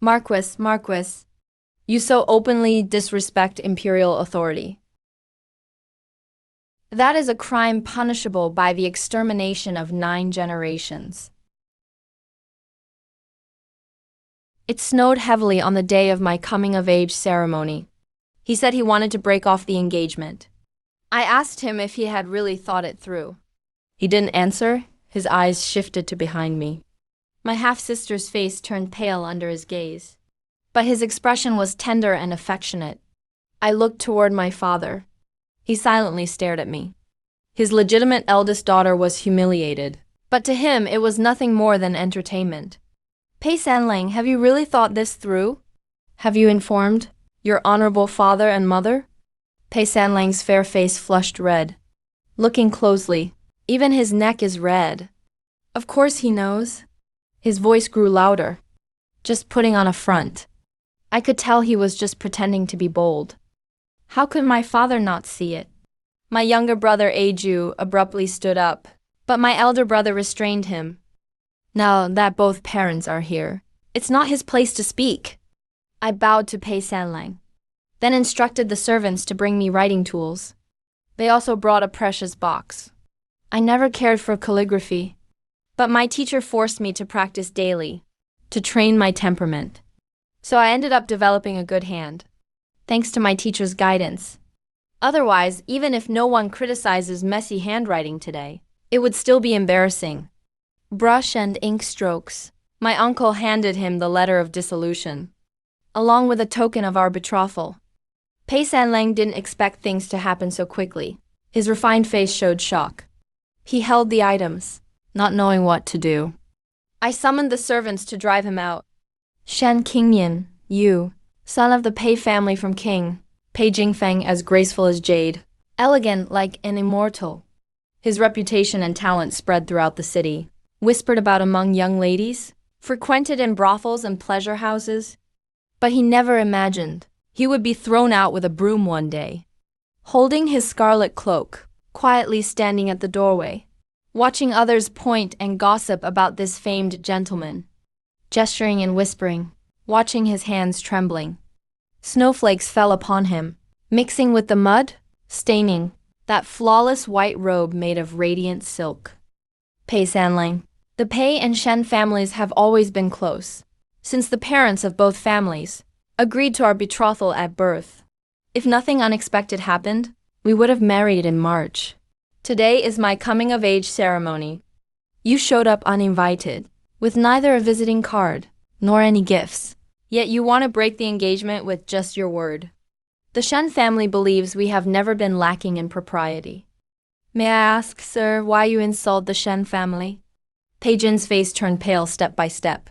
Marquis, you so openly disrespect imperial authority. That is a crime punishable by the extermination of 9 generations. It snowed heavily on the day of my coming-of-age ceremony. He said he wanted to break off the engagement. I asked him if he had really thought it through. He didn't answer. His eyes shifted to behind me. My half-sister's face turned pale under his gaze, but his expression was tender and affectionate. I looked toward my father. He silently stared at me. His legitimate eldest daughter was humiliated, but to him it was nothing more than entertainment. Pei Sanlang, have you really thought this through? Have you informed your honorable father and mother? Pei Sanlang's fair face flushed red. Looking closely, even his neck is red. Of course he knows. His voice grew louder. Just putting on a front. I could tell he was just pretending to be bold. How could my father not see it? My younger brother Aju abruptly stood up, but my elder brother restrained him. Now that both parents are here, it's not his place to speak. I bowed to Pei Sanlang, then instructed the servants to bring me writing tools. They also brought a precious box. I never cared for calligraphy, but my teacher forced me to practice daily, to train my temperament. So I ended up developing a good hand, thanks to my teacher's guidance. Otherwise, even if no one criticizes messy handwriting today, it would still be embarrassing. Brush and ink strokes. My uncle handed him the letter of dissolution, along with a token of our betrothal. Pei Sanlang didn't expect things to happen so quickly. His refined face showed shock. He held the items, not knowing what to do. I summoned the servants to drive him out. Shen Qingyan, you, son of the Pei family from Qing, Pei Jingfeng as graceful as jade, elegant like an immortal. His reputation and talent spread throughout the city, whispered about among young ladies, frequented in brothels and pleasure houses. But he never imagined he would be thrown out with a broom one day. Holding his scarlet cloak, quietly standing at the doorway, watching others point and gossip about this famed gentleman, gesturing and whispering, watching his hands trembling. Snowflakes fell upon him, mixing with the mud, staining that flawless white robe made of radiant silk. Pei Sanlang. The Pei and Shen families have always been close, since the parents of both families agreed to our betrothal at birth. If nothing unexpected happened, we would have married in March. Today is my coming-of-age ceremony. You showed up uninvited, with neither a visiting card, nor any gifts. Yet you want to break the engagement with just your word. The Shen family believes we have never been lacking in propriety. May I ask, sir, why you insult the Shen family? Pei Jin's face turned pale step by step.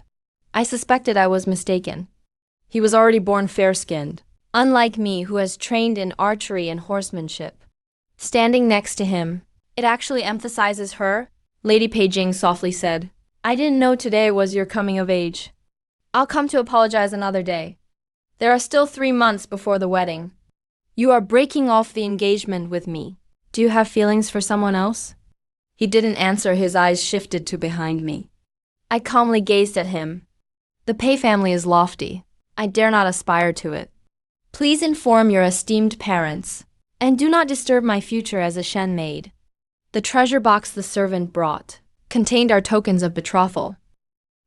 I suspected I was mistaken. He was already born fair-skinned, unlike me who has trained in archery and horsemanship. Standing next to him, it actually emphasizes her, Lady Pei Jing softly said. I didn't know today was your coming of age. I'll come to apologize another day. There are still 3 months before the wedding. You are breaking off the engagement with me. Do you have feelings for someone else? He didn't answer. His eyes shifted to behind me. I calmly gazed at him. The Pei family is lofty. I dare not aspire to it. Please inform your esteemed parents, and do not disturb my future as a Shen maid. The treasure box the servant brought contained our tokens of betrothal.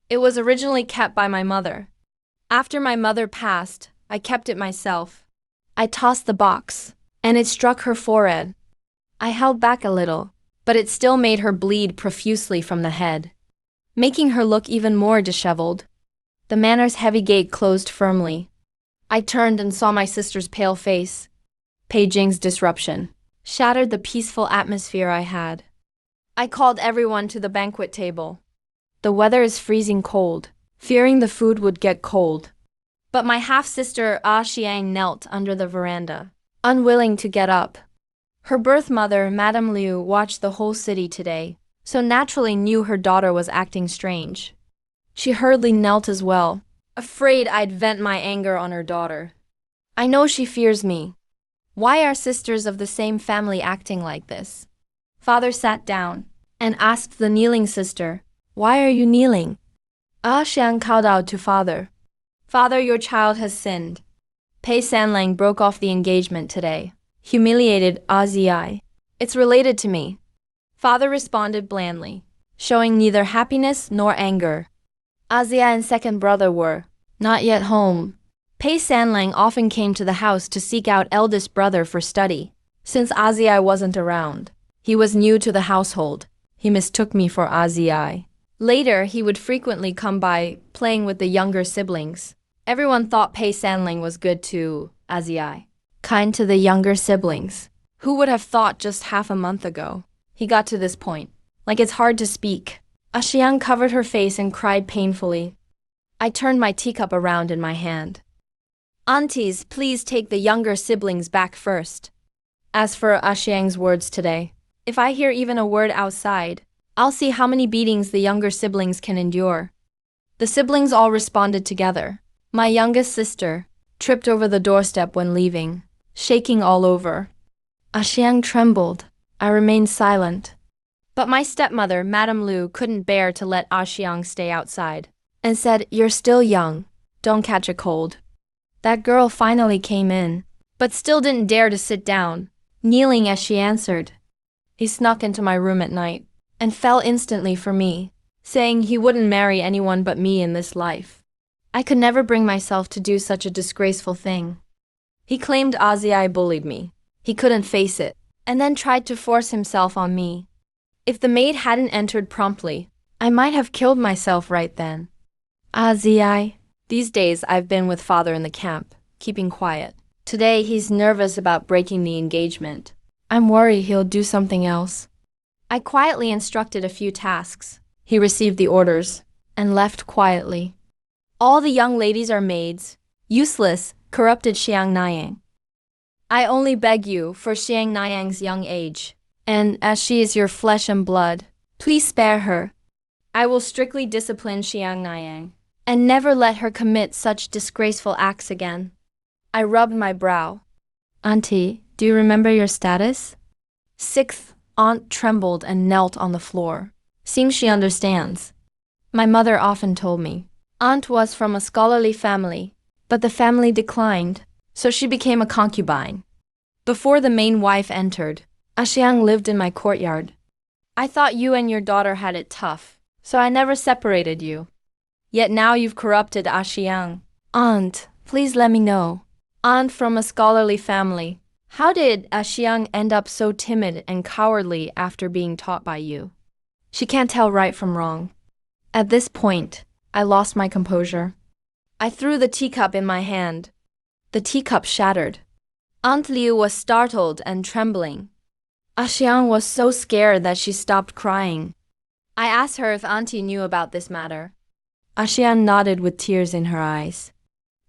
It was originally kept by my mother. After my mother passed, I kept it myself. I tossed the box, and it struck her forehead. I held back a little, but it still made her bleed profusely from the head, making her look even more disheveled. The manor's heavy gate closed firmly. I turned and saw my sister's pale face. Pei Jing's disruption shattered the peaceful atmosphere I had. I called everyone to the banquet table. The weather is freezing cold, fearing the food would get cold. But my half-sister Ah Xiang knelt under the veranda, unwilling to get up. Her birth mother, Madame Liu, watched the whole city today, so naturally knew her daughter was acting strange. She hurriedly knelt as well, afraid I'd vent my anger on her daughter. I know she fears me. Why are sisters of the same family acting like this? Father sat down and asked the kneeling sister, Why are you kneeling? Ah Xiang called out to father. Father, your child has sinned. Pei Sanlang broke off the engagement today. Humiliated Azi. It's related to me. Father responded blandly, showing neither happiness nor anger. Azia and second brother were not yet home. Pei Sanlang often came to the house to seek out eldest brother for study. Since Azia wasn't around, he was new to the household. He mistook me for Azia. Later, he would frequently come by, playing with the younger siblings. Everyone thought Pei Sanlang was good to Azia, kind to the younger siblings. Who would have thought just half a month ago? He got to this point. Like it's hard to speak. Xiang covered her face and cried painfully. I turned my teacup around in my hand. Aunties, please take the younger siblings back first. As for Xiang's words today, if I hear even a word outside, I'll see how many beatings the younger siblings can endure. The siblings all responded together. My youngest sister tripped over the doorstep when leaving, shaking all over. Xiang trembled. I remained silent. But my stepmother, Madame Lu, couldn't bear to let Xiang stay outside, and said, "You're still young. Don't catch a cold." That girl finally came in, but still didn't dare to sit down, kneeling as she answered. He snuck into my room at night, and fell instantly for me, saying he wouldn't marry anyone but me in this life. I could never bring myself to do such a disgraceful thing. He claimed Azii bullied me. He couldn't face it, and then tried to force himself on me. If the maid hadn't entered promptly, I might have killed myself right then. Azii. These days I've been with father in the camp, keeping quiet. Today he's nervous about breaking the engagement. I'm worried he'll do something else. I quietly instructed a few tasks. He received the orders and left quietly. All the young ladies are maids. Useless, corrupted Xiang Niang. I only beg you, for Xiang Niang's young age, and as she is your flesh and blood, please spare her. I will strictly discipline Xiang Niang, and never let her commit such disgraceful acts again. I rubbed my brow. Auntie, do you remember your status? Sixth aunt trembled and knelt on the floor. Seems she understands. My mother often told me. Aunt was from a scholarly family, but the family declined, so she became a concubine. Before the main wife entered, Xiang lived in my courtyard. I thought you and your daughter had it tough, so I never separated you. Yet now you've corrupted Xiang. Aunt, please let me know. Aunt from a scholarly family. How did Xiang end up so timid and cowardly after being taught by you? She can't tell right from wrong. At this point, I lost my composure. I threw the teacup in my hand. The teacup shattered. Aunt Liu was startled and trembling. Xiang was so scared that she stopped crying. I asked her if Auntie knew about this matter. Xiang nodded with tears in her eyes.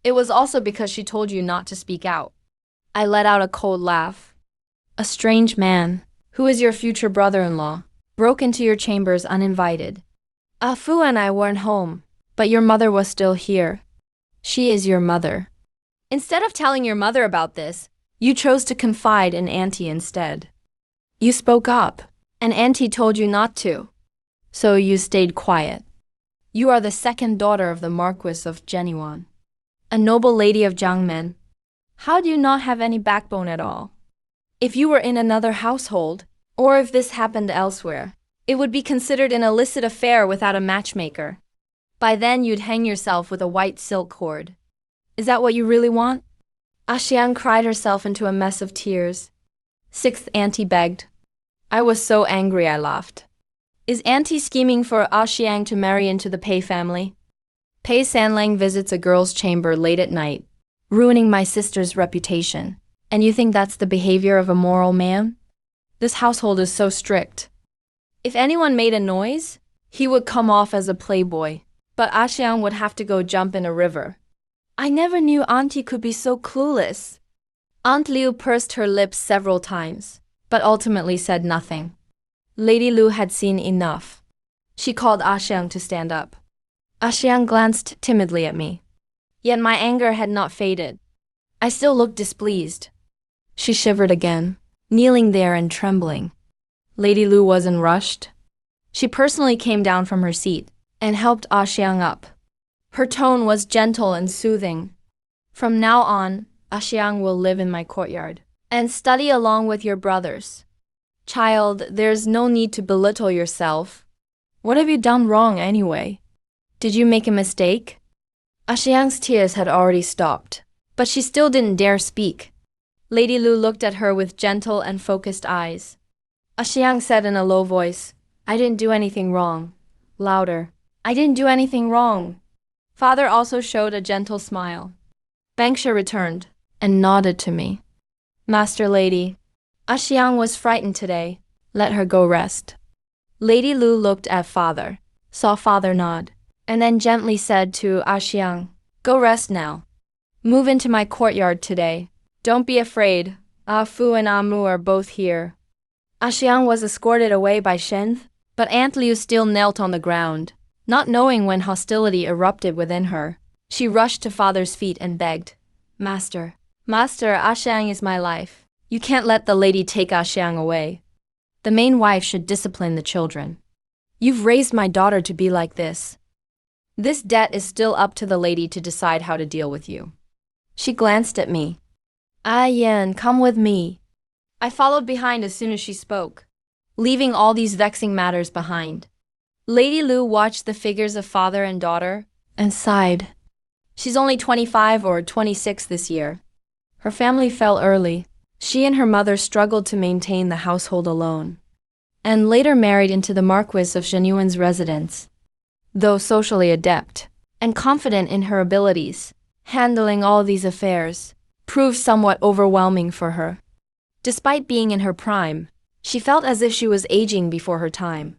It was also because she told you not to speak out. I let out a cold laugh. A strange man, who is your future brother-in-law, broke into your chambers uninvited. Fu and I weren't home, but your mother was still here. She is your mother. Instead of telling your mother about this, you chose to confide in Auntie instead. You spoke up, and Auntie told you not to. So you stayed quiet. You are the second daughter of the Marquis of Genuan, a noble lady of Jiangmen. How do you not have any backbone at all? If you were in another household, or if this happened elsewhere, it would be considered an illicit affair without a matchmaker. By then you'd hang yourself with a white silk cord. Is that what you really want? Xiang cried herself into a mess of tears. Sixth Auntie begged. I was so angry I laughed. Is Auntie scheming for Xiang to marry into the Pei family? Pei Sanlang visits a girl's chamber late at night, ruining my sister's reputation. And you think that's the behavior of a moral man? This household is so strict. If anyone made a noise, he would come off as a playboy, but Xiang would have to go jump in a river. I never knew Auntie could be so clueless. Aunt Liu pursed her lips several times, but ultimately said nothing. Lady Lu had seen enough. She called Xiang to stand up. Xiang glanced timidly at me. Yet my anger had not faded. I still looked displeased. She shivered again, kneeling there and trembling. Lady Lu wasn't rushed. She personally came down from her seat and helped Xiang up. Her tone was gentle and soothing. From now on, Xiang will live in my courtyard and study along with your brothers. Child, there's no need to belittle yourself. What have you done wrong anyway? Did you make a mistake? Xiang's tears had already stopped, but she still didn't dare speak. Lady Lu looked at her with gentle and focused eyes. Xiang said in a low voice, I didn't do anything wrong. Louder. I didn't do anything wrong. Father also showed a gentle smile. Bangsha returned and nodded to me. Master Lady, Xiang was frightened today. Let her go rest. Lady Lu looked at father, saw father nod, and then gently said to Xiang, Go rest now. Move into my courtyard today. Don't be afraid. Fu and Amu are both here. Xiang was escorted away by Shen, but Aunt Liu still knelt on the ground. Not knowing when hostility erupted within her, she rushed to father's feet and begged, Master, Xiang is my life. You can't let the lady take Xiang away. The main wife should discipline the children. You've raised my daughter to be like this. This debt is still up to the lady to decide how to deal with you. She glanced at me. Yan, come with me. I followed behind as soon as she spoke, leaving all these vexing matters behind. Lady Lu watched the figures of father and daughter and sighed. She's only 25 or 26 this year. Her family fell early. She and her mother struggled to maintain the household alone, and later married into the Marquis of Shenyuan's residence. Though socially adept and confident in her abilities, handling all these affairs proved somewhat overwhelming for her. Despite being in her prime, she felt as if she was aging before her time.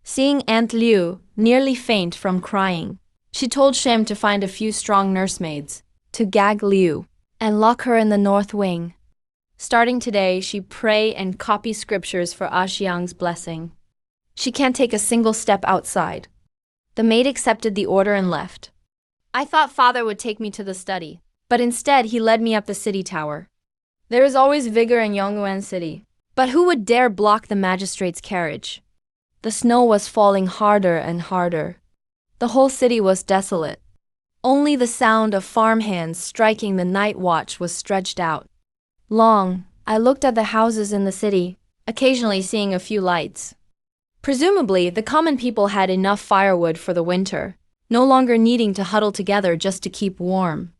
Seeing Aunt Liu nearly faint from crying, she told Shem to find a few strong nursemaids to gag Liu and lock her in the north wing. Starting today, she pray and copy scriptures for Xiang's blessing. She can't take a single step outside. The maid accepted the order and left. I thought father would take me to the study, but instead he led me up the city tower. There is always vigor in Yongyuan City, but who would dare block the magistrate's carriage? The snow was falling harder and harder. The whole city was desolate. Only the sound of farmhands striking the night watch was stretched out. Long, I looked at the houses in the city, occasionally seeing a few lights. Presumably, the common people had enough firewood for the winter, no longer needing to huddle together just to keep warm.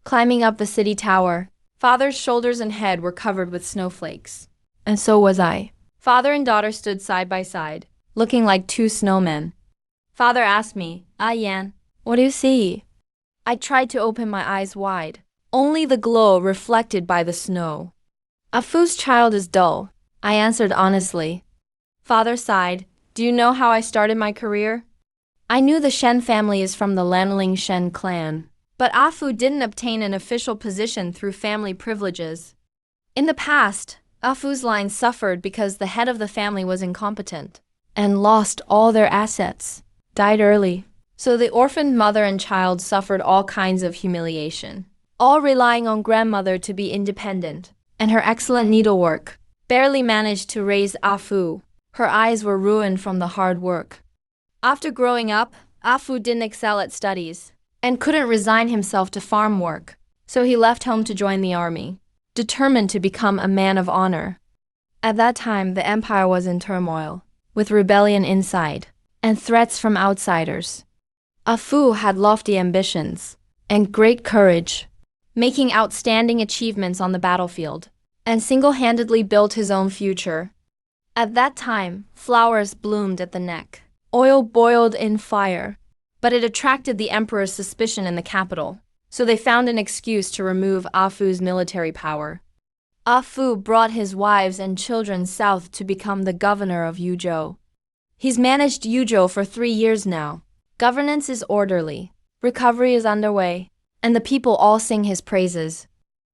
Climbing up the city tower, father's shoulders and head were covered with snowflakes. And so was I. Father and daughter stood side by side, looking like two snowmen. Father asked me, Yan, what do you see? I tried to open my eyes wide. Only the glow reflected by the snow. Fu's child is dull, I answered honestly. Father sighed. Do you know how I started my career? I knew the Shen family is from the Lanling Shen clan, but Fu didn't obtain an official position through family privileges. In the past, Fu's line suffered because the head of the family was incompetent and lost all their assets, died early. So the orphaned mother and child suffered all kinds of humiliation, all relying on grandmother to be independent, and her excellent needlework barely managed to raise Fu. Her eyes were ruined from the hard work. After growing up, Fu didn't excel at studies and couldn't resign himself to farm work, so he left home to join the army, determined to become a man of honor. At that time, the empire was in turmoil, with rebellion inside and threats from outsiders. Fu had lofty ambitions and great courage, making outstanding achievements on the battlefield, and single-handedly built his own future. At that time, flowers bloomed at the neck, oil boiled in fire, but it attracted the emperor's suspicion in the capital, so they found an excuse to remove Fu's military power. Fu brought his wives and children south to become the governor of Yuzhou. He's managed Yuzhou for 3 years now. Governance is orderly, recovery is underway, and the people all sing his praises.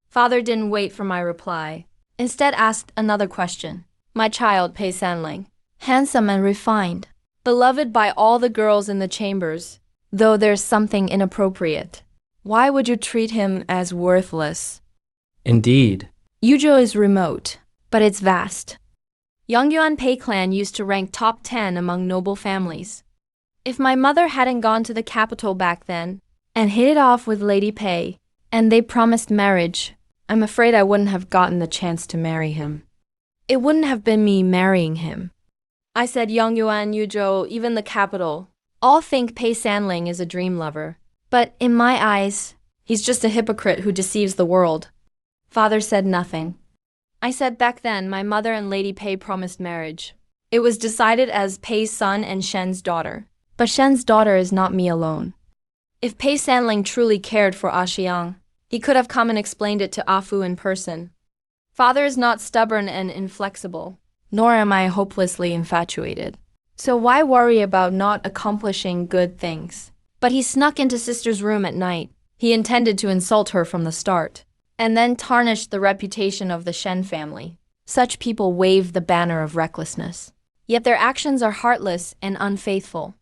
Father didn't wait for my reply. Instead asked another question. My child, Pei Sanling, handsome and refined, beloved by all the girls in the chambers, though there's something inappropriate. Why would you treat him as worthless? Indeed. Yuzhou is remote, but it's vast. Yongyuan Pei clan used to rank top 10 among noble families. If my mother hadn't gone to the capital back then and hit it off with Lady Pei, and they promised marriage, I'm afraid I wouldn't have gotten the chance to marry him. It wouldn't have been me marrying him. I said Yongyuan, Yuzhou, even the capital, all think Pei Sanling is a dream lover. But in my eyes, he's just a hypocrite who deceives the world. Father said nothing. I said back then my mother and Lady Pei promised marriage. It was decided as Pei's son and Shen's daughter. But Shen's daughter is not me alone. If Pei Sanling truly cared for Xiang, he could have come and explained it to Afu in person. Father is not stubborn and inflexible, nor am I hopelessly infatuated. So why worry about not accomplishing good things? But he snuck into sister's room at night. He intended to insult her from the start, and then tarnish the reputation of the Shen family. Such people wave the banner of recklessness. Yet their actions are heartless and unfaithful.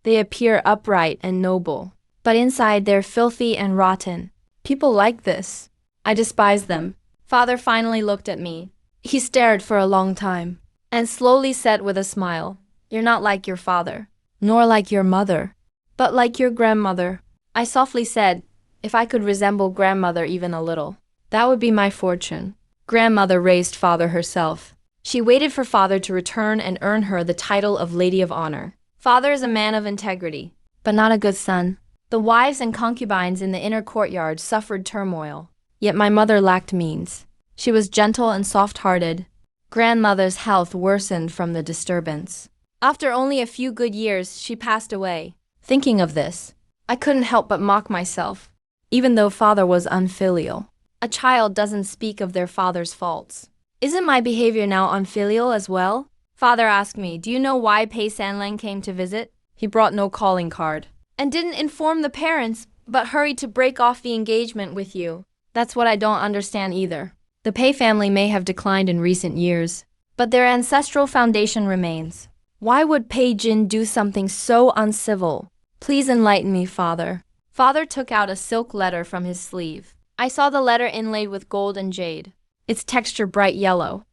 They appear upright and noble, but inside they're filthy and rotten. People like this. I despise them. Father finally looked at me. He stared for a long time, and slowly said with a smile, "You're not like your father, nor like your mother, but like your grandmother." I softly said, if I could resemble grandmother even a little, that would be my fortune. Grandmother raised father herself. She waited for father to return and earn her the title of Lady of Honor. Father is a man of integrity, but not a good son. The wives and concubines in the inner courtyard suffered turmoil, yet my mother lacked means. She was gentle and soft-hearted. Grandmother's health worsened from the disturbance. After only a few good years, she passed away. Thinking of this, I couldn't help but mock myself, even though father was unfilial. A child doesn't speak of their father's faults. Isn't my behavior now unfilial as well? Father asked me, "Do you know why Pei Sanlang came to visit?" He brought no calling card, and didn't inform the parents, but hurried to break off the engagement with you. That's what I don't understand either. The Pei family may have declined in recent years, but their ancestral foundation remains. Why would Pei Jin do something so uncivil? Please enlighten me, father. Father took out a silk letter from his sleeve. I saw the letter inlaid with gold and jade, its texture bright yellow.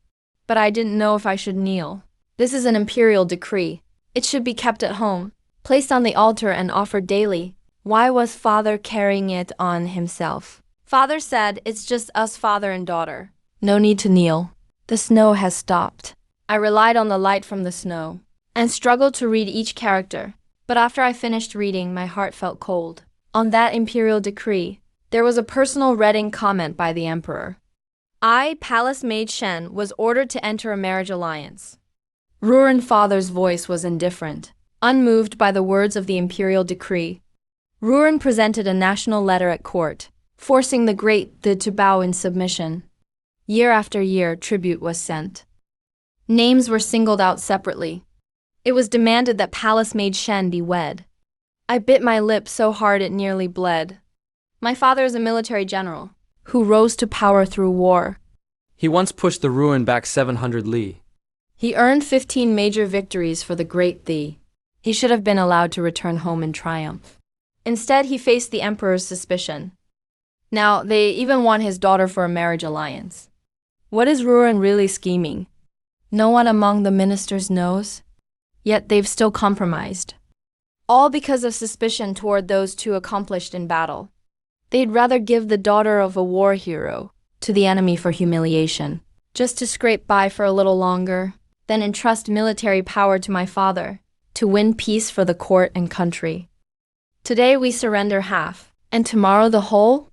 But I didn't know if I should kneel. This is an imperial decree. It should be kept at home, placed on the altar and offered daily. Why was father carrying it on himself? Father said, "It's just us, father and daughter. No need to kneel. The snow has stopped." I relied on the light from the snow and struggled to read each character. But after I finished reading, my heart felt cold. On that imperial decree, there was a personal reading comment by the emperor. I, palace maid Shen, was ordered to enter a marriage alliance. Ruren father's voice was indifferent, unmoved by the words of the imperial decree. Ruren presented a national letter at court, forcing the great to bow in submission. Year after year, tribute was sent. Names were singled out separately. It was demanded that palace maid Shen be wed. I bit my lip so hard it nearly bled. My father is a military general, who rose to power through war. He once pushed the ruin back 700 li. He earned 15 major victories for the great Thee. He should have been allowed to return home in triumph. Instead, he faced the emperor's suspicion. Now, they even want his daughter for a marriage alliance. What is Ruren really scheming? No one among the ministers knows, yet they've still compromised. All because of suspicion toward those two accomplished in battle. They'd rather give the daughter of a war hero to the enemy for humiliation, just to scrape by for a little longer, than entrust military power to my father, to win peace for the court and country. Today we surrender half, and tomorrow the whole?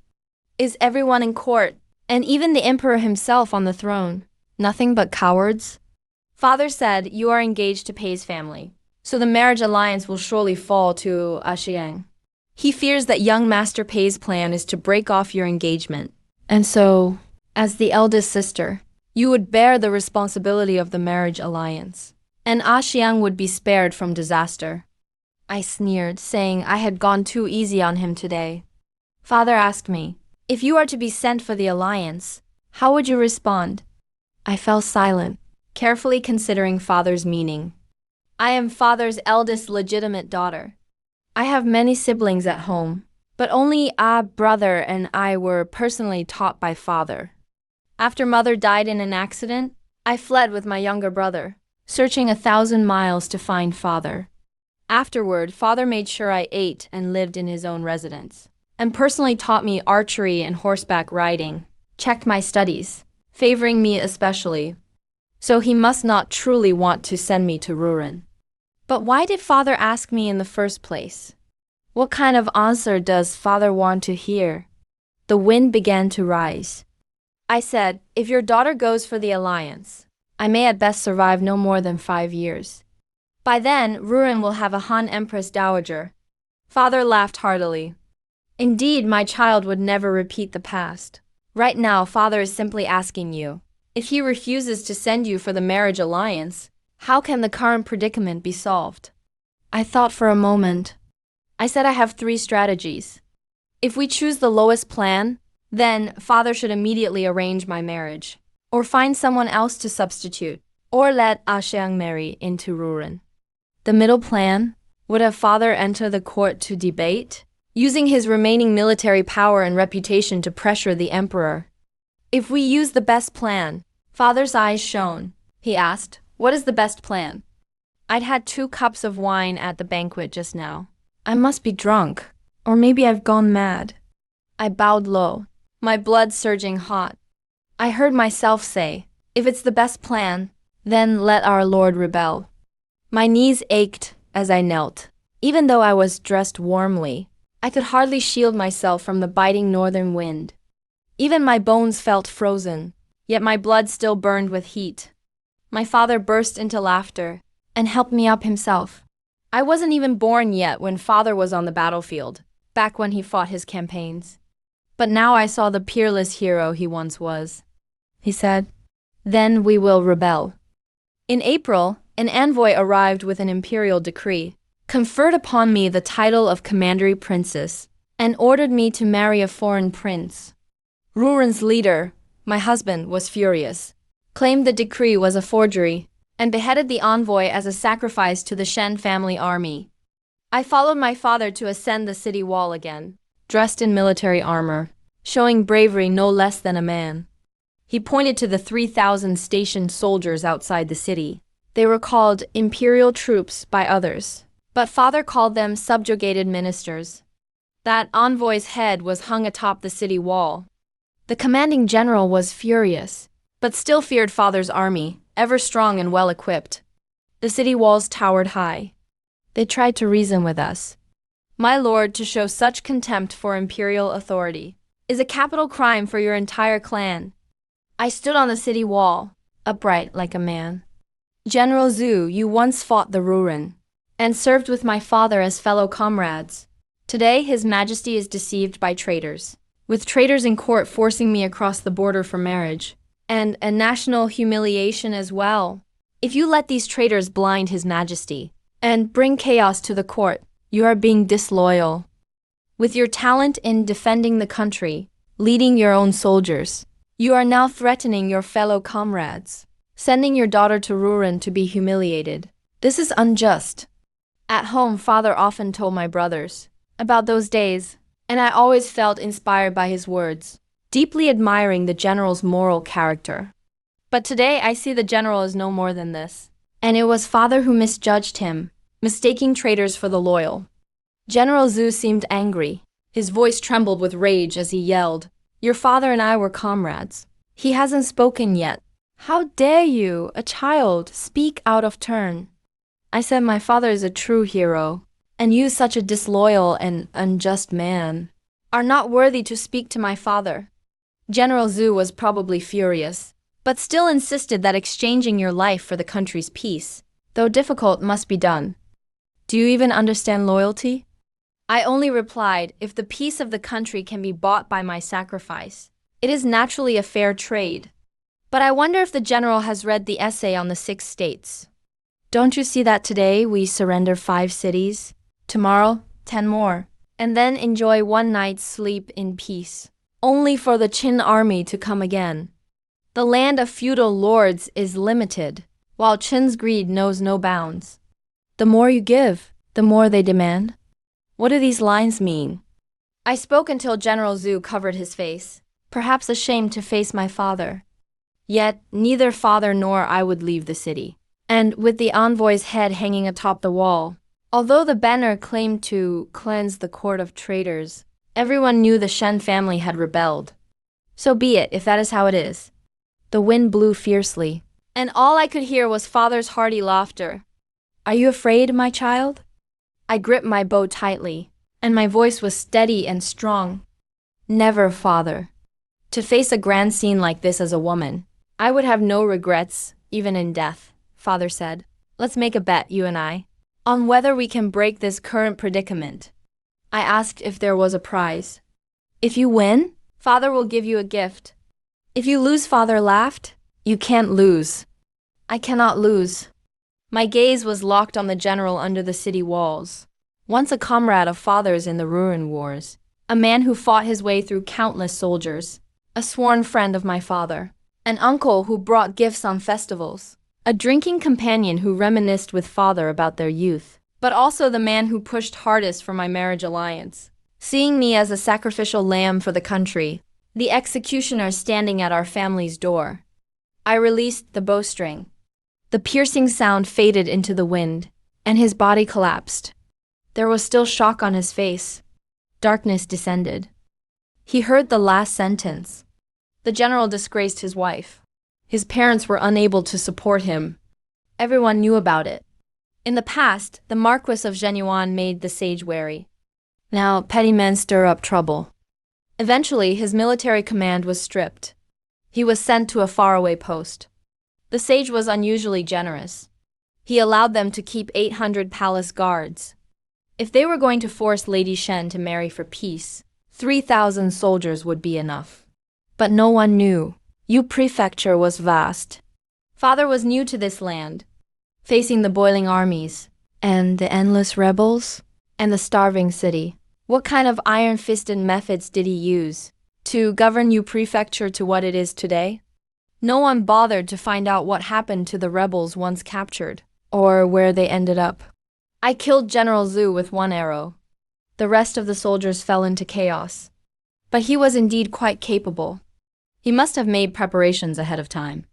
Is everyone in court, and even the emperor himself on the throne, nothing but cowards? Father said, "You are engaged to Pei's family, so the marriage alliance will surely fall to Xiang. He fears that young Master Pei's plan is to break off your engagement. And so, as the eldest sister, you would bear the responsibility of the marriage alliance, and Xiang would be spared from disaster." I sneered, saying I had gone too easy on him today. Father asked me, "If you are to be sent for the alliance, how would you respond?" I fell silent, carefully considering father's meaning. I am father's eldest legitimate daughter. I have many siblings at home, but only a brother and I were personally taught by father. After mother died in an accident, I fled with my younger brother, searching 1,000 miles to find father. Afterward, father made sure I ate and lived in his own residence, and personally taught me archery and horseback riding, checked my studies, favoring me especially. So he must not truly want to send me to Rurin. But why did father ask me in the first place? What kind of answer does father want to hear? The wind began to rise. I said, if your daughter goes for the alliance, I may at best survive no more than 5 years. By then, Rurin will have a Han Empress Dowager. Father laughed heartily. Indeed, my child would never repeat the past. Right now, father is simply asking you, if he refuses to send you for the marriage alliance, how can the current predicament be solved? I thought for a moment. I said I have 3 strategies. If we choose the lowest plan, then father should immediately arrange my marriage, or find someone else to substitute, or let Ah Xiang marry into Rurin. The middle plan would have father enter the court to debate, using his remaining military power and reputation to pressure the emperor. If we use the best plan, father's eyes shone. He asked, what is the best plan? I'd had 2 cups of wine at the banquet just now. I must be drunk, or maybe I've gone mad. I bowed low, my blood surging hot. I heard myself say, if it's the best plan, then let our Lord rebel. My knees ached as I knelt. Even though I was dressed warmly, I could hardly shield myself from the biting northern wind. Even my bones felt frozen, yet my blood still burned with heat. My father burst into laughter and helped me up himself. I wasn't even born yet when father was on the battlefield, back when he fought his campaigns. But now I saw the peerless hero he once was. He said, then we will rebel. In April, an envoy arrived with an imperial decree, conferred upon me the title of commandery princess, and ordered me to marry a foreign prince. Rurin's leader, my husband, was furious, claimed the decree was a forgery, and beheaded the envoy as a sacrifice to the Shen family army. I followed my father to ascend the city wall again, dressed in military armor, showing bravery no less than a man. He pointed to the 3,000 stationed soldiers outside the city. They were called imperial troops by others, but father called them subjugated ministers. That envoy's head was hung atop the city wall. The commanding general was furious, but still feared father's army, ever strong and well-equipped. The city walls towered high. They tried to reason with us. My lord, to show such contempt for imperial authority is a capital crime for your entire clan. I stood on the city wall, upright like a man. General Zhu, you once fought the Rurin, and served with my father as fellow comrades. Today, His Majesty is deceived by traitors, with traitors in court forcing me across the border for marriage, and a national humiliation as well. If you let these traitors blind His Majesty and bring chaos to the court, you are being disloyal. With your talent in defending the country, leading your own soldiers, you are now threatening your fellow comrades, sending your daughter to Rurin to be humiliated. This is unjust. At home, father often told my brothers about those days, and I always felt inspired by his words, deeply admiring the general's moral character. But today I see the general as no more than this, and it was father who misjudged him, mistaking traitors for the loyal. General Zhu seemed angry. His voice trembled with rage as he yelled, your father and I were comrades. He hasn't spoken yet. How dare you, a child, speak out of turn? I said my father is a true hero, and you, such a disloyal and unjust man, are not worthy to speak to my father. General Zhu was probably furious, but still insisted that exchanging your life for the country's peace, though difficult, must be done. Do you even understand loyalty? I only replied, if the peace of the country can be bought by my sacrifice, it is naturally a fair trade. But I wonder if the general has read the essay on the 6 states. Don't you see that today we surrender 5 cities, tomorrow 10 more, and then enjoy one night's sleep in peace, only for the Qin army to come again? The land of feudal lords is limited, while Qin's greed knows no bounds. The more you give, the more they demand. What do these lines mean? I spoke until General Zhu covered his face, perhaps ashamed to face my father. Yet neither father nor I would leave the city. And with the envoy's head hanging atop the wall, Although the banner claimed to cleanse the court of traitors, everyone knew the Shen family had rebelled. So be it, if that is how it is. The wind blew fiercely, and all I could hear was father's hearty laughter. Are you afraid, my child? I gripped my bow tightly, and my voice was steady and strong. Never, father. To face a grand scene like this as a woman, I would have no regrets, even in death, father said. Let's make a bet, you and I, on whether we can break this current predicament. I asked if there was a prize. If you win, father will give you a gift. If you lose, father laughed. You can't lose. I cannot lose. My gaze was locked on the general under the city walls. Once a comrade of father's in the Ruin Wars, a man who fought his way through countless soldiers, a sworn friend of my father, an uncle who brought gifts on festivals, a drinking companion who reminisced with father about their youth, but also the man who pushed hardest for my marriage alliance. Seeing me as a sacrificial lamb for the country, the executioner standing at our family's door, I released the bowstring. The piercing sound faded into the wind, and his body collapsed. There was still shock on his face. Darkness descended. He heard the last sentence. The general disgraced his wife. His parents were unable to support him. Everyone knew about it. In the past, the Marquis of Genuan made the sage wary. Now, petty men stir up trouble. Eventually, his military command was stripped. He was sent to a faraway post. The sage was unusually generous. He allowed them to keep 800 palace guards. If they were going to force Lady Shen to marry for peace, 3,000 soldiers would be enough. But no one knew. Yu Prefecture was vast. Father was new to this land, facing the boiling armies, and the endless rebels, and the starving city. What kind of iron-fisted methods did he use to govern Yu Prefecture to what it is today? No one bothered to find out what happened to the rebels once captured, or where they ended up. I killed General Zhu with one arrow. The rest of the soldiers fell into chaos. But he was indeed quite capable. He must have made preparations ahead of time.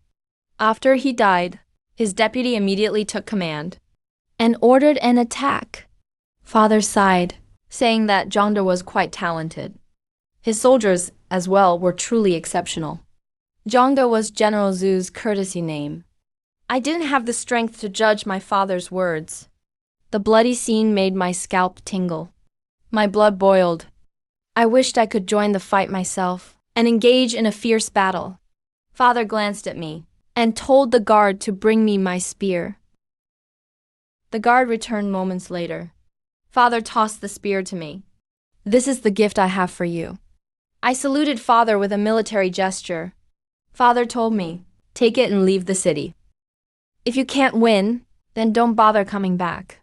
After he died, his deputy immediately took command and ordered an attack. Father sighed, saying that Zhangde was quite talented. His soldiers, as well, were truly exceptional. Zhangde was General Zhu's courtesy name. I didn't have the strength to judge my father's words. The bloody scene made my scalp tingle. My blood boiled. I wished I could join the fight myself and engage in a fierce battle. Father glanced at me and told the guard to bring me my spear. The guard returned moments later. Father tossed the spear to me. This is the gift I have for you. I saluted father with a military gesture. Father told me, take it and leave the city. If you can't win, then don't bother coming back.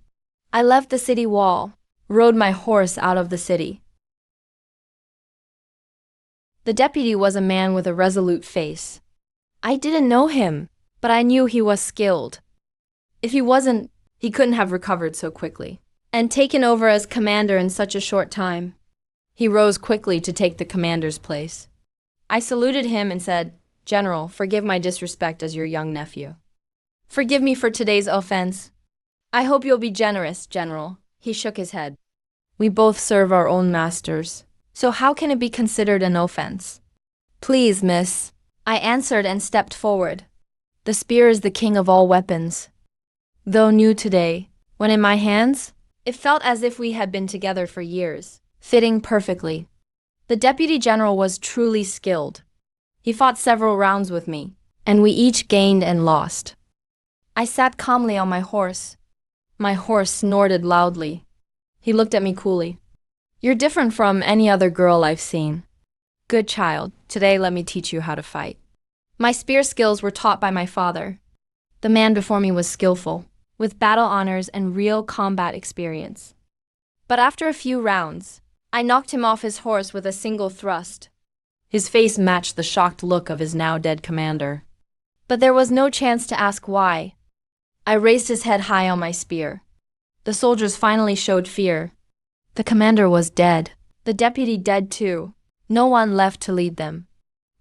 I left the city wall, rode my horse out of the city. The deputy was a man with a resolute face. I didn't know him, but I knew he was skilled. If he wasn't, he couldn't have recovered so quickly and taken over as commander in such a short time. He rose quickly to take the commander's place. I saluted him and said, General, forgive my disrespect as your young nephew. Forgive me for today's offense. I hope you'll be generous, General. He shook his head. We both serve our own masters, so how can it be considered an offense? Please, miss. I answered and stepped forward. The spear is the king of all weapons. Though new today, when in my hands, it felt as if we had been together for years, fitting perfectly. The deputy general was truly skilled. He fought several rounds with me, and we each gained and lost. I sat calmly on my horse. My horse snorted loudly. He looked at me coolly. You're different from any other girl I've seen. Good child, today let me teach you how to fight. My spear skills were taught by my father. The man before me was skillful, with battle honors and real combat experience. But after a few rounds, I knocked him off his horse with a single thrust. His face matched the shocked look of his now dead commander. But there was no chance to ask why. I raised his head high on my spear. The soldiers finally showed fear. The commander was dead. The deputy dead too. No one left to lead them.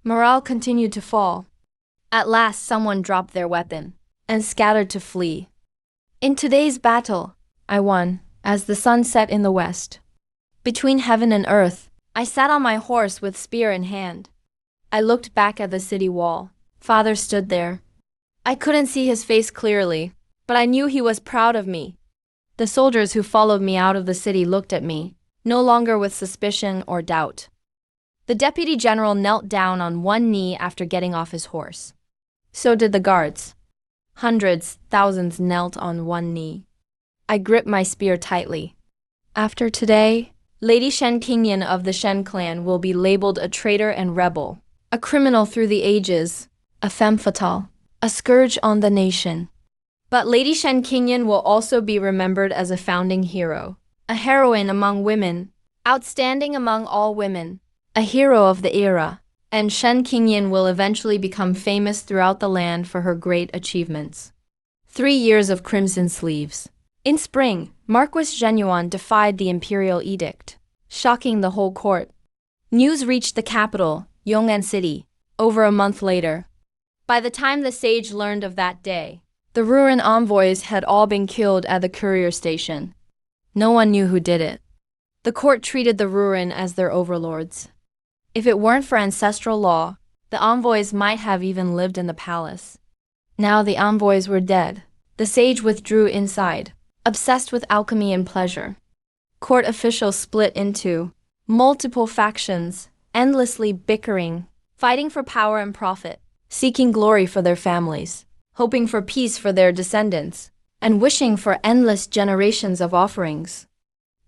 Morale continued to fall. At last someone dropped their weapon and scattered to flee. In today's battle, I won, as the sun set in the west. Between heaven and earth, I sat on my horse with spear in hand. I looked back at the city wall. Father stood there. I couldn't see his face clearly, but I knew he was proud of me. The soldiers who followed me out of the city looked at me, no longer with suspicion or doubt. The deputy general knelt down on one knee after getting off his horse. So did the guards. Hundreds, thousands knelt on one knee. I gripped my spear tightly. After today, Lady Shen Qingyan of the Shen clan will be labeled a traitor and rebel, a criminal through the ages, a femme fatale, a scourge on the nation. But Lady Shen Qingyan will also be remembered as a founding hero, a heroine among women, outstanding among all women, a hero of the era, and Shen Qingyan will eventually become famous throughout the land for her great achievements. 3 years of crimson sleeves. In spring, Marquis Zhenyuan defied the imperial edict, shocking the whole court. News reached the capital, Yong'an City, over a month later. By the time the sage learned of that day, the Ruren envoys had all been killed at the courier station. No one knew who did it. The court treated the Ruren as their overlords. If it weren't for ancestral law, the envoys might have even lived in the palace. Now the envoys were dead. The sage withdrew inside, obsessed with alchemy and pleasure. Court officials split into multiple factions, endlessly bickering, fighting for power and profit, seeking glory for their families, hoping for peace for their descendants, and wishing for endless generations of offerings.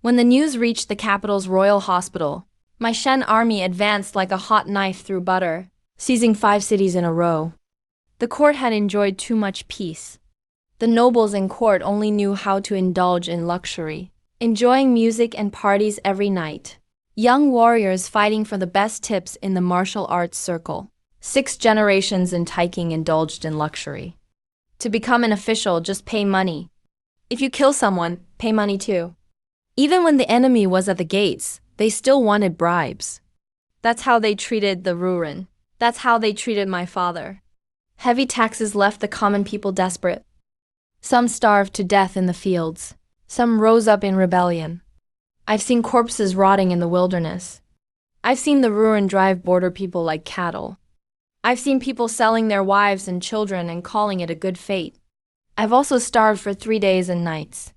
When the news reached the capital's royal hospital, my Shen army advanced like a hot knife through butter, seizing 5 cities in a row. The court had enjoyed too much peace. The nobles in court only knew how to indulge in luxury, enjoying music and parties every night. Young warriors fighting for the best tips in the martial arts circle. 6 generations in Taiking indulged in luxury. To become an official, just pay money. If you kill someone, pay money too. Even when the enemy was at the gates, they still wanted bribes. That's how they treated the Ruren. That's how they treated my father. Heavy taxes left the common people desperate. Some starved to death in the fields. Some rose up in rebellion. I've seen corpses rotting in the wilderness. I've seen the Ruren drive border people like cattle. I've seen people selling their wives and children and calling it a good fate. I've also starved for 3 days and nights.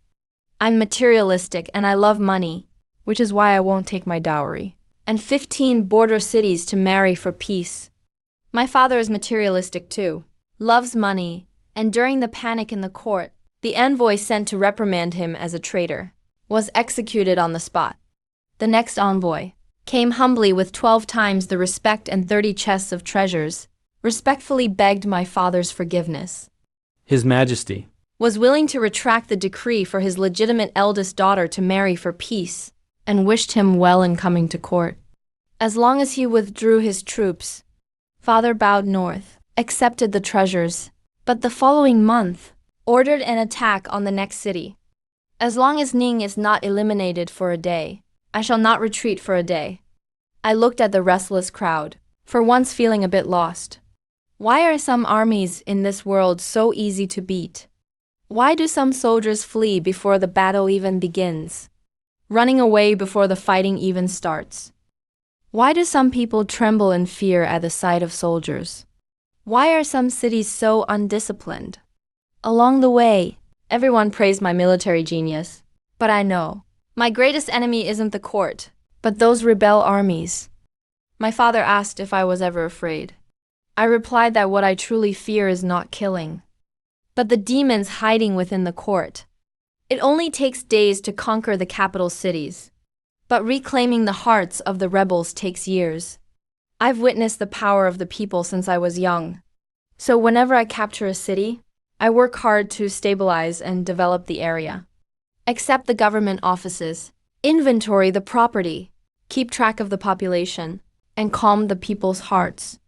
I'm materialistic and I love money, which is why I won't take my dowry, and 15 border cities to marry for peace. My father is materialistic too, loves money, and during the panic in the court, the envoy sent to reprimand him as a traitor was executed on the spot. The next envoy came humbly with 12 times the respect and 30 chests of treasures, respectfully begged my father's forgiveness. His Majesty Was willing to retract the decree for his legitimate eldest daughter to marry for peace, and wished him well in coming to court. As long as he withdrew his troops, Father bowed north, accepted the treasures, but the following month, ordered an attack on the next city. As long as Ning is not eliminated for a day, I shall not retreat for a day. I looked at the restless crowd, for once feeling a bit lost. Why are some armies in this world so easy to beat? Why do some soldiers flee before the battle even begins, running away before the fighting even starts? Why do some people tremble in fear at the sight of soldiers? Why are some cities so undisciplined? Along the way, everyone praised my military genius, but I know, my greatest enemy isn't the court, but those rebel armies. My father asked if I was ever afraid. I replied that what I truly fear is not killing, but the demons hiding within the court. It only takes days to conquer the capital cities, but reclaiming the hearts of the rebels takes years. I've witnessed the power of the people since I was young, so whenever I capture a city, I work hard to stabilize and develop the area. Accept the government offices, inventory the property, keep track of the population, and calm the people's hearts.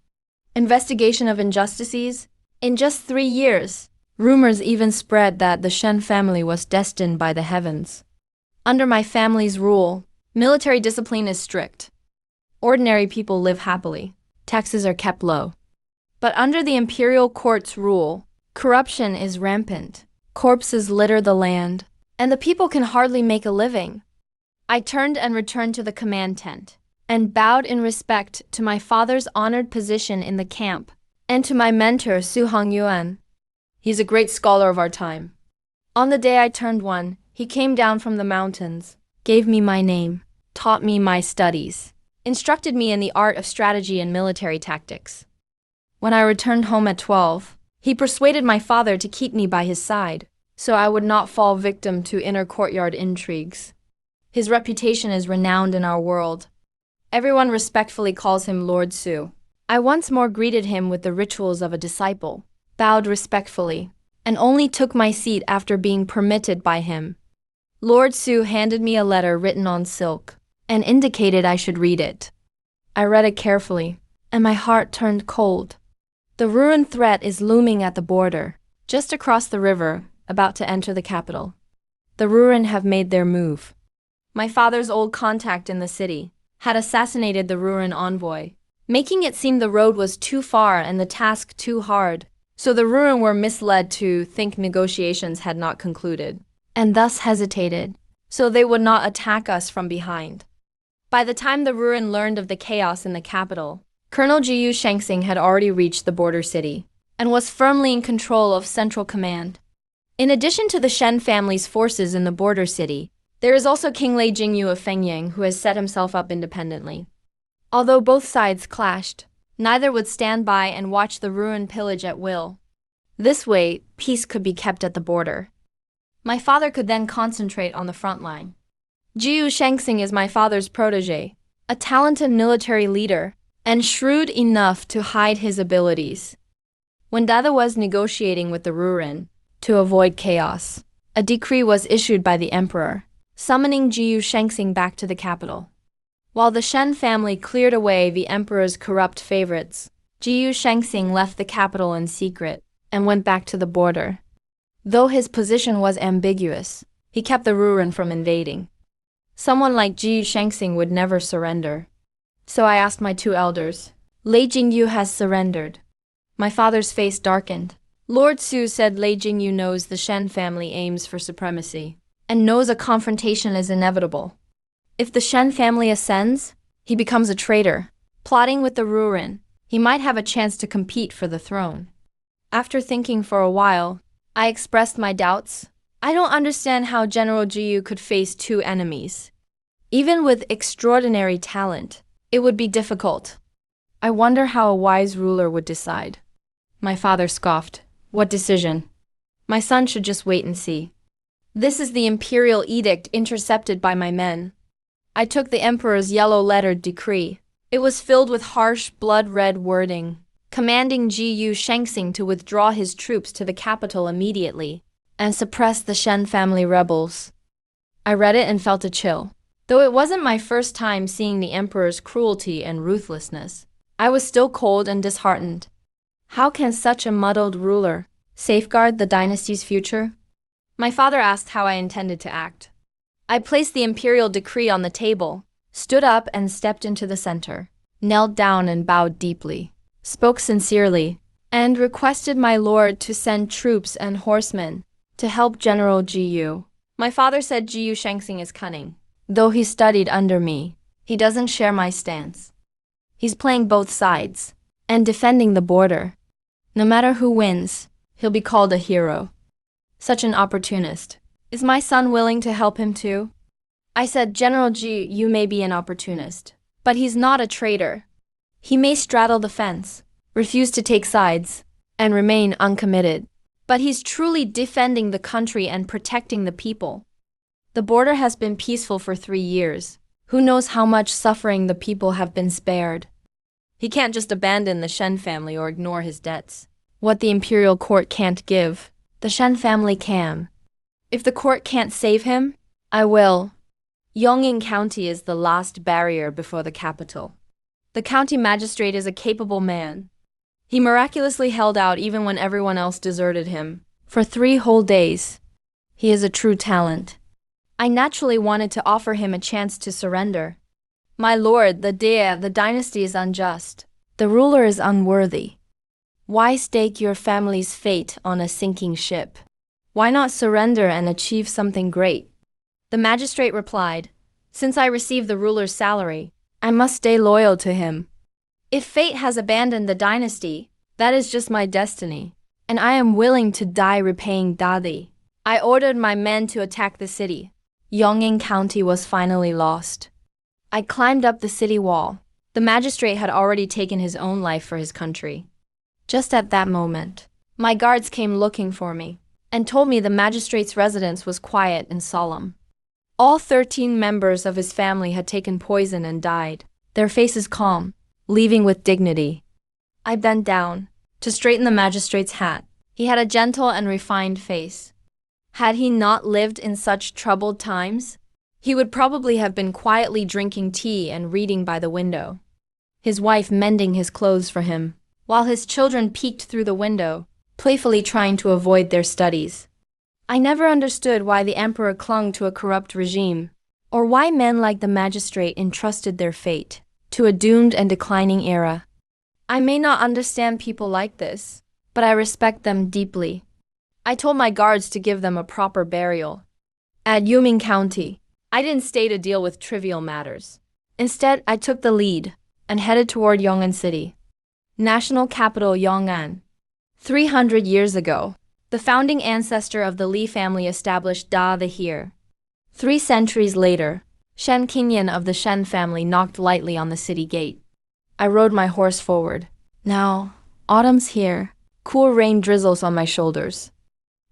Investigation of injustices. In just 3 years, rumors even spread that the Shen family was destined by the heavens. Under my family's rule, military discipline is strict. Ordinary people live happily. Taxes are kept low. But under the imperial court's rule, corruption is rampant. Corpses litter the land. and the people can hardly make a living. I turned and returned to the command tent, and bowed in respect to my father's honored position in the camp, and to my mentor Su Hongyuan. He's a great scholar of our time. On the day I turned one, he came down from the mountains, gave me my name, taught me my studies, instructed me in the art of strategy and military tactics. When I returned home at 12, he persuaded my father to keep me by his side, so I would not fall victim to inner courtyard intrigues. His reputation is renowned in our world. Everyone respectfully calls him Lord Su. I once more greeted him with the rituals of a disciple, bowed respectfully, and only took my seat after being permitted by him. Lord Su handed me a letter written on silk, and indicated I should read it. I read it carefully, and my heart turned cold. The ruined threat is looming at the border, just across the river, about to enter the capital. The Ruren have made their move. My father's old contact in the city had assassinated the Ruren envoy, making it seem the road was too far and the task too hard, so the Ruren were misled to think negotiations had not concluded, and thus hesitated, so they would not attack us from behind. By the time the Ruren learned of the chaos in the capital, Colonel Jiyu Shangsing had already reached the border city, and was firmly in control of central command. In addition to the Shen family's forces in the border city, there is also King Lei Jingyu of Fengyang, who has set himself up independently. Although both sides clashed, neither would stand by and watch the Ruren pillage at will. This way, peace could be kept at the border. My father could then concentrate on the front line. Jiyu Shangsing is my father's protege, a talented military leader, and shrewd enough to hide his abilities. When Dada was negotiating with the Ruren to avoid chaos, a decree was issued by the emperor, summoning Jiyu Shangsing back to the capital. While the Shen family cleared away the emperor's corrupt favorites, Jiyu Shangsing left the capital in secret and went back to the border. Though his position was ambiguous, he kept the Ruren from invading. Someone like Jiyu Shangsing would never surrender. So I asked my two elders. Lei Jingyu has surrendered. My father's face darkened. Lord Su said Lei Jingyu knows the Shen family aims for supremacy, and knows a confrontation is inevitable. If the Shen family ascends, he becomes a traitor. Plotting with the Ruren, he might have a chance to compete for the throne. After thinking for a while, I expressed my doubts. I don't understand how General Jiyu could face two enemies. Even with extraordinary talent, it would be difficult. I wonder how a wise ruler would decide. My father scoffed. What decision? My son should just wait and see. This is the imperial edict intercepted by my men. I took the emperor's yellow-lettered decree. It was filled with harsh, blood-red wording, commanding Jiyu Shangsing to withdraw his troops to the capital immediately and suppress the Shen family rebels. I read it and felt a chill. Though it wasn't my first time seeing the emperor's cruelty and ruthlessness, I was still cold and disheartened. How can such a muddled ruler safeguard the dynasty's future? My father asked how I intended to act. I placed the imperial decree on the table, stood up and stepped into the center, knelt down and bowed deeply, spoke sincerely, and requested my lord to send troops and horsemen to help General Jiyu. My father said Jiyu Shangsing is cunning. Though he studied under me, he doesn't share my stance. He's playing both sides and defending the border. No matter who wins, he'll be called a hero. Such an opportunist. Is my son willing to help him too? I said, General Ji, you may be an opportunist, but he's not a traitor. He may straddle the fence, refuse to take sides, and remain uncommitted, but he's truly defending the country and protecting the people. The border has been peaceful for 3 years. Who knows how much suffering the people have been spared? He can't just abandon the Shen family or ignore his debts. What the imperial court can't give, the Shen family can. If the court can't save him, I will. Yongning County is the last barrier before the capital. The county magistrate is a capable man. He miraculously held out even when everyone else deserted him. For 3 whole days. He is a true talent. I naturally wanted to offer him a chance to surrender. My lord, the dynasty is unjust. The ruler is unworthy. Why stake your family's fate on a sinking ship? Why not surrender and achieve something great? The magistrate replied, Since I receive the ruler's salary, I must stay loyal to him. If fate has abandoned the dynasty, that is just my destiny, and I am willing to die repaying Dadi. I ordered my men to attack the city. Yongin County was finally lost. I climbed up the city wall. The magistrate had already taken his own life for his country. Just at that moment, my guards came looking for me and told me the magistrate's residence was quiet and solemn. All 13 members of his family had taken poison and died, their faces calm, leaving with dignity. I bent down to straighten the magistrate's hat. He had a gentle and refined face. Had he not lived in such troubled times, he would probably have been quietly drinking tea and reading by the window, his wife mending his clothes for him, while his children peeked through the window, playfully trying to avoid their studies. I never understood why the emperor clung to a corrupt regime, or why men like the magistrate entrusted their fate to a doomed and declining era. I may not understand people like this, but I respect them deeply. I told my guards to give them a proper burial. At Yuming County, I didn't stay to deal with trivial matters. Instead, I took the lead and headed toward Yong'an City, national capital Yong'an. 300 years ago, the founding ancestor of the Li family established Da the here. 3 centuries later, Shen Qingyan of the Shen family knocked lightly on the city gate. I rode my horse forward. Now, autumn's here. Cool rain drizzles on my shoulders.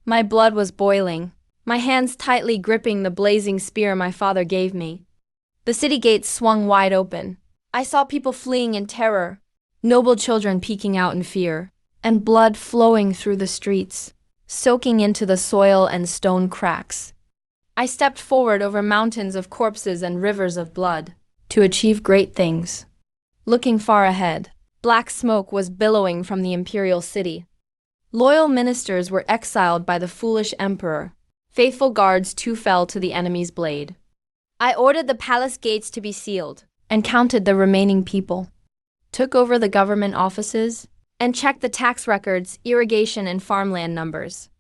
My blood was boiling, my hands tightly gripping the blazing spear my father gave me. The city gates swung wide open. I saw people fleeing in terror, noble children peeking out in fear, and blood flowing through the streets, soaking into the soil and stone cracks. I stepped forward over mountains of corpses and rivers of blood to achieve great things. Looking far ahead, black smoke was billowing from the imperial city. Loyal ministers were exiled by the foolish emperor. Faithful guards too fell to the enemy's blade. I ordered the palace gates to be sealed and counted the remaining people, took over the government offices, and checked the tax records, irrigation, and farmland numbers.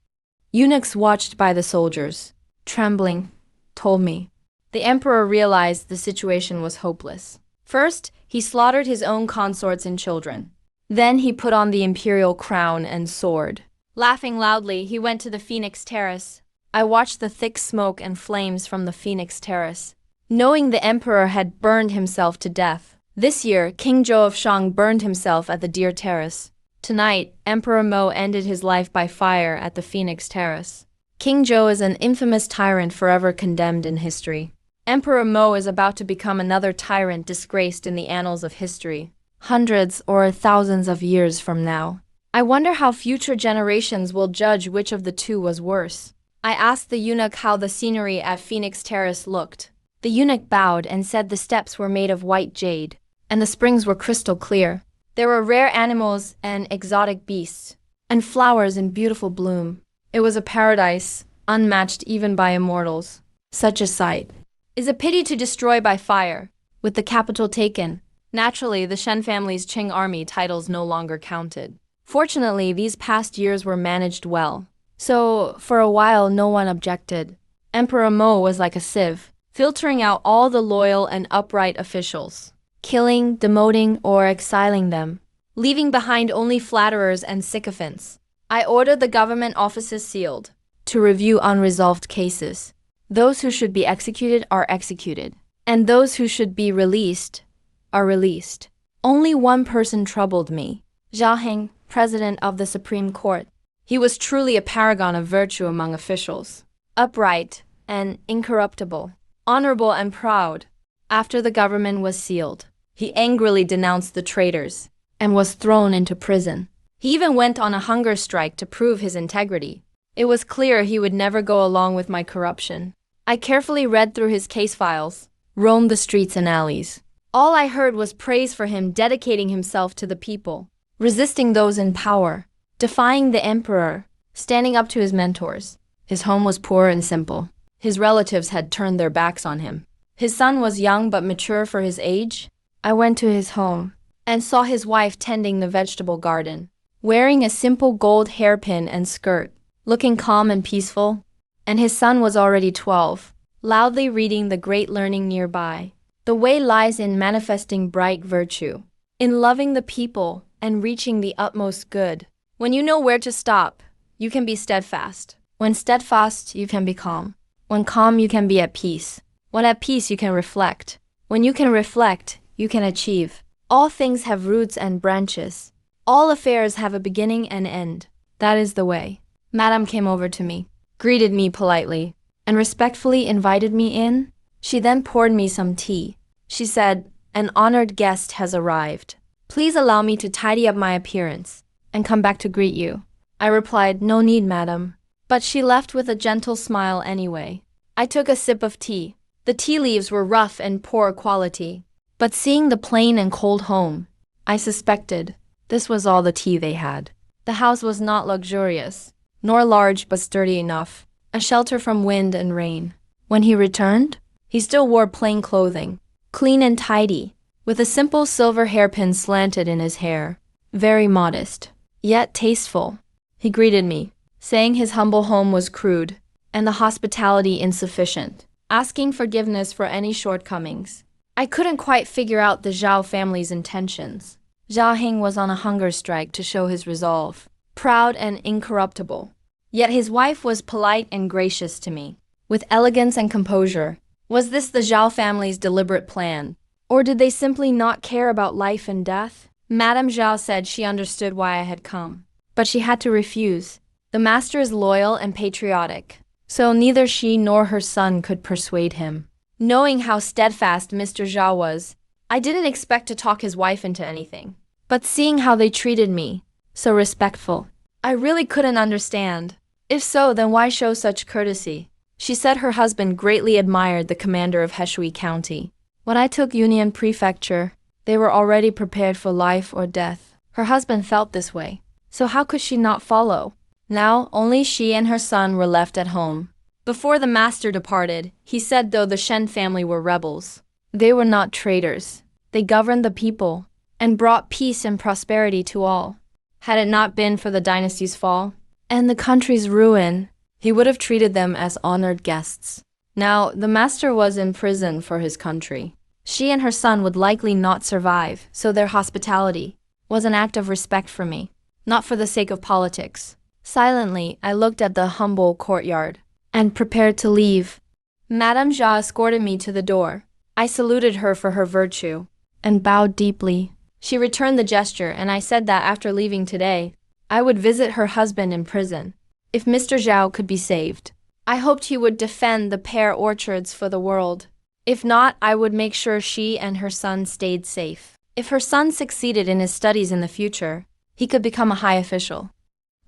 Eunuchs watched by the soldiers, trembling, told me. The emperor realized the situation was hopeless. First, he slaughtered his own consorts and children. Then he put on the imperial crown and sword. Laughing loudly, he went to the Phoenix Terrace. I watched the thick smoke and flames from the Phoenix Terrace, knowing the emperor had burned himself to death. This year, King Zhou of Shang burned himself at the Deer Terrace. Tonight, Emperor Mo ended his life by fire at the Phoenix Terrace. King Zhou is an infamous tyrant forever condemned in history. Emperor Mo is about to become another tyrant disgraced in the annals of history, hundreds or thousands of years from now. I wonder how future generations will judge which of the two was worse. I asked the eunuch how the scenery at Phoenix Terrace looked. The eunuch bowed and said the steps were made of white jade, and the springs were crystal clear. There were rare animals and exotic beasts, and flowers in beautiful bloom. It was a paradise, unmatched even by immortals. Such a sight is a pity to destroy by fire. With the capital taken, naturally the Shen family's Qing army titles no longer counted. Fortunately, these past years were managed well, so for a while no one objected. Emperor Mo was like a sieve, filtering out all the loyal and upright officials, killing, demoting, or exiling them, leaving behind only flatterers and sycophants. I ordered the government offices sealed to review unresolved cases. Those who should be executed are executed, and those who should be released are released. Only one person troubled me, Zhao Heng, president of the Supreme Court. He was truly a paragon of virtue among officials, upright and incorruptible, honorable and proud. After the government was sealed, he angrily denounced the traitors and was thrown into prison. He even went on a hunger strike to prove his integrity. It was clear he would never go along with my corruption. I carefully read through his case files, roamed the streets and alleys. All I heard was praise for him dedicating himself to the people, resisting those in power, defying the emperor, standing up to his mentors. His home was poor and simple. His relatives had turned their backs on him. His son was young but mature for his age. I went to his home and saw his wife tending the vegetable garden, wearing a simple gold hairpin and skirt. looking calm and peaceful, and his son was already 12, loudly reading the great learning nearby. The way lies in manifesting bright virtue, in loving the people and reaching the utmost good. When you know where to stop, you can be steadfast. When steadfast, you can be calm. When calm, you can be at peace. When at peace, you can reflect. When you can reflect, you can achieve. All things have roots and branches. All affairs have a beginning and end. That is the way. Madame came over to me, greeted me politely, and respectfully invited me in. She then poured me some tea. She said, "An honored guest has arrived. Please allow me to tidy up my appearance and come back to greet you." I replied, "No need, madam." But she left with a gentle smile anyway. I took a sip of tea. The tea leaves were rough and poor quality, but seeing the plain and cold home, I suspected this was all the tea they had. The house was not luxurious, nor large but sturdy enough, a shelter from wind and rain. When he returned, he still wore plain clothing, clean and tidy, with a simple silver hairpin slanted in his hair. Very modest, yet tasteful. He greeted me, saying his humble home was crude and the hospitality insufficient, asking forgiveness for any shortcomings. I couldn't quite figure out the Zhao family's intentions. Zhao Heng was on a hunger strike to show his resolve, proud and incorruptible. Yet his wife was polite and gracious to me, with elegance and composure. Was this the Zhao family's deliberate plan? Or did they simply not care about life and death? Madame Zhao said she understood why I had come, but she had to refuse. The master is loyal and patriotic, so neither she nor her son could persuade him. Knowing how steadfast Mr. Zhao was, I didn't expect to talk his wife into anything. But seeing how they treated me, so respectful, I really couldn't understand. If so, then why show such courtesy? She said her husband greatly admired the commander of Heshui County. When I took Union Prefecture, they were already prepared for life or death. Her husband felt this way, so how could she not follow? Now, only she and her son were left at home. Before the master departed, he said though the Shen family were rebels, they were not traitors. They governed the people and brought peace and prosperity to all. Had it not been for the dynasty's fall and the country's ruin, he would have treated them as honored guests. Now, the master was in prison for his country. She and her son would likely not survive, so their hospitality was an act of respect for me, not for the sake of politics. Silently, I looked at the humble courtyard and prepared to leave. Madame Zhao escorted me to the door. I saluted her for her virtue and bowed deeply. She returned the gesture, and I said that after leaving today, I would visit her husband in prison. If Mr. Zhao could be saved, I hoped he would defend the pear orchards for the world. If not, I would make sure she and her son stayed safe. If her son succeeded in his studies in the future, he could become a high official.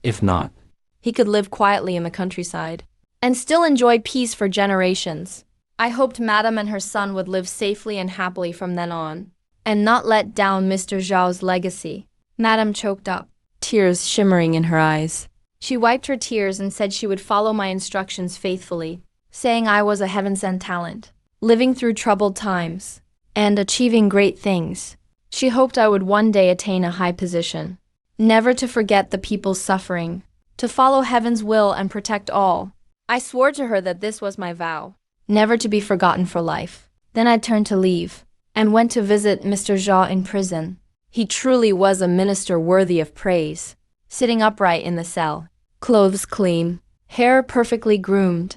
If not, he could live quietly in the countryside and still enjoy peace for generations. I hoped Madame and her son would live safely and happily from then on, and not let down Mr. Zhao's legacy. Madame choked up, tears shimmering in her eyes. She wiped her tears and said she would follow my instructions faithfully, saying I was a heaven-sent talent, living through troubled times, and achieving great things. She hoped I would one day attain a high position, never to forget the people's suffering, to follow heaven's will and protect all. I swore to her that this was my vow, never to be forgotten for life. Then I turned to leave, and went to visit Mr. Zhao in prison. He truly was a minister worthy of praise, sitting upright in the cell, clothes clean, hair perfectly groomed,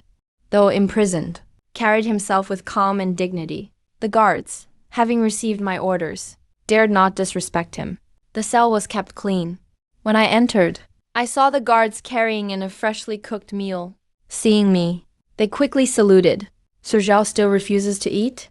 though imprisoned, carried himself with calm and dignity. The guards, having received my orders, dared not disrespect him. The cell was kept clean. When I entered, I saw the guards carrying in a freshly cooked meal. Seeing me, they quickly saluted. Sir Zhao still refuses to eat?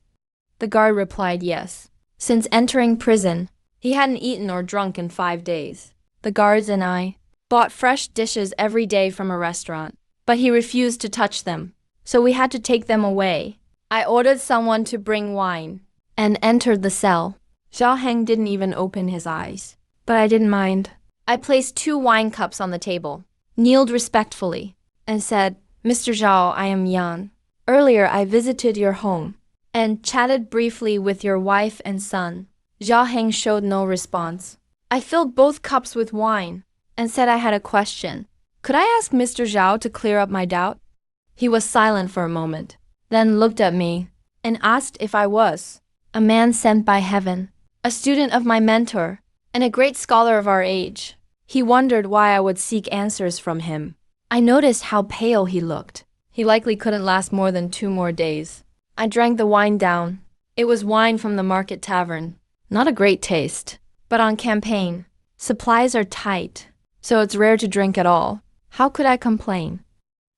The guard replied yes. Since entering prison, he hadn't eaten or drunk in 5 days. The guards and I bought fresh dishes every day from a restaurant, but he refused to touch them, so we had to take them away. I ordered someone to bring wine and entered the cell. Zhao Heng didn't even open his eyes, but I didn't mind. I placed 2 wine cups on the table, kneeled respectfully, and said, "Mr. Zhao, I am Yan. Earlier I visited your home and chatted briefly with your wife and son." Zhao Heng showed no response. I filled both cups with wine and said I had a question. Could I ask Mr. Zhao to clear up my doubt? He was silent for a moment, then looked at me and asked if I was a man sent by heaven, a student of my mentor, and a great scholar of our age. He wondered why I would seek answers from him. I noticed how pale he looked. He likely couldn't last more than 2 more days. I drank the wine down. It was wine from the market tavern. Not a great taste, but on campaign, supplies are tight, so it's rare to drink at all. How could I complain?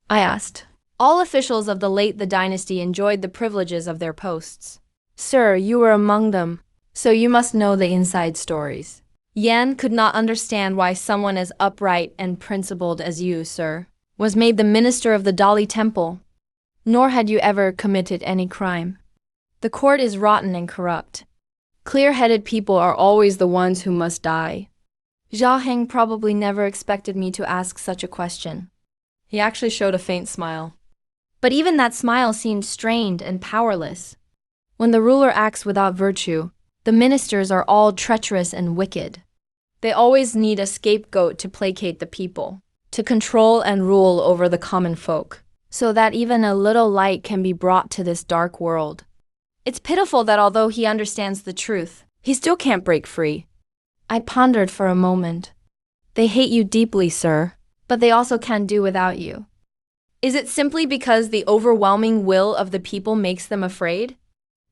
I asked. All officials of the late dynasty enjoyed the privileges of their posts. Sir, you were among them, so you must know the inside stories. Yan could not understand why someone as upright and principled as you, sir, was made the minister of the Dali Temple. Nor had you ever committed any crime. The court is rotten and corrupt. Clear-headed people are always the ones who must die. Zhao Heng probably never expected me to ask such a question. He actually showed a faint smile. But even that smile seemed strained and powerless. When the ruler acts without virtue, the ministers are all treacherous and wicked. They always need a scapegoat to placate the people, to control and rule over the common folk, so that even a little light can be brought to this dark world. It's pitiful that although he understands the truth, he still can't break free. I pondered for a moment. They hate you deeply, sir, but they also can't do without you. Is it simply because the overwhelming will of the people makes them afraid?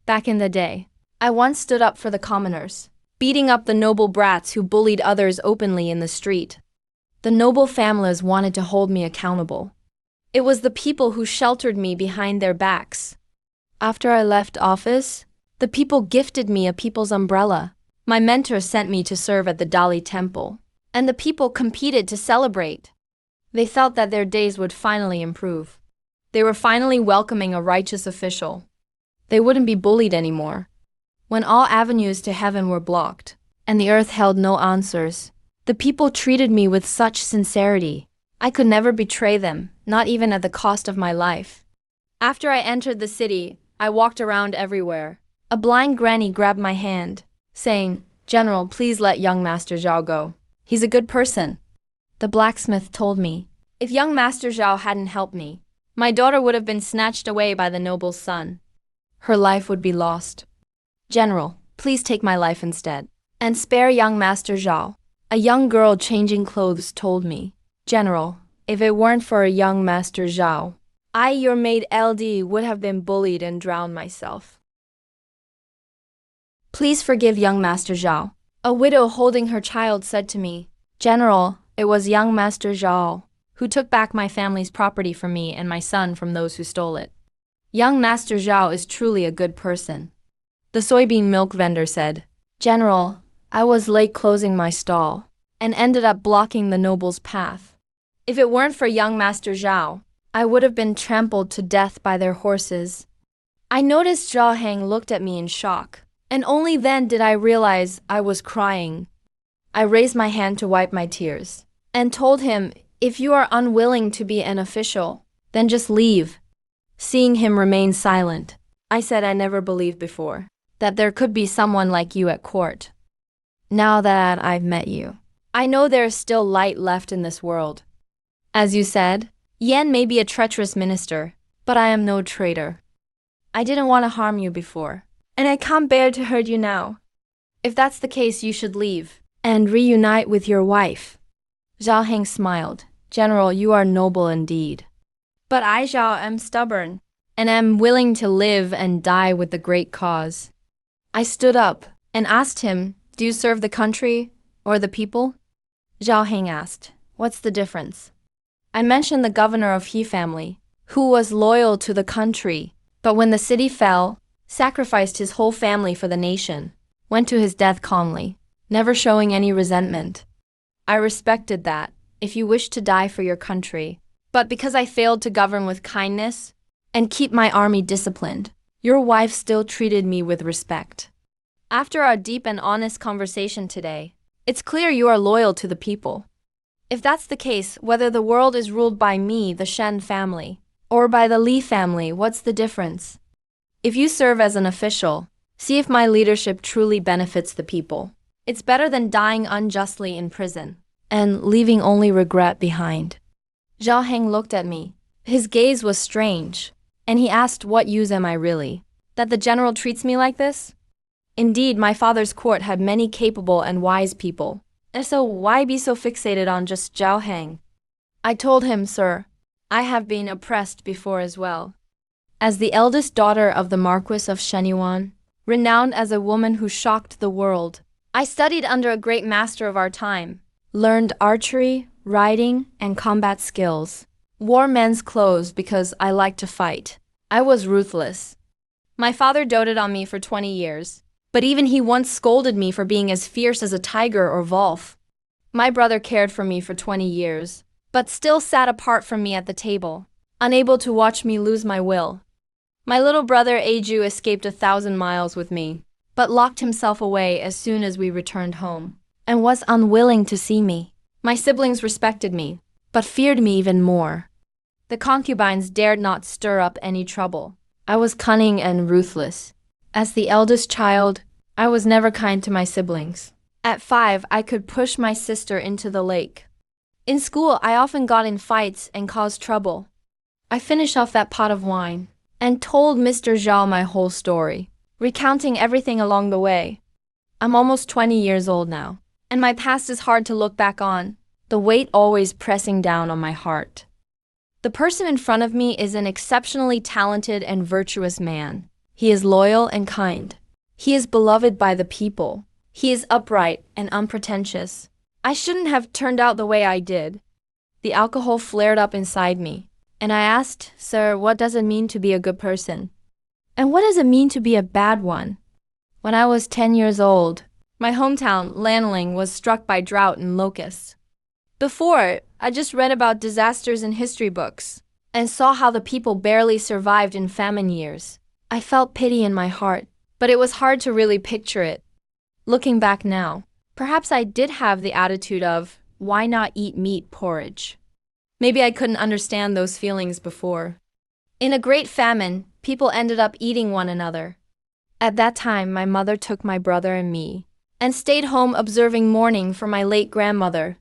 Back in the day, I once stood up for the commoners, beating up the noble brats who bullied others openly in the street. The noble families wanted to hold me accountable. It was the people who sheltered me behind their backs. After I left office, the people gifted me a people's umbrella. My mentor sent me to serve at the Dali Temple, and the people competed to celebrate. They felt that their days would finally improve. They were finally welcoming a righteous official. They wouldn't be bullied anymore. When all avenues to heaven were blocked, and the earth held no answers, the people treated me with such sincerity. I could never betray them, not even at the cost of my life. After I entered the city, I walked around everywhere. A blind granny grabbed my hand, saying, "General, please let young Master Zhao go. He's a good person." The blacksmith told me, if young Master Zhao hadn't helped me, my daughter would have been snatched away by the noble's son. Her life would be lost. "General, please take my life instead, and spare young Master Zhao." A young girl changing clothes told me, "General, if it weren't for a young Master Zhao, I, your maid LD, would have been bullied and drowned myself. Please forgive young Master Zhao." A widow holding her child said to me, "General, it was young Master Zhao who took back my family's property from me and my son from those who stole it. Young Master Zhao is truly a good person." The soybean milk vendor said, "General, I was late closing my stall and ended up blocking the noble's path. If it weren't for young Master Zhao, I would have been trampled to death by their horses." I noticed Zhao Heng looked at me in shock, and only then did I realize I was crying. I raised my hand to wipe my tears and told him, "If you are unwilling to be an official, then just leave." Seeing him remain silent, I said I never believed before that there could be someone like you at court. Now that I've met you, I know there is still light left in this world. As you said, Yan may be a treacherous minister, but I am no traitor. I didn't want to harm you before, and I can't bear to hurt you now. If that's the case, you should leave and reunite with your wife." Zhao Heng smiled. "General, you are noble indeed. But I, Zhao, am stubborn, and am willing to live and die with the great cause." I stood up and asked him, "Do you serve the country or the people?" Zhao Heng asked, "What's the difference?" I mentioned the governor of He family, who was loyal to the country, but when the city fell, sacrificed his whole family for the nation, went to his death calmly, never showing any resentment. I respected that, if you wish to die for your country. But because I failed to govern with kindness and keep my army disciplined, your wife still treated me with respect. After our deep and honest conversation today, it's clear you are loyal to the people. If that's the case, whether the world is ruled by me, the Shen family, or by the Li family, what's the difference? If you serve as an official, see if my leadership truly benefits the people. It's better than dying unjustly in prison and leaving only regret behind. Zhao Heng looked at me. His gaze was strange, and he asked, what use am I really? That the general treats me like this? Indeed, my father's court had many capable and wise people. And so why be so fixated on just Zhao Heng? I told him, sir, I have been oppressed before as well. As the eldest daughter of the Marquis of Shenyuan, renowned as a woman who shocked the world, I studied under a great master of our time, learned archery, riding, and combat skills, wore men's clothes because I liked to fight. I was ruthless. My father doted on me for 20 years, but even he once scolded me for being as fierce as a tiger or wolf. My brother cared for me for 20 years, but still sat apart from me at the table, unable to watch me lose my will. My little brother Eiju escaped 1,000 miles with me, but locked himself away as soon as we returned home, and was unwilling to see me. My siblings respected me, but feared me even more. The concubines dared not stir up any trouble. I was cunning and ruthless. As the eldest child, I was never kind to my siblings. At 5, I could push my sister into the lake. In school, I often got in fights and caused trouble. I finished off that pot of wine and told Mr. Zhao my whole story, recounting everything along the way. I'm almost 20 years old now, and my past is hard to look back on, the weight always pressing down on my heart. The person in front of me is an exceptionally talented and virtuous man. He is loyal and kind. He is beloved by the people. He is upright and unpretentious. I shouldn't have turned out the way I did. The alcohol flared up inside me, and I asked, sir, what does it mean to be a good person? And what does it mean to be a bad one? When I was 10 years old, my hometown, Lanling, was struck by drought and locusts. Before, I just read about disasters in history books and saw how the people barely survived in famine years. I felt pity in my heart, but it was hard to really picture it. Looking back now, perhaps I did have the attitude of, why not eat meat porridge? Maybe I couldn't understand those feelings before. In a great famine, people ended up eating one another. At that time, my mother took my brother and me, and stayed home observing mourning for my late grandmother.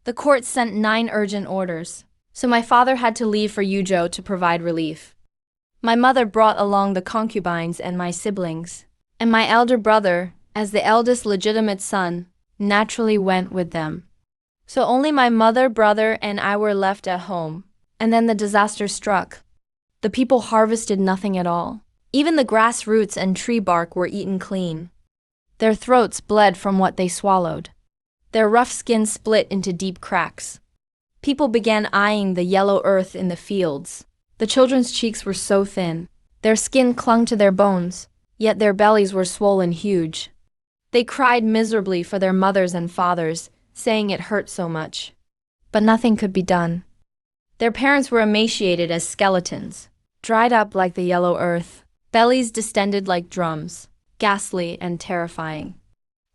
The court sent 9 urgent orders, so my father had to leave for Yuzhou to provide relief. My mother brought along the concubines and my siblings, and my elder brother, as the eldest legitimate son, naturally went with them. So only my mother, brother, and I were left at home, and then the disaster struck. The people harvested nothing at all. Even the grass roots and tree bark were eaten clean. Their throats bled from what they swallowed. Their rough skin split into deep cracks. People began eyeing the yellow earth in the fields. The children's cheeks were so thin. Their skin clung to their bones, yet their bellies were swollen huge. They cried miserably for their mothers and fathers, saying it hurt so much. But nothing could be done. Their parents were emaciated as skeletons, dried up like the yellow earth, bellies distended like drums, ghastly and terrifying.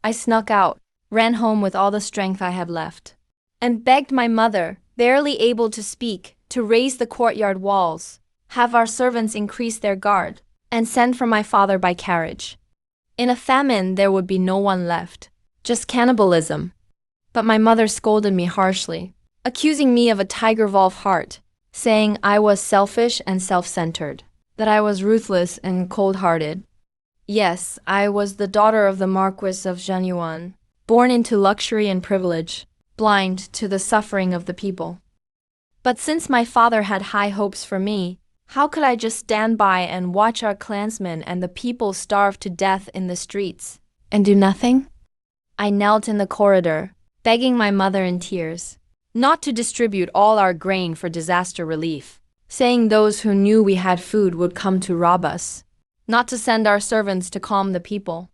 I snuck out, ran home with all the strength I had left, and begged my mother, barely able to speak, to raise the courtyard walls, have our servants increase their guard, and send for my father by carriage. In a famine, there would be no one left, just cannibalism. But my mother scolded me harshly, accusing me of a tiger-wolf heart, saying I was selfish and self-centered, that I was ruthless and cold-hearted. Yes, I was the daughter of the Marquis of Shenyuan, born into luxury and privilege, blind to the suffering of the people. But since my father had high hopes for me, how could I just stand by and watch our clansmen and the people starve to death in the streets, and do nothing? I knelt in the corridor, begging my mother in tears, not to distribute all our grain for disaster relief, saying those who knew we had food would come to rob us, not to send our servants to calm the people.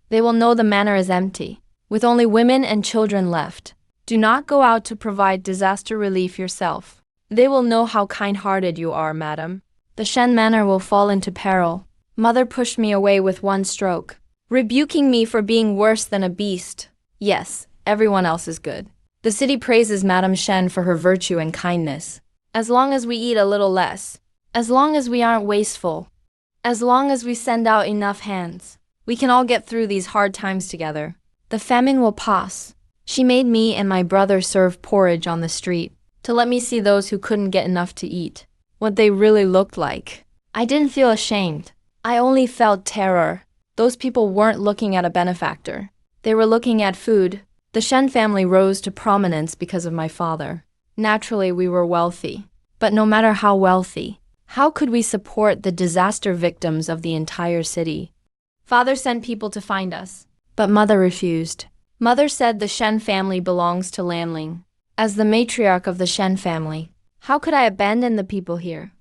They will know the manor is empty, with only women and children left. Do not go out to provide disaster relief yourself. They will know how kind-hearted you are, madam. The Shen manor will fall into peril. Mother pushed me away with one stroke, rebuking me for being worse than a beast. Yes, everyone else is good. The city praises Madame Shen for her virtue and kindness. As long as we eat a little less, as long as we aren't wasteful, as long as we send out enough hands, we can all get through these hard times together. The famine will pass. She made me and my brother serve porridge on the street, to let me see those who couldn't get enough to eat, what they really looked like. I didn't feel ashamed. I only felt terror. Those people weren't looking at a benefactor. They were looking at food. The Shen family rose to prominence because of my father. Naturally, we were wealthy. But no matter how wealthy, how could we support the disaster victims of the entire city? Father sent people to find us, but Mother refused. Mother said the Shen family belongs to Lanling. As the matriarch of the Shen family, how could I abandon the people here?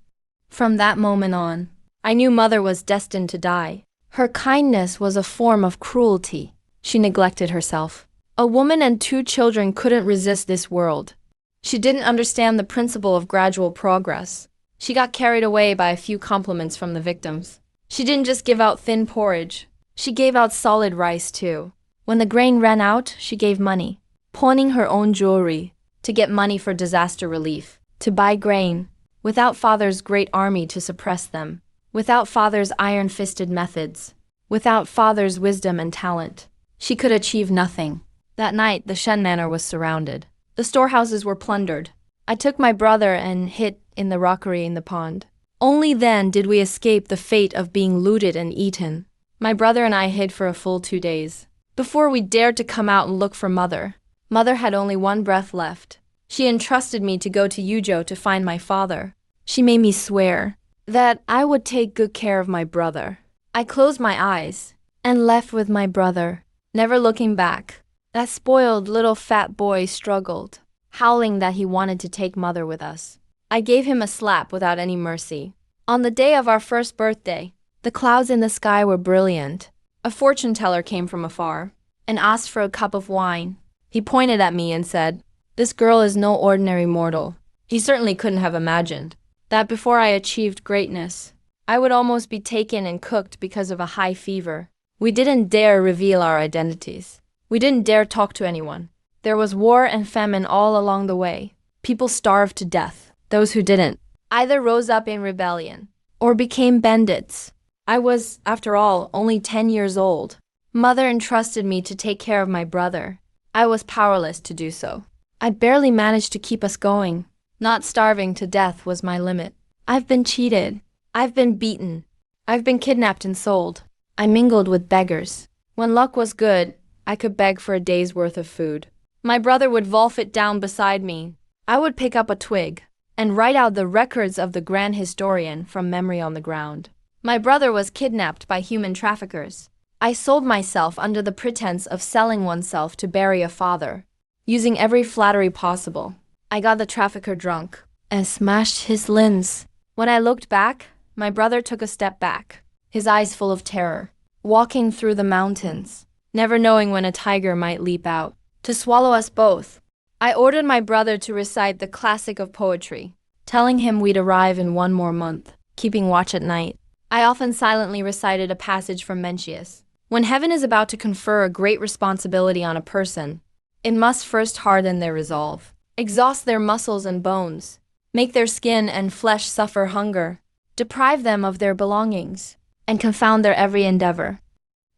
From that moment on, I knew Mother was destined to die. Her kindness was a form of cruelty. She neglected herself. A woman and 2 children couldn't resist this world. She didn't understand the principle of gradual progress. She got carried away by a few compliments from the victims. She didn't just give out thin porridge. She gave out solid rice too. When the grain ran out, she gave money, pawning her own jewelry to get money for disaster relief, to buy grain, without Father's great army to suppress them, without Father's iron-fisted methods, without Father's wisdom and talent. She could achieve nothing. That night, the Shen Manor was surrounded. The storehouses were plundered. I took my brother and hid in the rockery in the pond. Only then did we escape the fate of being looted and eaten. My brother and I hid for a full 2 days. Before we dared to come out and look for Mother. Mother had only 1 breath left. She entrusted me to go to Yuzhou to find my father. She made me swear that I would take good care of my brother. I closed my eyes and left with my brother, never looking back. That spoiled little fat boy struggled, howling that he wanted to take Mother with us. I gave him a slap without any mercy. On the day of our first birthday, the clouds in the sky were brilliant. A fortune teller came from afar and asked for a cup of wine. He pointed at me and said, "This girl is no ordinary mortal." He certainly couldn't have imagined that before I achieved greatness, I would almost be taken and cooked because of a high fever. We didn't dare reveal our identities. We didn't dare talk to anyone. There was war and famine all along the way. People starved to death. Those who didn't either rose up in rebellion or became bandits. I was, after all, only 10 years old. Mother entrusted me to take care of my brother. I was powerless to do so. I barely managed to keep us going. Not starving to death was my limit. I've been cheated. I've been beaten. I've been kidnapped and sold. I mingled with beggars. When luck was good, I could beg for a day's worth of food. My brother would vault down beside me. I would pick up a twig and write out the records of the grand historian from memory on the ground. My brother was kidnapped by human traffickers. I sold myself under the pretense of selling oneself to bury a father, using every flattery possible. I got the trafficker drunk and smashed his limbs. When I looked back, my brother took a step back, his eyes full of terror, walking through the mountains, never knowing when a tiger might leap out to swallow us both. I ordered my brother to recite the classic of poetry, telling him we'd arrive in 1 more month, keeping watch at night. I often silently recited a passage from Mencius. When heaven is about to confer a great responsibility on a person, it must first harden their resolve, exhaust their muscles and bones, make their skin and flesh suffer hunger, deprive them of their belongings, and confound their every endeavor,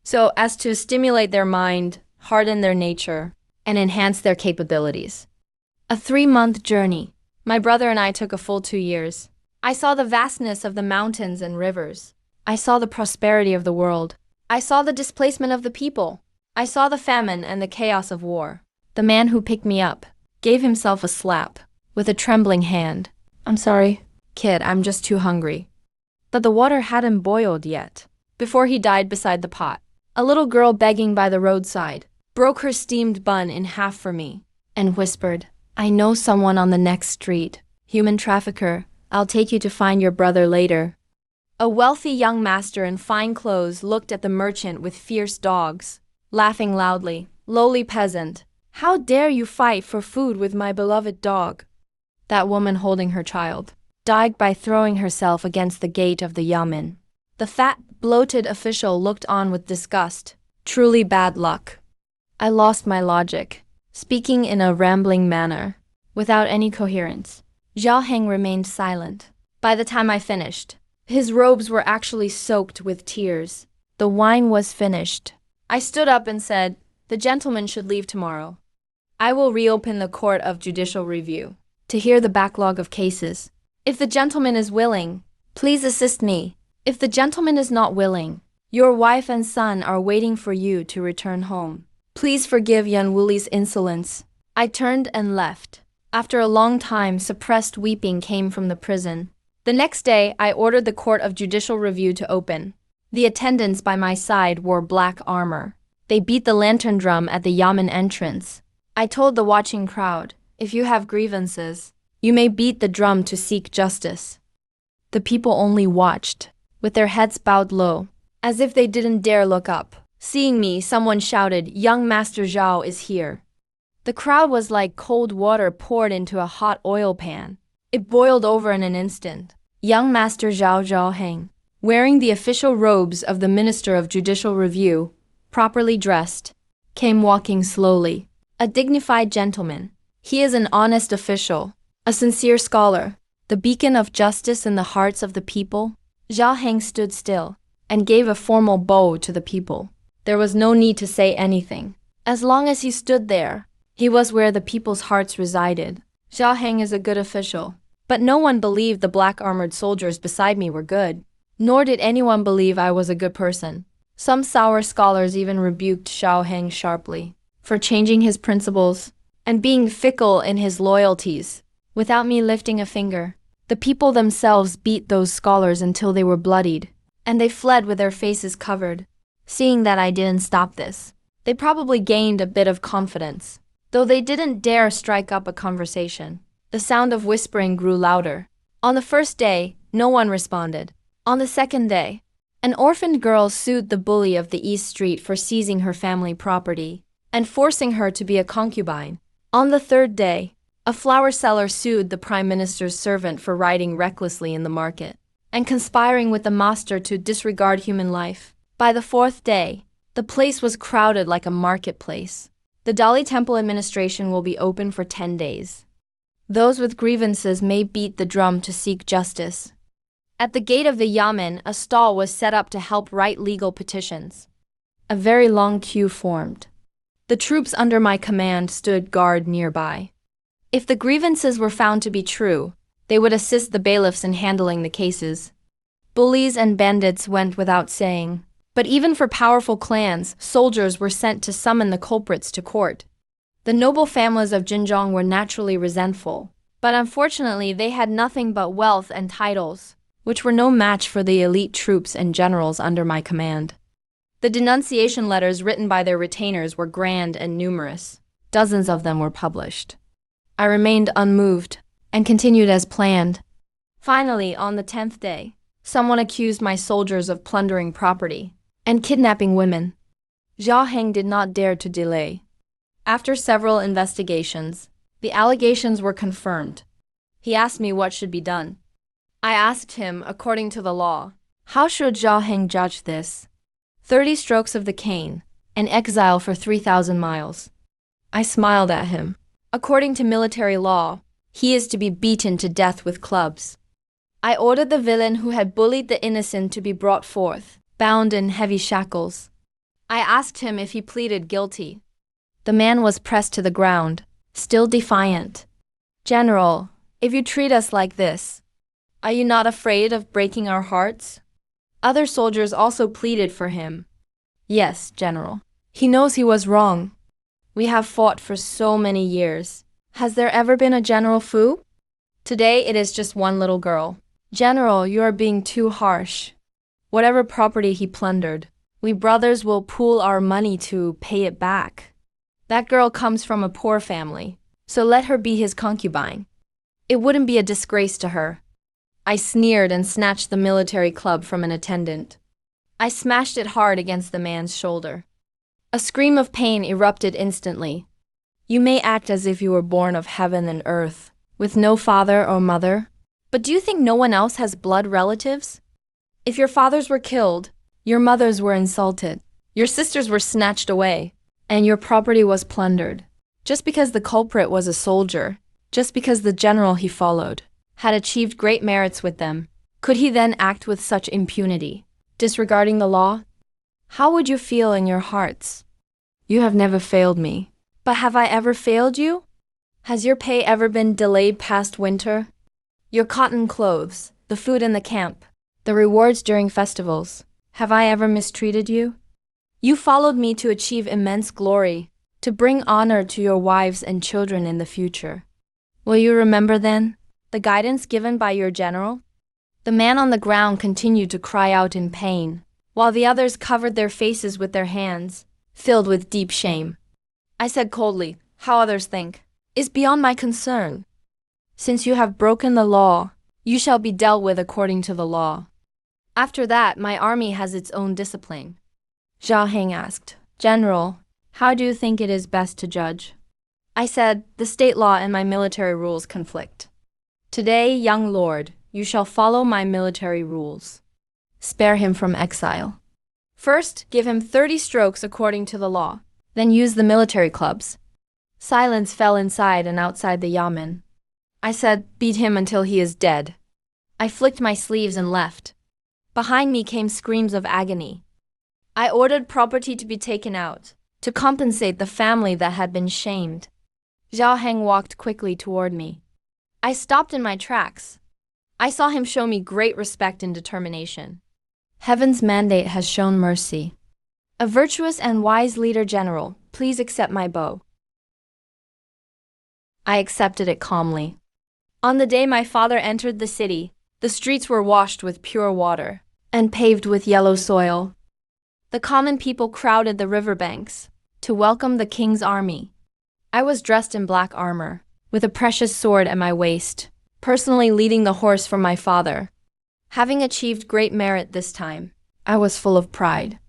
so as to stimulate their mind, harden their nature, and enhance their capabilities. A 3-month journey. My brother and I took a full 2 years. I saw the vastness of the mountains and rivers. I saw the prosperity of the world. I saw the displacement of the people. I saw the famine and the chaos of war. The man who picked me up gave himself a slap with a trembling hand. "I'm sorry, kid, I'm just too hungry." But the water hadn't boiled yet. Before he died beside the pot, a little girl begging by the roadside broke her steamed bun in half for me and whispered, "I know someone on the next street. Human trafficker, I'll take you to find your brother later." A wealthy young master in fine clothes looked at the merchant with fierce dogs, laughing loudly. "Lowly peasant, how dare you fight for food with my beloved dog?" That woman holding her child died by throwing herself against the gate of the yamen. The fat, bloated official looked on with disgust. Truly bad luck. I lost my logic, speaking in a rambling manner, without any coherence. Zhao Heng remained silent. By the time I finished, his robes were actually soaked with tears. The wine was finished. I stood up and said, "The gentleman should leave tomorrow. I will reopen the court of judicial review." to hear the backlog of cases. If the gentleman is willing, please assist me. If the gentleman is not willing, your wife and son are waiting for you to return home. Please forgive Yan Wuli's insolence. I turned and left. After a long time, suppressed weeping came from the prison. The next day, I ordered the Court of Judicial Review to open. The attendants by my side wore black armor. They beat the lantern drum at the yamen entrance. I told the watching crowd, if you have grievances, you may beat the drum to seek justice. The people only watched, with their heads bowed low, as if they didn't dare look up. Seeing me, someone shouted, "Young Master Zhao is here." The crowd was like cold water poured into a hot oil pan. It boiled over in an instant. Young Master Zhao Heng, wearing the official robes of the Minister of Judicial Review, properly dressed, came walking slowly. A dignified gentleman. He is an honest official, a sincere scholar, the beacon of justice in the hearts of the people. Zhao Heng stood still and gave a formal bow to the people. There was no need to say anything. As long as he stood there, he was where the people's hearts resided. Zhao Heng is a good official. But no one believed the black-armored soldiers beside me were good. Nor did anyone believe I was a good person. Some sour scholars even rebuked Zhao Heng sharply for changing his principles and being fickle in his loyalties. Without me lifting a finger, the people themselves beat those scholars until they were bloodied, and they fled with their faces covered. Seeing that I didn't stop this, they probably gained a bit of confidence, though they didn't dare strike up a conversation. The sound of whispering grew louder. On the first day, no one responded. On the second day, an orphaned girl sued the bully of the East Street for seizing her family property and forcing her to be a concubine. On the third day, a flower seller sued the Prime Minister's servant for riding recklessly in the market and conspiring with the master to disregard human life. By the fourth day, the place was crowded like a marketplace. The Dali Temple administration will be open for 10 days. Those with grievances may beat the drum to seek justice. At the gate of the yamen, a stall was set up to help write legal petitions. A very long queue formed. The troops under my command stood guard nearby. If the grievances were found to be true, they would assist the bailiffs in handling the cases. Bullies and bandits went without saying, but even for powerful clans, soldiers were sent to summon the culprits to court. The noble families of Jinzhong were naturally resentful, but unfortunately they had nothing but wealth and titles, which were no match for the elite troops and generals under my command. The denunciation letters written by their retainers were grand and numerous. Dozens of them were published. I remained unmoved and continued as planned. Finally, on the 10th day, someone accused my soldiers of plundering property and kidnapping women. Zhao Heng did not dare to delay. After several investigations, the allegations were confirmed. He asked me what should be done. I asked him, according to the law, how should Zhao Heng judge this? 30 strokes of the cane, and exile for 3,000 miles. I smiled at him. According to military law, he is to be beaten to death with clubs. I ordered the villain who had bullied the innocent to be brought forth, bound in heavy shackles. I asked him if he pleaded guilty. The man was pressed to the ground, still defiant. "General, if you treat us like this, are you not afraid of breaking our hearts?" Other soldiers also pleaded for him. "Yes, General. He knows he was wrong. We have fought for so many years. Has there ever been a General Fu? Today it is just one little girl. General, you are being too harsh. Whatever property he plundered, we brothers will pool our money to pay it back. That girl comes from a poor family, so let her be his concubine. It wouldn't be a disgrace to her." I sneered and snatched the military club from an attendant. I smashed it hard against the man's shoulder. A scream of pain erupted instantly. "You may act as if you were born of heaven and earth, with no father or mother, but do you think no one else has blood relatives? If your fathers were killed, your mothers were insulted, your sisters were snatched away, and your property was plundered, just because the culprit was a soldier, just because the general he followed had achieved great merits with them, could he then act with such impunity, disregarding the law? How would you feel in your hearts? You have never failed me. But have I ever failed you? Has your pay ever been delayed past winter? Your cotton clothes, the food in the camp, the rewards during festivals. Have I ever mistreated you? You followed me to achieve immense glory, to bring honor to your wives and children in the future. Will you remember then the guidance given by your general? The man on the ground continued to cry out in pain, while the others covered their faces with their hands, filled with deep shame. I said coldly, "How others think is beyond my concern. Since you have broken the law, you shall be dealt with according to the law. After that, my army has its own discipline." Zhao Heng asked, "General, how do you think it is best to judge?" I said, "The state law and my military rules conflict. Today, young lord, you shall follow my military rules. Spare him from exile. First, give him 30 strokes according to the law, then use the military clubs." Silence fell inside and outside the yamen. I said, "Beat him until he is dead." I flicked my sleeves and left. Behind me came screams of agony. I ordered property to be taken out, to compensate the family that had been shamed. Zhao Heng walked quickly toward me. I stopped in my tracks. I saw him show me great respect and determination. Heaven's mandate has shown mercy. A virtuous and wise leader general, please accept my bow. I accepted it calmly. On the day my father entered the city, the streets were washed with pure water and paved with yellow soil. The common people crowded the riverbanks to welcome the king's army. I was dressed in black armor, with a precious sword at my waist, personally leading the horse for my father. Having achieved great merit this time, I was full of pride.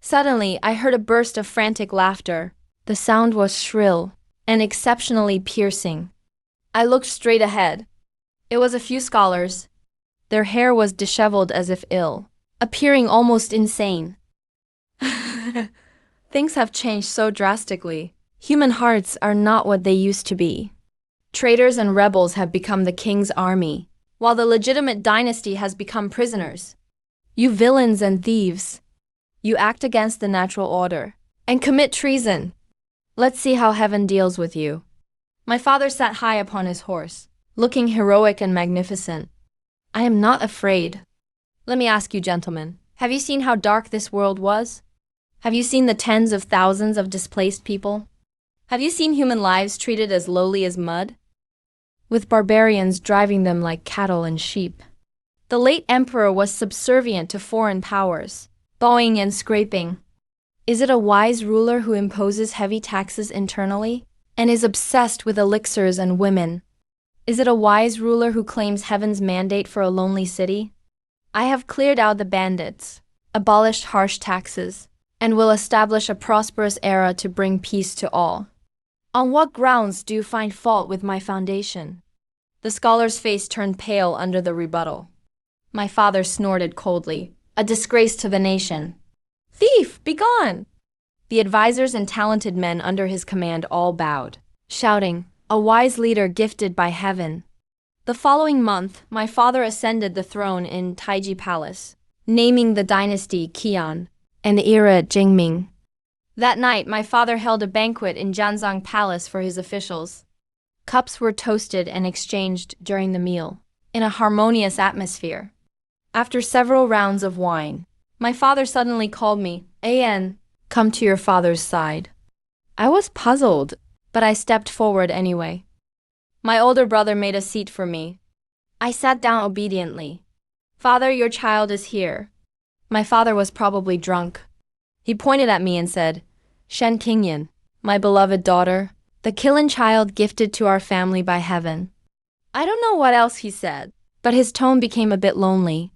Suddenly, I heard a burst of frantic laughter. The sound was shrill and exceptionally piercing. I looked straight ahead. It was a few scholars. Their hair was disheveled as if ill, appearing almost insane. Things have changed so drastically. Human hearts are not what they used to be. Traitors and rebels have become the king's army, while the legitimate dynasty has become prisoners. You villains and thieves. You act against the natural order and commit treason. Let's see how heaven deals with you. My father sat high upon his horse, looking heroic and magnificent. I am not afraid. Let me ask you, gentlemen, have you seen how dark this world was? Have you seen the tens of thousands of displaced people? Have you seen human lives treated as lowly as mud? With barbarians driving them like cattle and sheep. The late emperor was subservient to foreign powers, bowing and scraping. Is it a wise ruler who imposes heavy taxes internally and is obsessed with elixirs and women? Is it a wise ruler who claims heaven's mandate for a lonely city? I have cleared out the bandits, abolished harsh taxes, and will establish a prosperous era to bring peace to all. On what grounds do you find fault with my foundation? The scholar's face turned pale under the rebuttal. My father snorted coldly, "A disgrace to the nation." "Thief, begone!" The advisors and talented men under his command all bowed, shouting, "A wise leader gifted by heaven." The following month, my father ascended the throne in Taiji Palace, naming the dynasty Qian and the era Jingming. That night, my father held a banquet in Jianzhang Palace for his officials. Cups were toasted and exchanged during the meal, in a harmonious atmosphere. After several rounds of wine, my father suddenly called me, "An, come to your father's side." I was puzzled, but I stepped forward anyway. My older brother made a seat for me. I sat down obediently. "Father, your child is here." My father was probably drunk. He pointed at me and said, "Shen Qingyan, my beloved daughter, the Qilin child gifted to our family by heaven." I don't know what else he said, but his tone became a bit lonely.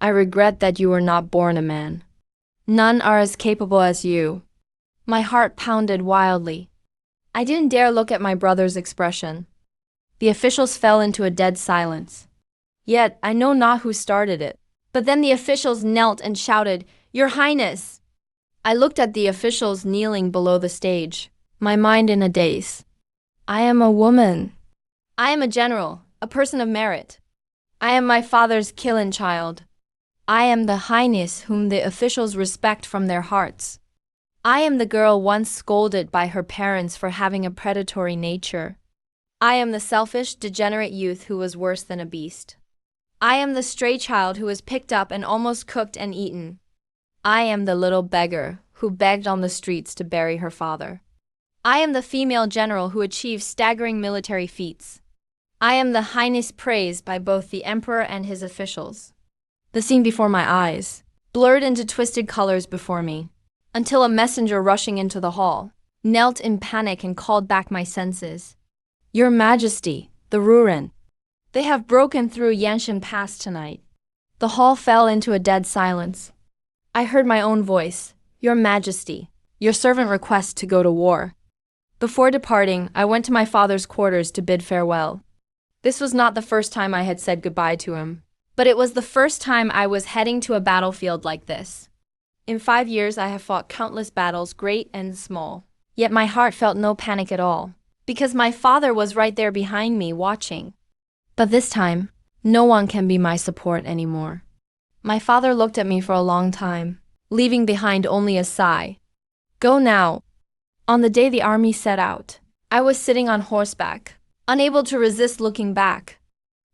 "I regret that you were not born a man. None are as capable as you." My heart pounded wildly. I didn't dare look at my brother's expression. The officials fell into a dead silence. Yet I know not who started it. But then the officials knelt and shouted, "Your Highness!" I looked at the officials kneeling below the stage, my mind in a daze. I am a woman. I am a general, a person of merit. I am my father's Qilin child. I am the highness whom the officials respect from their hearts. I am the girl once scolded by her parents for having a predatory nature. I am the selfish, degenerate youth who was worse than a beast. I am the stray child who was picked up and almost cooked and eaten. I am the little beggar who begged on the streets to bury her father. I am the female general who achieved staggering military feats. I am the highness praised by both the emperor and his officials. The scene before my eyes blurred into twisted colors before me, until a messenger rushing into the hall knelt in panic and called back my senses. Your Majesty, the Ruren. They have broken through Yanshan Pass tonight. The hall fell into a dead silence. I heard my own voice. Your Majesty, your servant requests to go to war. Before departing, I went to my father's quarters to bid farewell. This was not the first time I had said goodbye to him, but it was the first time I was heading to a battlefield like this. In 5 years, I have fought countless battles, great and small. Yet my heart felt no panic at all, because my father was right there behind me, watching. But this time, no one can be my support anymore. My father looked at me for a long time, leaving behind only a sigh. Go now. On the day the army set out, I was sitting on horseback, unable to resist looking back.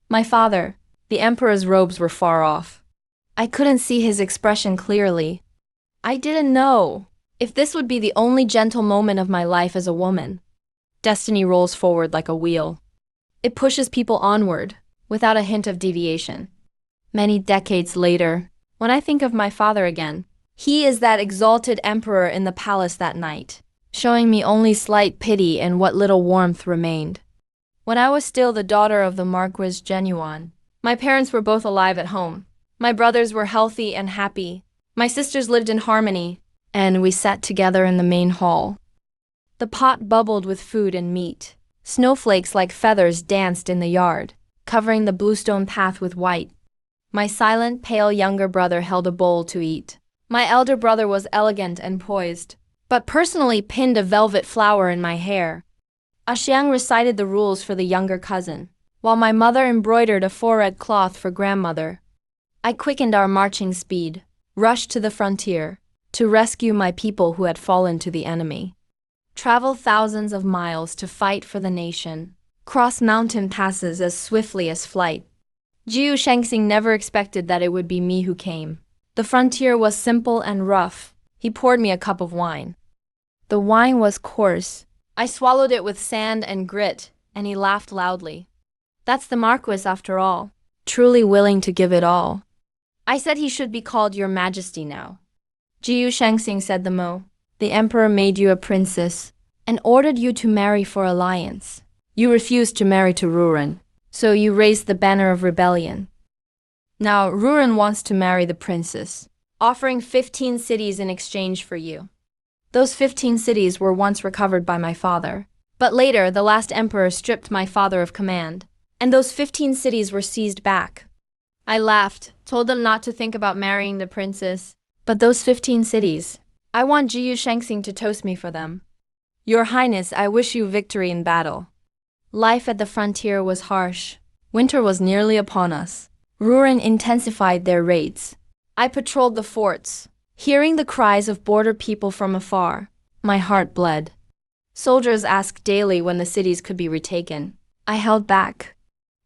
My father, the emperor's robes were far off. I couldn't see his expression clearly. I didn't know if this would be the only gentle moment of my life as a woman. Destiny rolls forward like a wheel. It pushes people onward, without a hint of deviation. Many decades later, when I think of my father again, he is that exalted emperor in the palace that night, showing me only slight pity and what little warmth remained. When I was still the daughter of the Marquis Genuine, my parents were both alive at home. My brothers were healthy and happy. My sisters lived in harmony, and we sat together in the main hall. The pot bubbled with food and meat. Snowflakes like feathers danced in the yard, covering the bluestone path with white. My silent, pale younger brother held a bowl to eat. My elder brother was elegant and poised, but personally pinned a velvet flower in my hair. Xiang recited the rules for the younger cousin, while my mother embroidered a four-red cloth for grandmother. I quickened our marching speed, rushed to the frontier, to rescue my people who had fallen to the enemy. Travel thousands of miles to fight for the nation, cross mountain passes as swiftly as flight. Jiu Shangxing never expected that it would be me who came. The frontier was simple and rough. He poured me a cup of wine. The wine was coarse. I swallowed it with sand and grit, and he laughed loudly. That's the Marquis after all, truly willing to give it all. I said he should be called Your Majesty now. Jiu Shangxing, said the Mo. The emperor made you a princess and ordered you to marry for alliance. You refused to marry to Ruren, so you raised the banner of rebellion. Now Ruren wants to marry the princess, offering 15 cities in exchange for you. Those 15 cities were once recovered by my father, but later the last emperor stripped my father of command, and those 15 cities were seized back. I laughed, told them not to think about marrying the princess, but those 15 cities, I want Jiu Shangxing to toast me for them. Your Highness, I wish you victory in battle. Life at the frontier was harsh. Winter was nearly upon us. Ruren intensified their raids. I patrolled the forts, hearing the cries of border people from afar. My heart bled. Soldiers asked daily when the cities could be retaken. I held back.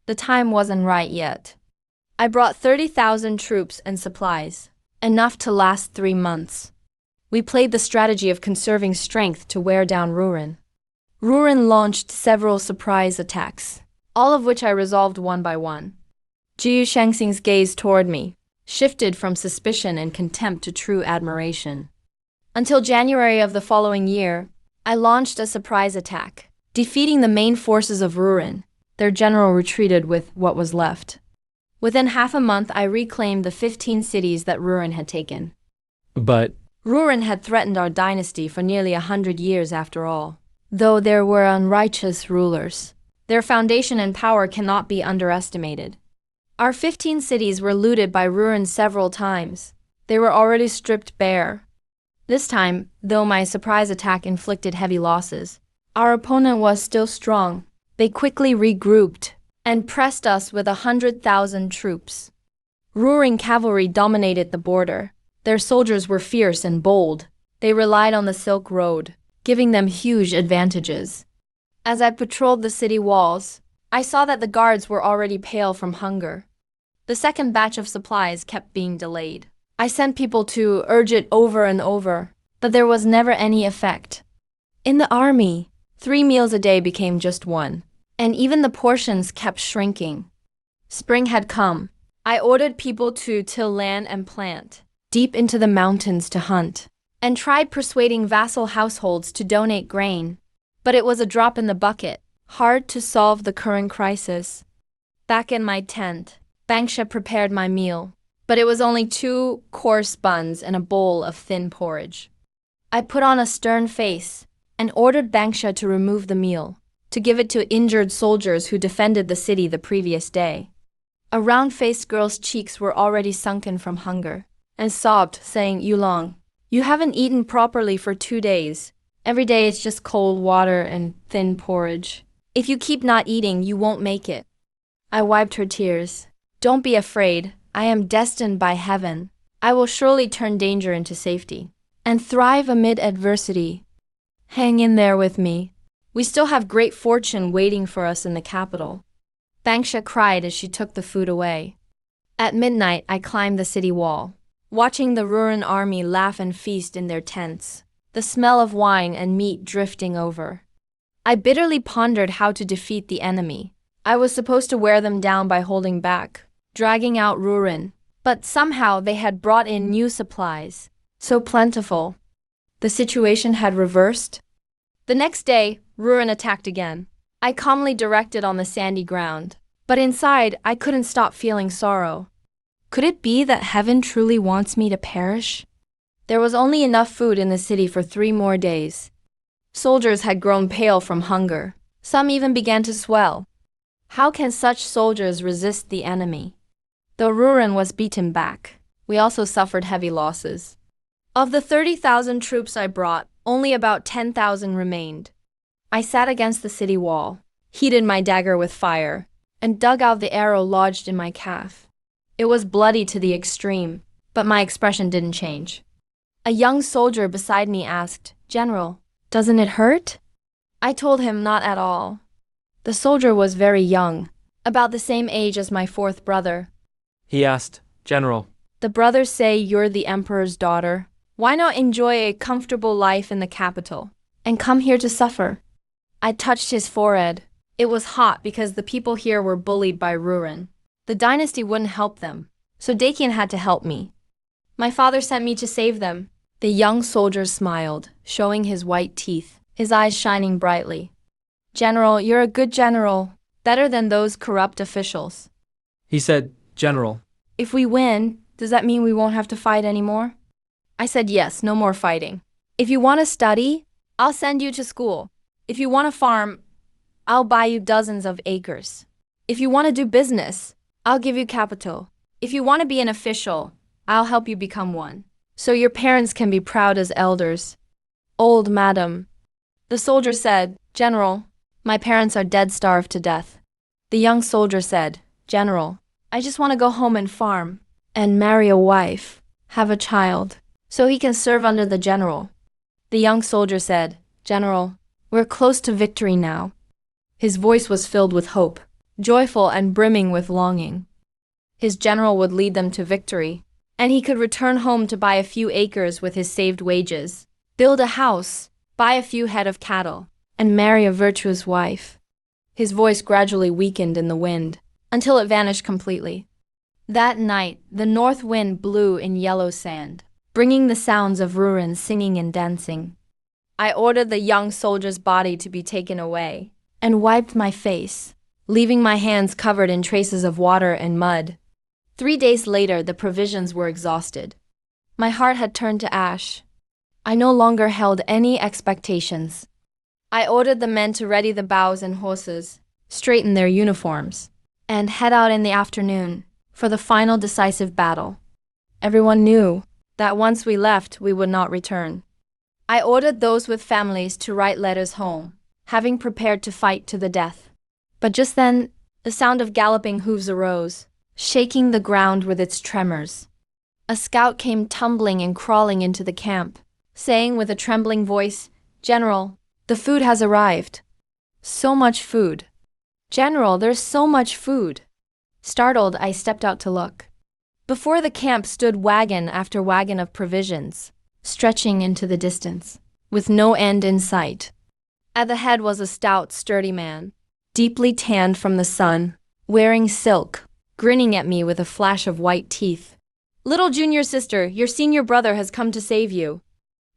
The time wasn't right yet. I brought 30,000 troops and supplies, enough to last 3 months. We played the strategy of conserving strength to wear down Ruren. Ruren launched several surprise attacks, all of which I resolved one by one. Jiu Shangxing's gaze toward me shifted from suspicion and contempt to true admiration. Until January of the following year, I launched a surprise attack, defeating the main forces of Ruren. Their general retreated with what was left. Within half a month, I reclaimed the 15 cities that Ruren had taken. But Ruren had threatened our dynasty for nearly 100 years after all. Though there were unrighteous rulers, their foundation and power cannot be underestimated. Our 15 cities were looted by Ruren several times. They were already stripped bare. This time, though my surprise attack inflicted heavy losses, our opponent was still strong. They quickly regrouped and pressed us with 100,000 troops. Ruren cavalry dominated the border. Their soldiers were fierce and bold. They relied on the Silk Road, giving them huge advantages. As I patrolled the city walls, I saw that the guards were already pale from hunger. The second batch of supplies kept being delayed. I sent people to urge it over and over, but there was never any effect. In the army, 3 meals a day became just 1, and even the portions kept shrinking. Spring had come. I ordered people to till land and plant, deep into the mountains to hunt, and tried persuading vassal households to donate grain. But it was a drop in the bucket, hard to solve the current crisis. Back in my tent, Bangsha prepared my meal, but it was only 2 coarse buns and a bowl of thin porridge. I put on a stern face and ordered Bangsha to remove the meal, to give it to injured soldiers who defended the city the previous day. A round-faced girl's cheeks were already sunken from hunger, and sobbed, saying, "Yulong, you haven't eaten properly for 2 days. Every day it's just cold water and thin porridge. If you keep not eating, you won't make it." I wiped her tears. "Don't be afraid. I am destined by heaven. I will surely turn danger into safety and thrive amid adversity. Hang in there with me. We still have great fortune waiting for us in the capital." Bangsha cried as she took the food away. At midnight, I climbed the city wall, watching the Ruran army laugh and feast in their tents, the smell of wine and meat drifting over. I bitterly pondered how to defeat the enemy. I was supposed to wear them down by holding back, dragging out Ruran, but somehow they had brought in new supplies, so plentiful. The situation had reversed. The next day, Ruran attacked again. I calmly directed on the sandy ground, but inside I couldn't stop feeling sorrow. Could it be that heaven truly wants me to perish? There was only enough food in the city for 3 more days. Soldiers had grown pale from hunger. Some even began to swell. How can such soldiers resist the enemy? Though Ruran was beaten back, we also suffered heavy losses. Of the 30,000 troops I brought, only about 10,000 remained. I sat against the city wall, heated my dagger with fire, and dug out the arrow lodged in my calf. It was bloody to the extreme, but my expression didn't change. A young soldier beside me asked, "General, doesn't it hurt?" I told him not at all. The soldier was very young, about the same age as my 4th brother. He asked, "General, The brothers say you're the emperor's daughter. Why not enjoy a comfortable life in the capital and come here to suffer?" I touched his forehead. It was hot because the people here were bullied by Ruran. The dynasty wouldn't help them, so Dakian had to help me. My father sent me to save them. The young soldier smiled, showing his white teeth, his eyes shining brightly. "General, you're a good general, better than those corrupt officials." he said, "General, "If we win, does that mean we won't have to fight anymore?" I said yes, no more fighting. "If you want to study, I'll send you to school. If you want to farm, I'll buy you dozens of acres. If you want to do business, I'll give you capital. If you want to be an official, I'll help you become one, so your parents can be proud as elders." "Old madam," the soldier said, "General, my parents are dead starved to death." The young soldier said, "General, I just want to go home and farm, and marry a wife, have a child, so he can serve under the general." The young soldier said, "General, we're close to victory now." His voice was filled with hope, joyful and brimming with longing. His general would lead them to victory, and he could return home to buy a few acres with his saved wages, build a house, buy a few head of cattle, and marry a virtuous wife. His voice gradually weakened in the wind, until it vanished completely. That night, the north wind blew in yellow sand, bringing the sounds of Ruran singing and dancing. I ordered the young soldier's body to be taken away, and wiped my face, leaving my hands covered in traces of water and mud. 3 days later, the provisions were exhausted. My heart had turned to ash. I no longer held any expectations. I ordered the men to ready the bows and horses, straighten their uniforms, and head out in the afternoon for the final decisive battle. Everyone knew that once we left, we would not return. I ordered those with families to write letters home, having prepared to fight to the death. But just then, the sound of galloping hooves arose, shaking the ground with its tremors. A scout came tumbling and crawling into the camp, saying with a trembling voice, "General, the food has arrived." So much food. General, there's so much food. Startled, I stepped out to look. Before the camp stood wagon after wagon of provisions, stretching into the distance, with no end in sight. At the head was a stout, sturdy man, deeply tanned from the sun, wearing silk, grinning at me with a flash of white teeth. Little junior sister, your senior brother has come to save you.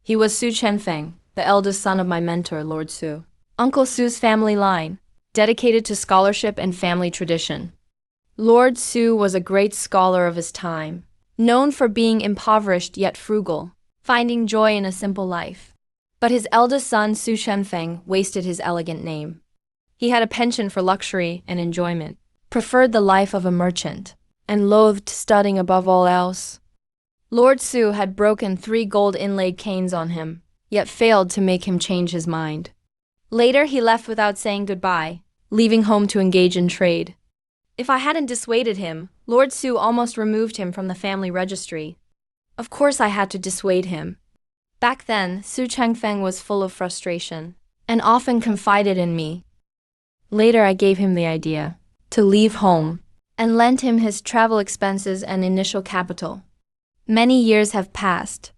He was Su Chenfeng, the eldest son of my mentor, Lord Su. Uncle Su's family line, dedicated to scholarship and family tradition. Lord Su was a great scholar of his time, known for being impoverished yet frugal, finding joy in a simple life. But his eldest son, Su Chenfeng, wasted his elegant name. He had a penchant for luxury and enjoyment, preferred the life of a merchant, and loathed studying above all else. Lord Su had broken 3 gold inlaid canes on him, yet failed to make him change his mind. Later he left without saying goodbye, leaving home to engage in trade. If I hadn't dissuaded him, Lord Su almost removed him from the family registry. Of course I had to dissuade him. Back then, Su Chengfeng was full of frustration, and often confided in me. Later I gave him the idea to leave home, and lent him his travel expenses and initial capital. Many years have passed.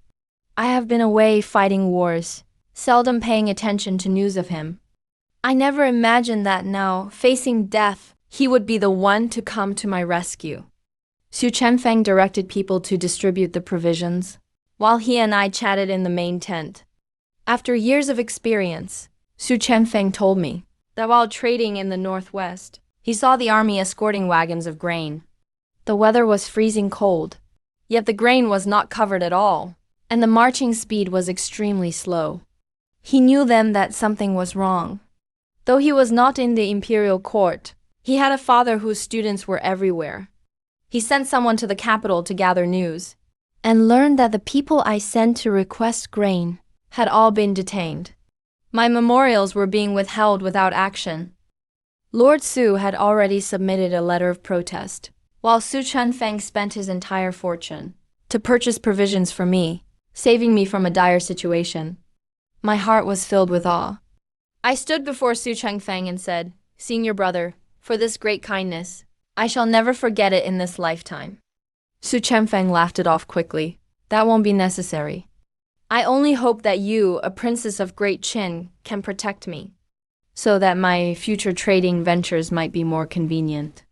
I have been away fighting wars, seldom paying attention to news of him. I never imagined that now, facing death, he would be the one to come to my rescue. Su Chenfeng directed people to distribute the provisions, while he and I chatted in the main tent. After years of experience, Su Chenfeng told me that while trading in the northwest, he saw the army escorting wagons of grain. The weather was freezing cold, yet the grain was not covered at all, and the marching speed was extremely slow. He knew then that something was wrong. Though he was not in the imperial court, he had a father whose students were everywhere. He sent someone to the capital to gather news, and learned that the people I sent to request grain had all been detained. My memorials were being withheld without action. Lord Su had already submitted a letter of protest, while Su Chenfeng spent his entire fortune to purchase provisions for me, saving me from a dire situation. My heart was filled with awe. I stood before Su Chengfeng and said, "Senior brother, for this great kindness, I shall never forget it in this lifetime." Su Chengfeng laughed it off quickly. "That won't be necessary. I only hope that you, a princess of great Qin, can protect me, so that my future trading ventures might be more convenient."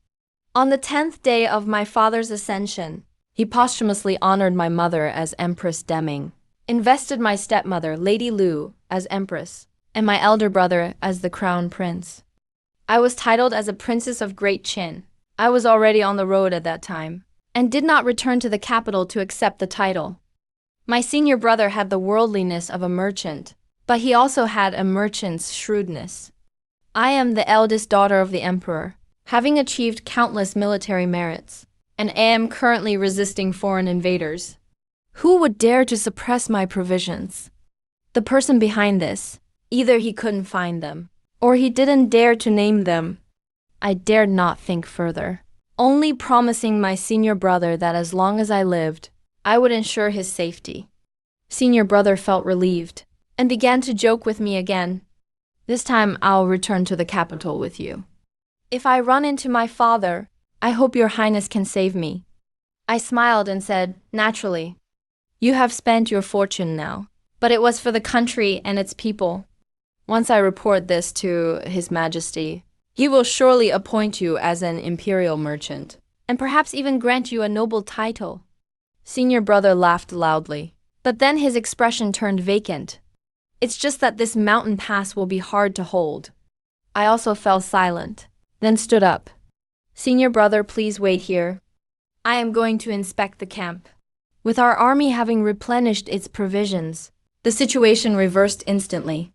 On the 10th day of my father's ascension, he posthumously honored my mother as Empress Deming, invested my stepmother, Lady Lu, as Empress, and my elder brother as the Crown Prince. I was titled as a Princess of Great Qin. I was already on the road at that time, and did not return to the capital to accept the title. My senior brother had the worldliness of a merchant, but he also had a merchant's shrewdness. I am the eldest daughter of the emperor, having achieved countless military merits, and am currently resisting foreign invaders. Who would dare to suppress my provisions? The person behind this, either he couldn't find them, or he didn't dare to name them. I dared not think further, only promising my senior brother that as long as I lived, I would ensure his safety. Senior brother felt relieved, and began to joke with me again. "This time I'll return to the capital with you. If I run into my father, I hope your highness can save me." I smiled and said, "Naturally. You have spent your fortune now, but it was for the country and its people. Once I report this to His Majesty, he will surely appoint you as an imperial merchant, and perhaps even grant you a noble title." Senior brother laughed loudly, but then his expression turned vacant. "It's just that this mountain pass will be hard to hold." I also fell silent, then stood up. "Senior brother, please wait here. I am going to inspect the camp." With our army having replenished its provisions, the situation reversed instantly.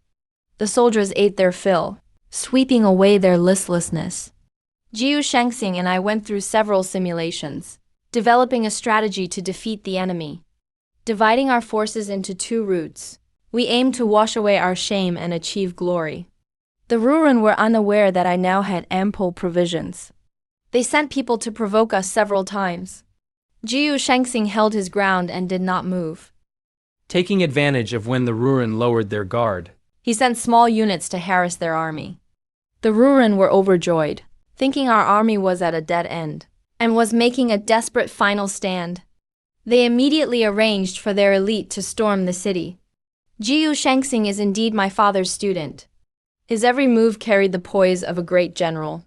The soldiers ate their fill, sweeping away their listlessness. Jiu Shengxing and I went through several simulations, developing a strategy to defeat the enemy. Dividing our forces into 2 routes, we aimed to wash away our shame and achieve glory. The Ruren were unaware that I now had ample provisions. They sent people to provoke us several times. Jiu Shengxing held his ground and did not move. Taking advantage of when the Ruren lowered their guard, He sent small units to harass their army. The Ruren were overjoyed, thinking our army was at a dead end, and was making a desperate final stand. They immediately arranged for their elite to storm the city. Jiyu Shangxing is indeed my father's student. His every move carried the poise of a great general.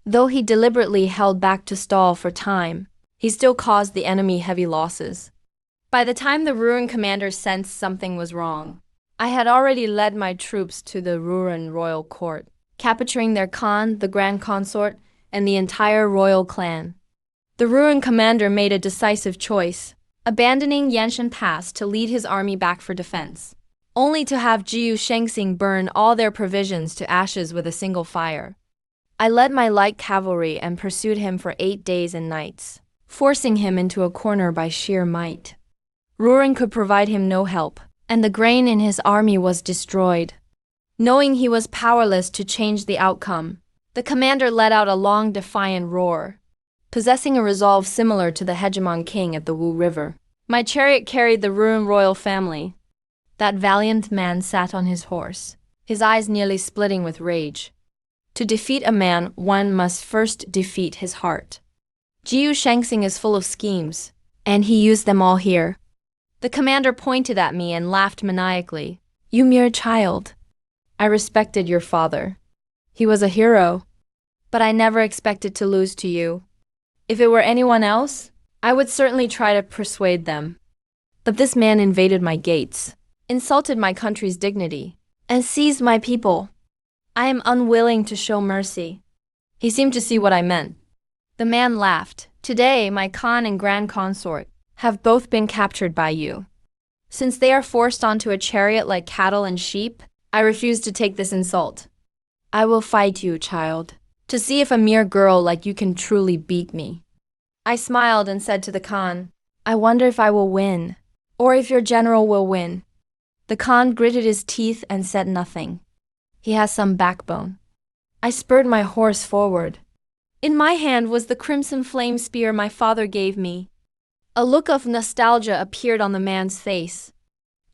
Though he deliberately held back to stall for time, he still caused the enemy heavy losses. By the time the Ruren commander sensed something was wrong, I had already led my troops to the Ruren royal court, capturing their Khan, the Grand Consort, and the entire royal clan. The Ruren commander made a decisive choice, abandoning Yanshan Pass to lead his army back for defense, only to have Jiyu Shangxing burn all their provisions to ashes with a single fire. I led my light cavalry and pursued him for 8 days and nights, forcing him into a corner by sheer might. Ruren could provide him no help, and the grain in his army was destroyed. Knowing he was powerless to change the outcome, the commander let out a long defiant roar, possessing a resolve similar to the hegemon king at the Wu River. My chariot carried the Ruren royal family. That valiant man sat on his horse, his eyes nearly splitting with rage. To defeat a man, one must first defeat his heart. Jiyu Shangxing is full of schemes, and he used them all here. The commander pointed at me and laughed maniacally. You mere child. I respected your father. He was a hero, but I never expected to lose to you. If it were anyone else, I would certainly try to persuade them. But this man invaded my gates, insulted my country's dignity, and seized my people. I am unwilling to show mercy. He seemed to see what I meant. The man laughed. Today, my Khan and Grand Consort have both been captured by you. Since they are forced onto a chariot like cattle and sheep, I refuse to take this insult. I will fight you, child, to see if a mere girl like you can truly beat me. I smiled and said to the Khan, I wonder if I will win, or if your general will win. The Khan gritted his teeth and said nothing. He has some backbone. I spurred my horse forward. In my hand was the crimson flame spear my father gave me. A look of nostalgia appeared on the man's face.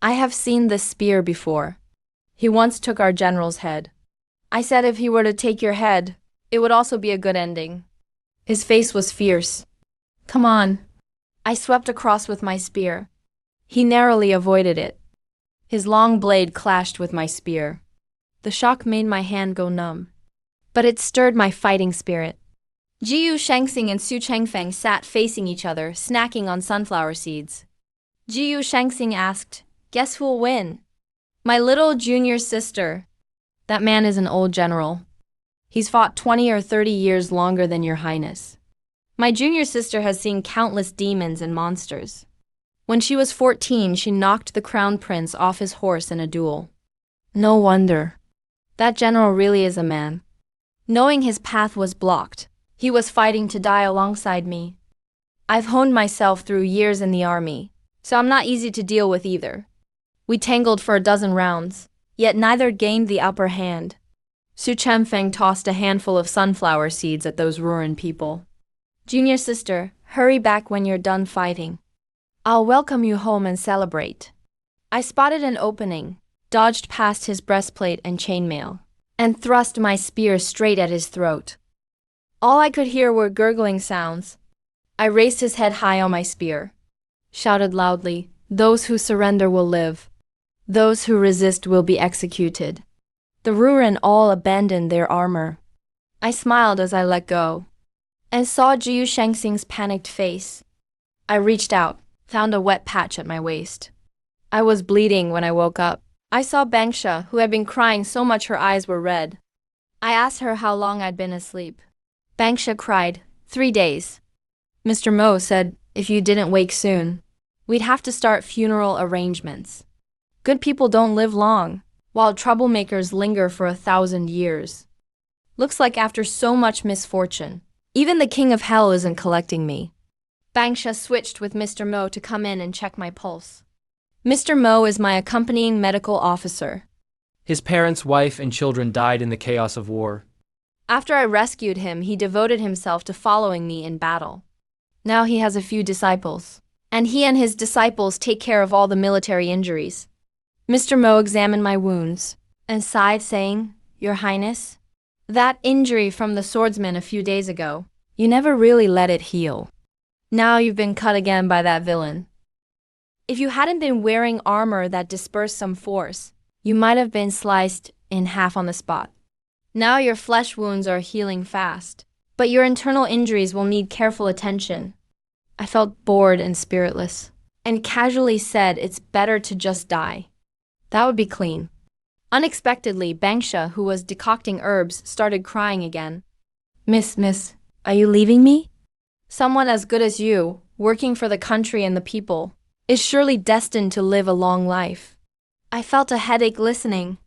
I have seen this spear before. He once took our general's head. I said if he were to take your head, it would also be a good ending. His face was fierce. Come on. I swept across with my spear. He narrowly avoided it. His long blade clashed with my spear. The shock made my hand go numb, but it stirred my fighting spirit. Jiyu Shangxing and Su Chengfeng sat facing each other, snacking on sunflower seeds. Jiyu Shangxing asked, Guess who'll win? My little junior sister. That man is an old general. He's fought 20 or 30 years longer than your highness. My junior sister has seen countless demons and monsters. When she was 14, she knocked the crown prince off his horse in a duel. No wonder. That general really is a man. Knowing his path was blocked, he was fighting to die alongside me. I've honed myself through years in the army, so I'm not easy to deal with either. We tangled for a dozen rounds, yet neither gained the upper hand. Su Chengfeng tossed a handful of sunflower seeds at those Ruren people. Junior sister, hurry back when you're done fighting. I'll welcome you home and celebrate. I spotted an opening, dodged past his breastplate and chainmail, and thrust my spear straight at his throat. All I could hear were gurgling sounds. I raised his head high on my spear, shouted loudly, Those who surrender will live. Those who resist will be executed. The Ruren all abandoned their armor. I smiled as I let go, and saw Jiyu Shangxing's panicked face. I reached out, found a wet patch at my waist. I was bleeding when I woke up. I saw Bangsha, who had been crying so much her eyes were red. I asked her how long I'd been asleep. Bangsha cried, 3 days. Mr. Mo said, if you didn't wake soon, we'd have to start funeral arrangements. Good people don't live long, while troublemakers linger for 1,000 years. Looks like after so much misfortune, even the king of hell isn't collecting me. Bangsha switched with Mr. Mo to come in and check my pulse. Mr. Mo is my accompanying medical officer. His parents, wife, and children died in the chaos of war. After I rescued him, he devoted himself to following me in battle. Now he has a few disciples, and he and his disciples take care of all the military injuries. Mr. Mo examined my wounds and sighed, saying, Your Highness, That injury from the swordsman a few days ago, you never really let it heal. Now you've been cut again by that villain. If you hadn't been wearing armor that dispersed some force, you might have been sliced in half on the spot. Now your flesh wounds are healing fast, but your internal injuries will need careful attention. I felt bored and spiritless, and casually said it's better to just die. That would be clean. Unexpectedly, Bangsha, who was decocting herbs, started crying again. Miss, are you leaving me? Someone as good as you, working for the country and the people, is surely destined to live a long life. I felt a headache listening.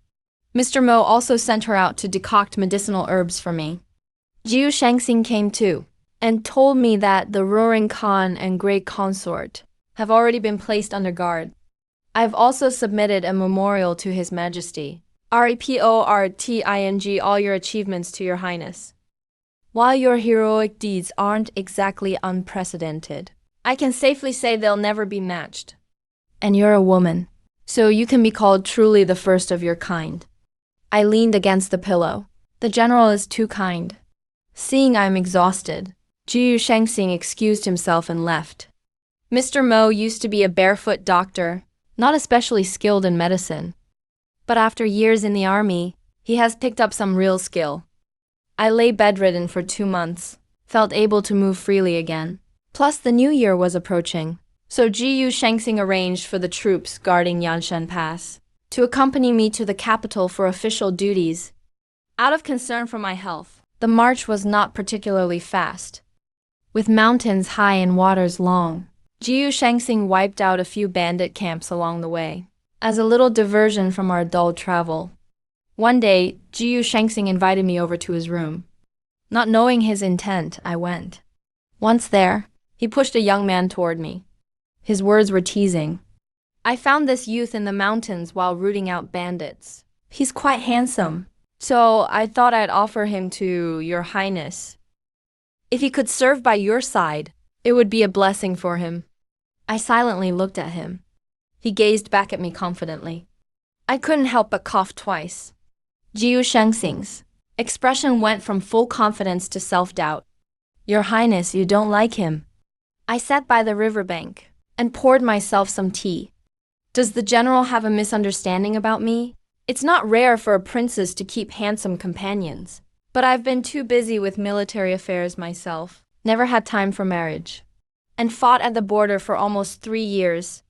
Mr. Mo also sent her out to decoct medicinal herbs for me. Jiu Shangxing came too, and told me that the Roaring Khan and Great Consort have already been placed under guard. I've also submitted a memorial to His Majesty. Reporting all your achievements to Your Highness. While your heroic deeds aren't exactly unprecedented, I can safely say they'll never be matched. And you're a woman, so you can be called truly the first of your kind. I leaned against the pillow. The general is too kind. Seeing I'm exhausted, Jiu Shangxing excused himself and left. Mr. Mo used to be a barefoot doctor, not especially skilled in medicine. But after years in the army, he has picked up some real skill. I lay bedridden for 2 months, felt able to move freely again. Plus the new year was approaching, so Jiu Shangxing arranged for the troops guarding Yanshan Pass to accompany me to the capital for official duties. Out of concern for my health, the march was not particularly fast. With mountains high and waters long, Jiu Shangxing wiped out a few bandit camps along the way, as a little diversion from our dull travel. One day, Jiu Shangxing invited me over to his room. Not knowing his intent, I went. Once there, he pushed a young man toward me. His words were teasing. I found this youth in the mountains while rooting out bandits. He's quite handsome, so I thought I'd offer him to Your Highness. If he could serve by your side, it would be a blessing for him. I silently looked at him. He gazed back at me confidently. I couldn't help but cough twice. Jiu Shangxing's expression went from full confidence to self-doubt. Your Highness, you don't like him. I sat by the riverbank and poured myself some tea. Does the general have a misunderstanding about me? It's not rare for a princess to keep handsome companions, but I've been too busy with military affairs myself, never had time for marriage, and fought at the border for almost 3 years.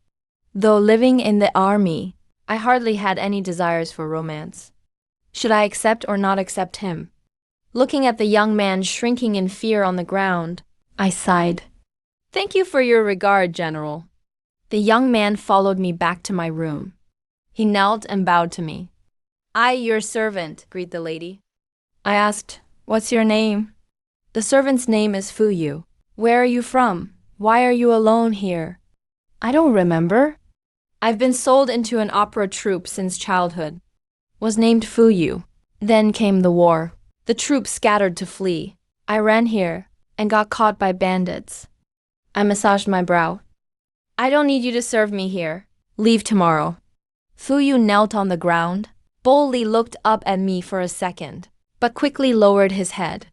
Though living in the army, I hardly had any desires for romance. Should I accept or not accept him? Looking at the young man shrinking in fear on the ground, I sighed. Thank you for your regard, General. The young man followed me back to my room. He knelt and bowed to me. I, your servant, greeted the lady. I asked, what's your name? The servant's name is Fuyu. Where are you from? Why are you alone here? I don't remember. I've been sold into an opera troupe since childhood. Was named Fuyu. Then came the war. The troops scattered to flee. I ran here and got caught by bandits. I massaged my brow. I don't need you to serve me here. Leave tomorrow. Fuyu knelt on the ground, boldly looked up at me for a second, but quickly lowered his head.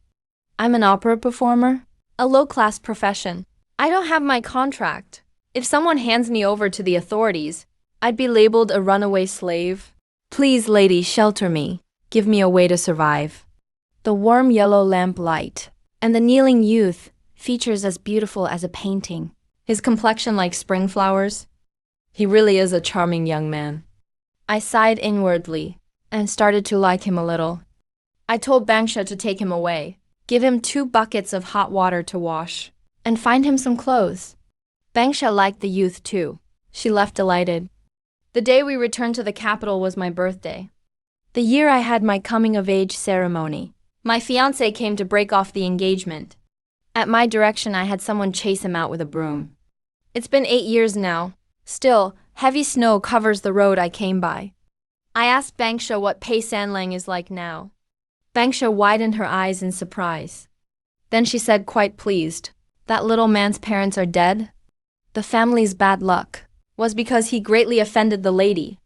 I'm an opera performer, a low-class profession. I don't have my contract. If someone hands me over to the authorities, I'd be labeled a runaway slave. Please, lady, shelter me. Give me a way to survive. The warm yellow lamp light, and the kneeling youth, features as beautiful as a painting. His complexion like spring flowers. He really is a charming young man. I sighed inwardly and started to like him a little. I told Bangsha to take him away, give him 2 buckets of hot water to wash, and find him some clothes. Bangsha liked the youth too. She left delighted. The day we returned to the capital was my birthday. The year I had my coming-of-age ceremony. My fiancé came to break off the engagement. At my direction, I had someone chase him out with a broom. It's been 8 years now. Still, heavy snow covers the road I came by. I asked Bangsha what Pei Sanlang is like now. Bangsha widened her eyes in surprise. Then she said, quite pleased, that little man's parents are dead. The family's bad luck was because he greatly offended the lady.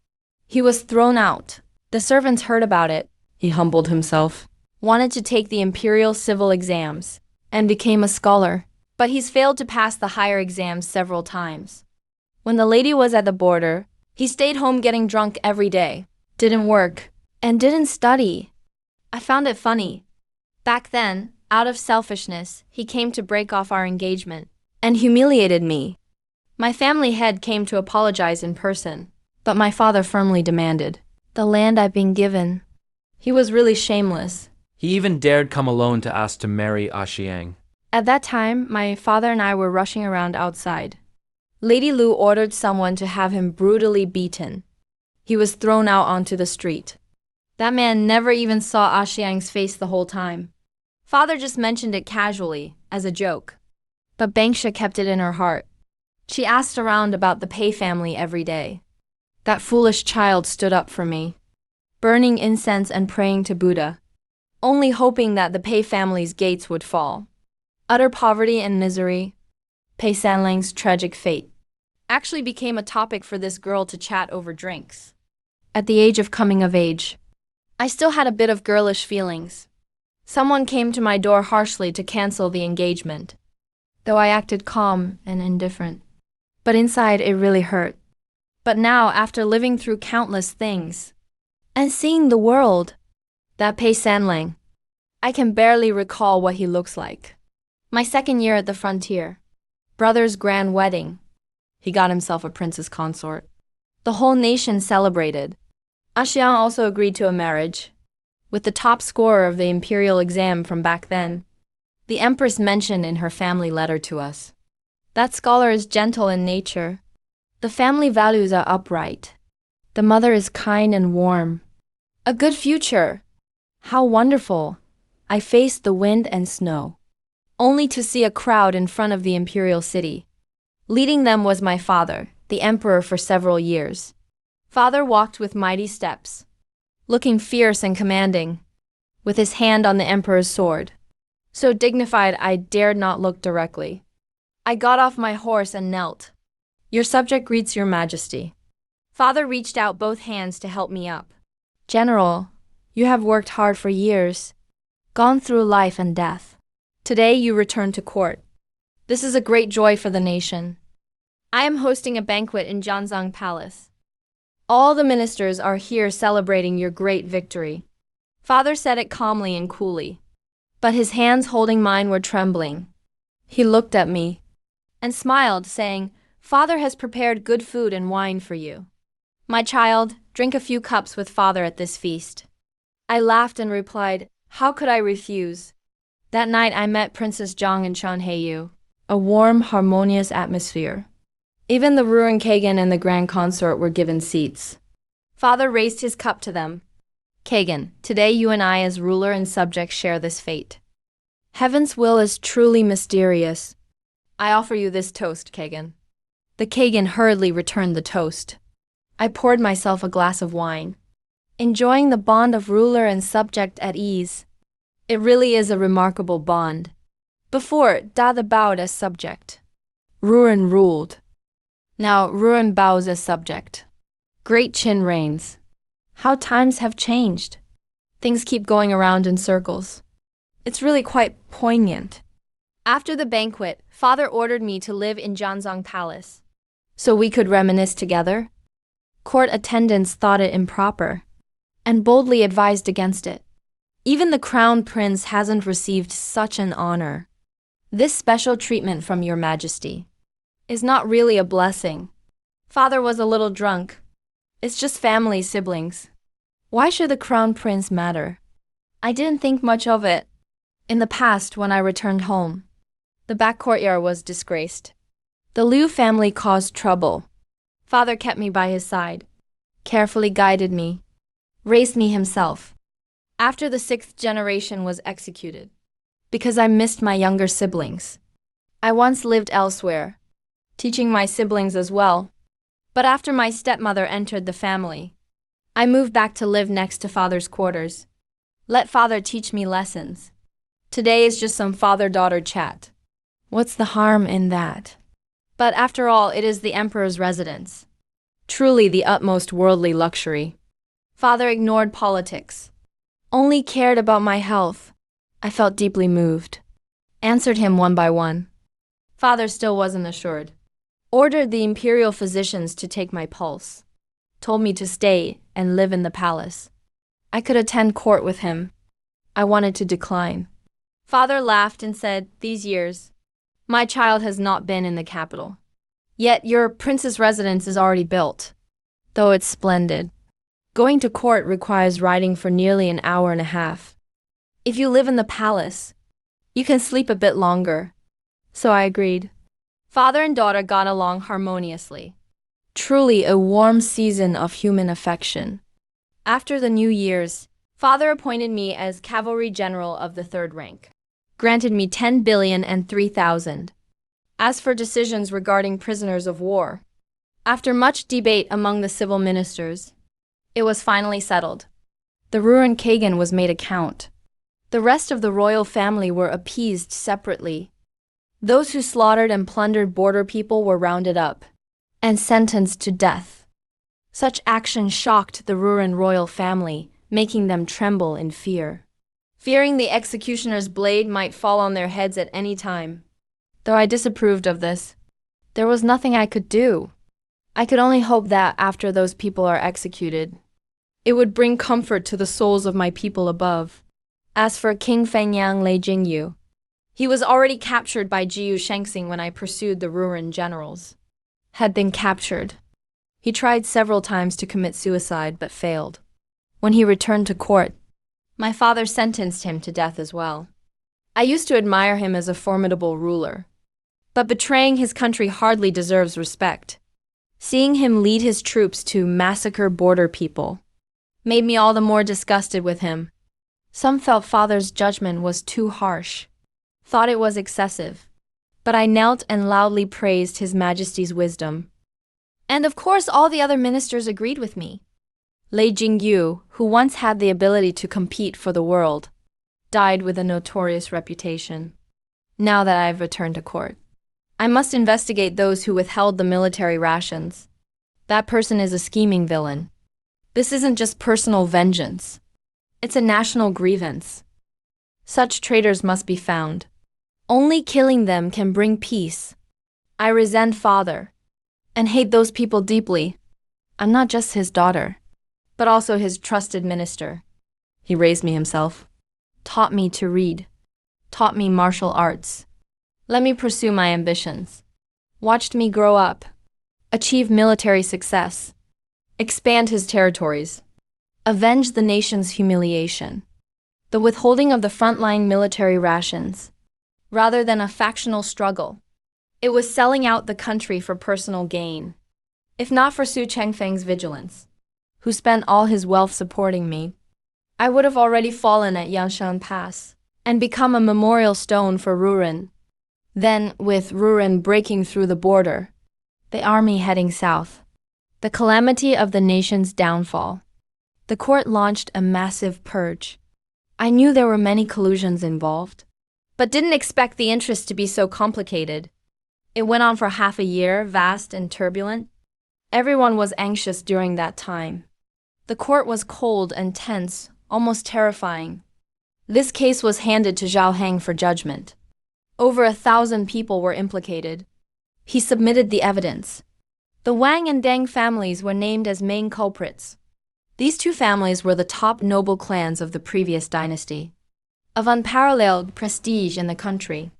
He was thrown out. The servants heard about it. He humbled himself. wanted to take the imperial civil exams, and became a scholar, but he's failed to pass the higher exams several times. When the lady was at the border, he stayed home getting drunk every day, didn't work, and didn't study. I found it funny. Back then, out of selfishness, he came to break off our engagement and humiliated me. My family head came to apologize in person, but my father firmly demanded the land I've been given. He was really shameless. He even dared come alone to ask to marry Xiang. At that time, my father and I were rushing around outside. Lady Lu ordered someone to have him brutally beaten. He was thrown out onto the street. That man never even saw Xiang's face the whole time. Father just mentioned it casually, as a joke. But Bangsha kept it in her heart. She asked around about the Pei family every day. That foolish child stood up for me, burning incense and praying to Buddha, only hoping that the Pei family's gates would fall. Utter poverty and misery, Pei Sanlang's tragic fate, actually became a topic for this girl to chat over drinks. At the age of coming of age, I still had a bit of girlish feelings. Someone came to my door harshly to cancel the engagement, though I acted calm and indifferent. But inside it really hurt. But now, after living through countless things, and seeing the world, that Pei Sanlang, I can barely recall what he looks like. My second year at the frontier, brother's grand wedding. He got himself a princess consort. The whole nation celebrated. Xiang also agreed to a marriage, with the top scorer of the imperial exam from back then. The empress mentioned in her family letter to us. That scholar is gentle in nature. The family values are upright. The mother is kind and warm. A good future. How wonderful. I faced the wind and snow, only to see a crowd in front of the imperial city. Leading them was my father, the emperor for several years. Father walked with mighty steps, looking fierce and commanding, with his hand on the emperor's sword. So dignified I dared not look directly. I got off my horse and knelt. Your subject greets your majesty. Father reached out both hands to help me up. General, you have worked hard for years, gone through life and death. Today you return to court. This is a great joy for the nation. I am hosting a banquet in Jianzhong Palace. All the ministers are here celebrating your great victory. Father said it calmly and coolly, but his hands holding mine were trembling. He looked at me and smiled, saying, Father has prepared good food and wine for you. My child, drink a few cups with Father at this feast. I laughed and replied, how could I refuse? That night I met Princess Zhang and Shan Heiyu, a warm, harmonious atmosphere. Even the ruined Kagan and the Grand Consort were given seats. Father raised his cup to them. Kagan, today you and I as ruler and subject share this fate. Heaven's will is truly mysterious. I offer you this toast, Kagan. The Kagan hurriedly returned the toast. I poured myself a glass of wine, enjoying the bond of ruler and subject at ease. It really is a remarkable bond. Before, Dada bowed as subject. Ruin ruled. Now Ruin bows as subject. Great Qin reigns. How times have changed. Things keep going around in circles. It's really quite poignant. After the banquet, Father ordered me to live in Jianzhong Palace, so we could reminisce together. Court attendants thought it improper, and boldly advised against it. Even the crown prince hasn't received such an honor. This special treatment from your majesty is not really a blessing. Father was a little drunk. It's just family siblings. Why should the crown prince matter? I didn't think much of it. In the past, when I returned home, the back courtyard was disgraced. The Liu family caused trouble. Father kept me by his side, carefully guided me, raised me himself. After the 6th generation was executed, because I missed my younger siblings, I once lived elsewhere, teaching my siblings as well. But after my stepmother entered the family, I moved back to live next to Father's quarters. Let Father teach me lessons. Today is just some father-daughter chat. What's the harm in that? But after all, it is the emperor's residence. Truly the utmost worldly luxury. Father ignored politics. only cared about my health. I felt deeply moved. Answered him one by one. Father still wasn't assured. Ordered the imperial physicians to take my pulse. Told me to stay and live in the palace. I could attend court with him. I wanted to decline. Father laughed and said, "These years, my child has not been in the capital. Yet your prince's residence is already built, though it's splendid. Going to court requires riding for nearly an hour and a half. If you live in the palace, you can sleep a bit longer." So I agreed. Father and daughter got along harmoniously. Truly a warm season of human affection. After the New Year's, Father appointed me as cavalry general of the third rank. Granted me 10 billion and 3,000. As for decisions regarding prisoners of war, after much debate among the civil ministers, it was finally settled. The Ruren Kagan was made a count. The rest of the royal family were appeased separately. Those who slaughtered and plundered border people were rounded up and sentenced to death. Such action shocked the Ruren royal family, making them tremble in fear, fearing the executioner's blade might fall on their heads at any time. Though I disapproved of this, there was nothing I could do. I could only hope that after those people are executed, it would bring comfort to the souls of my people above. As for King Fangyang Lei Jingyu, he was already captured by Jiyu Shengxing when I pursued the Ruren generals. Had been captured. He tried several times to commit suicide but failed. When he returned to court, my father sentenced him to death as well. I used to admire him as a formidable ruler, but betraying his country hardly deserves respect. Seeing him lead his troops to massacre border people made me all the more disgusted with him. Some felt father's judgment was too harsh, thought it was excessive, but I knelt and loudly praised His Majesty's wisdom. And of course all the other ministers agreed with me. Lei Jingyu, who once had the ability to compete for the world, died with a notorious reputation. Now that I have returned to court, I must investigate those who withheld the military rations. That person is a scheming villain. This isn't just personal vengeance. It's a national grievance. Such traitors must be found. Only killing them can bring peace. I resent father and hate those people deeply. I'm not just his daughter, but also his trusted minister. He raised me himself, taught me to read, taught me martial arts. Let me pursue my ambitions. Watched me grow up, achieve military success, expand his territories, avenge the nation's humiliation. The withholding of the frontline military rations, rather than a factional struggle. It was selling out the country for personal gain. If not for Su Chengfeng's vigilance, who spent all his wealth supporting me, I would have already fallen at Yangshan Pass and become a memorial stone for Ruren. Then, with Ruren breaking through the border, the army heading south, the calamity of the nation's downfall, the court launched a massive purge. I knew there were many collusions involved, but didn't expect the interest to be so complicated. It went on for half a year, vast and turbulent. Everyone was anxious during that time. The court was cold and tense, almost terrifying. This case was handed to Zhao Heng for judgment. Over 1,000 people were implicated. He submitted the evidence. The Wang and Deng families were named as main culprits. These two families were the top noble clans of the previous dynasty, of unparalleled prestige in the country.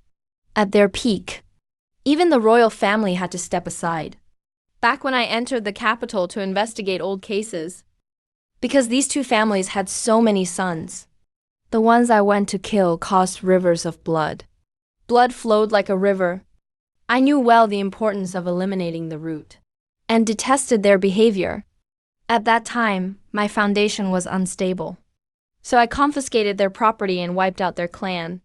At their peak, even the royal family had to step aside. Back when I entered the capital to investigate old cases, because these two families had so many sons, the ones I went to kill caused rivers of blood. Blood flowed like a river. I knew well the importance of eliminating the root, and detested their behavior. At that time, my foundation was unstable, so I confiscated their property and wiped out their clan.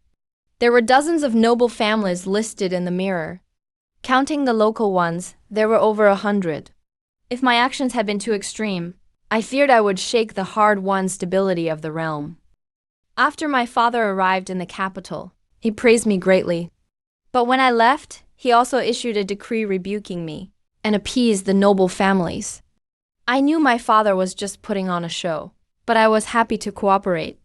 There were dozens of noble families listed in the mirror. Counting the local ones, there were over 100. If my actions had been too extreme, I feared I would shake the hard-won stability of the realm. After my father arrived in the capital, he praised me greatly. But when I left, he also issued a decree rebuking me and appeased the noble families. I knew my father was just putting on a show, but I was happy to cooperate.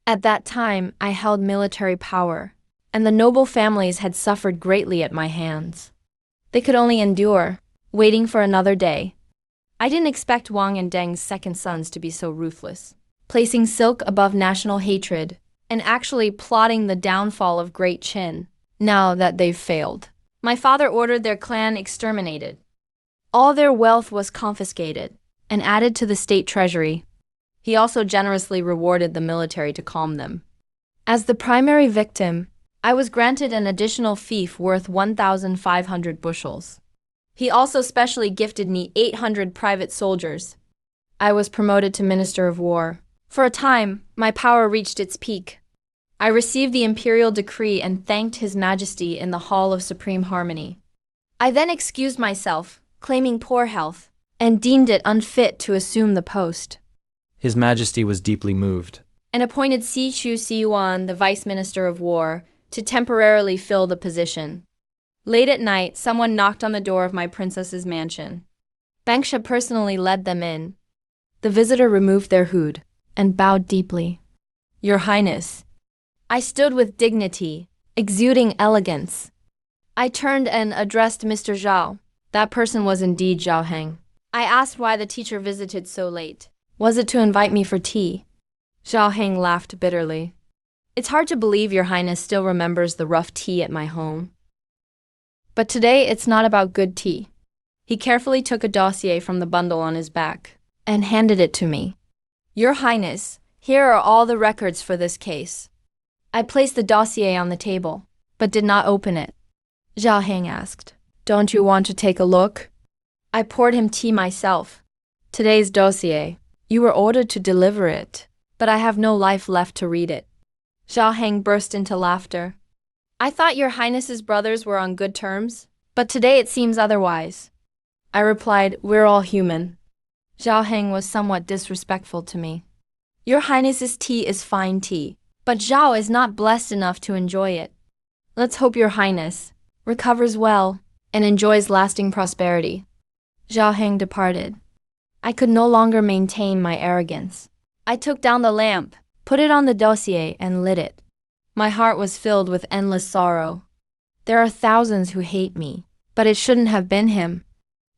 At that time, I held military power, and the noble families had suffered greatly at my hands. They could only endure, waiting for another day. I didn't expect Wang and Deng's second sons to be so ruthless, placing silk above national hatred, and actually plotting the downfall of Great Qin, now that they've failed. My father ordered their clan exterminated. All their wealth was confiscated and added to the state treasury. He also generously rewarded the military to calm them. As the primary victim, I was granted an additional fief worth 1,500 bushels. He also specially gifted me 800 private soldiers. I was promoted to Minister of War. For a time, my power reached its peak. I received the imperial decree and thanked His Majesty in the Hall of Supreme Harmony. I then excused myself, claiming poor health, and deemed it unfit to assume the post. His Majesty was deeply moved And appointed Si Chu Si-yuan, the Vice Minister of War, to temporarily fill the position. Late at night, someone knocked on the door of my princess's mansion. Bangsha personally led them in. The visitor removed their hood and bowed deeply. Your Highness. I stood with dignity, exuding elegance. I turned and addressed Mr. Zhao. That person was indeed Zhao Heng. I asked why the teacher visited so late. Was it to invite me for tea? Zhao Heng laughed bitterly. It's hard to believe Your Highness still remembers the rough tea at my home. But today it's not about good tea. He carefully took a dossier from the bundle on his back and handed it to me. Your Highness, here are all the records for this case. I placed the dossier on the table, but did not open it. Zhao Heng asked, Don't you want to take a look? I poured him tea myself. Today's dossier. You were ordered to deliver it, but I have no life left to read it. Zhao Heng burst into laughter. I thought Your Highness's brothers were on good terms, but today it seems otherwise. I replied, We're all human. Zhao Heng was somewhat disrespectful to me. Your Highness's tea is fine tea, but Zhao is not blessed enough to enjoy it. Let's hope Your Highness recovers well and enjoys lasting prosperity. Zhao Heng departed. I could no longer maintain my arrogance. I took down the lamp, put it on the dossier, and lit it. My heart was filled with endless sorrow. There are thousands who hate me, but it shouldn't have been him.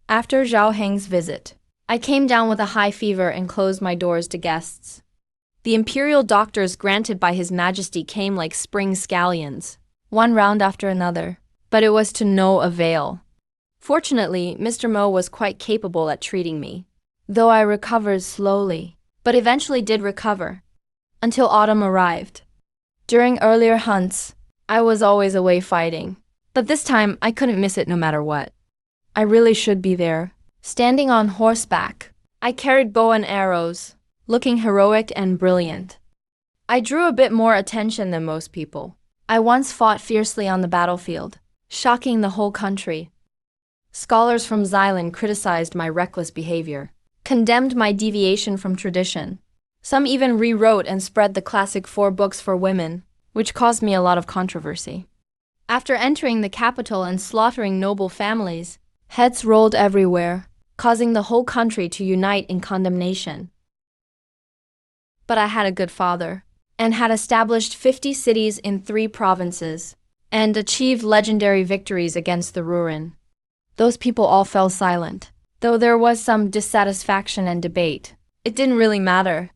After Zhao Heng's visit, I came down with a high fever and closed my doors to guests. The imperial doctors granted by His Majesty came like spring scallions, one round after another, but it was to no avail. Fortunately, Mr. Mo was quite capable at treating me, though I recovered slowly, but eventually did recover, until autumn arrived. During earlier hunts, I was always away fighting, but this time I couldn't miss it no matter what. I really should be there, standing on horseback. I carried bow and arrows, looking heroic and brilliant. I drew a bit more attention than most people. I once fought fiercely on the battlefield, shocking the whole country. Scholars from Xylan criticized my reckless behavior, condemned my deviation from tradition. Some even rewrote and spread the classic 4 books for women, which caused me a lot of controversy. After entering the capital and slaughtering noble families, heads rolled everywhere, causing the whole country to unite in condemnation. But I had a good father, and had established 50 cities in 3 provinces, and achieved legendary victories against the Rurin. Those people all fell silent. Though there was some dissatisfaction and debate, it didn't really matter.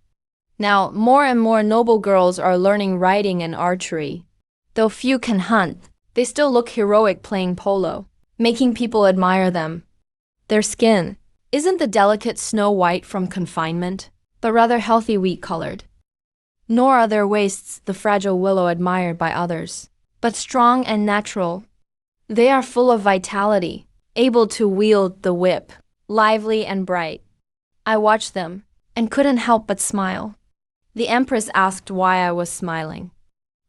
Now, more and more noble girls are learning riding and archery. Though few can hunt, they still look heroic playing polo, making people admire them. Their skin isn't the delicate snow white from confinement, but rather healthy wheat-colored. Nor are their waists the fragile willow admired by others, but strong and natural. They are full of vitality, able to wield the whip, lively and bright. I watched them, and couldn't help but smile. The Empress asked why I was smiling.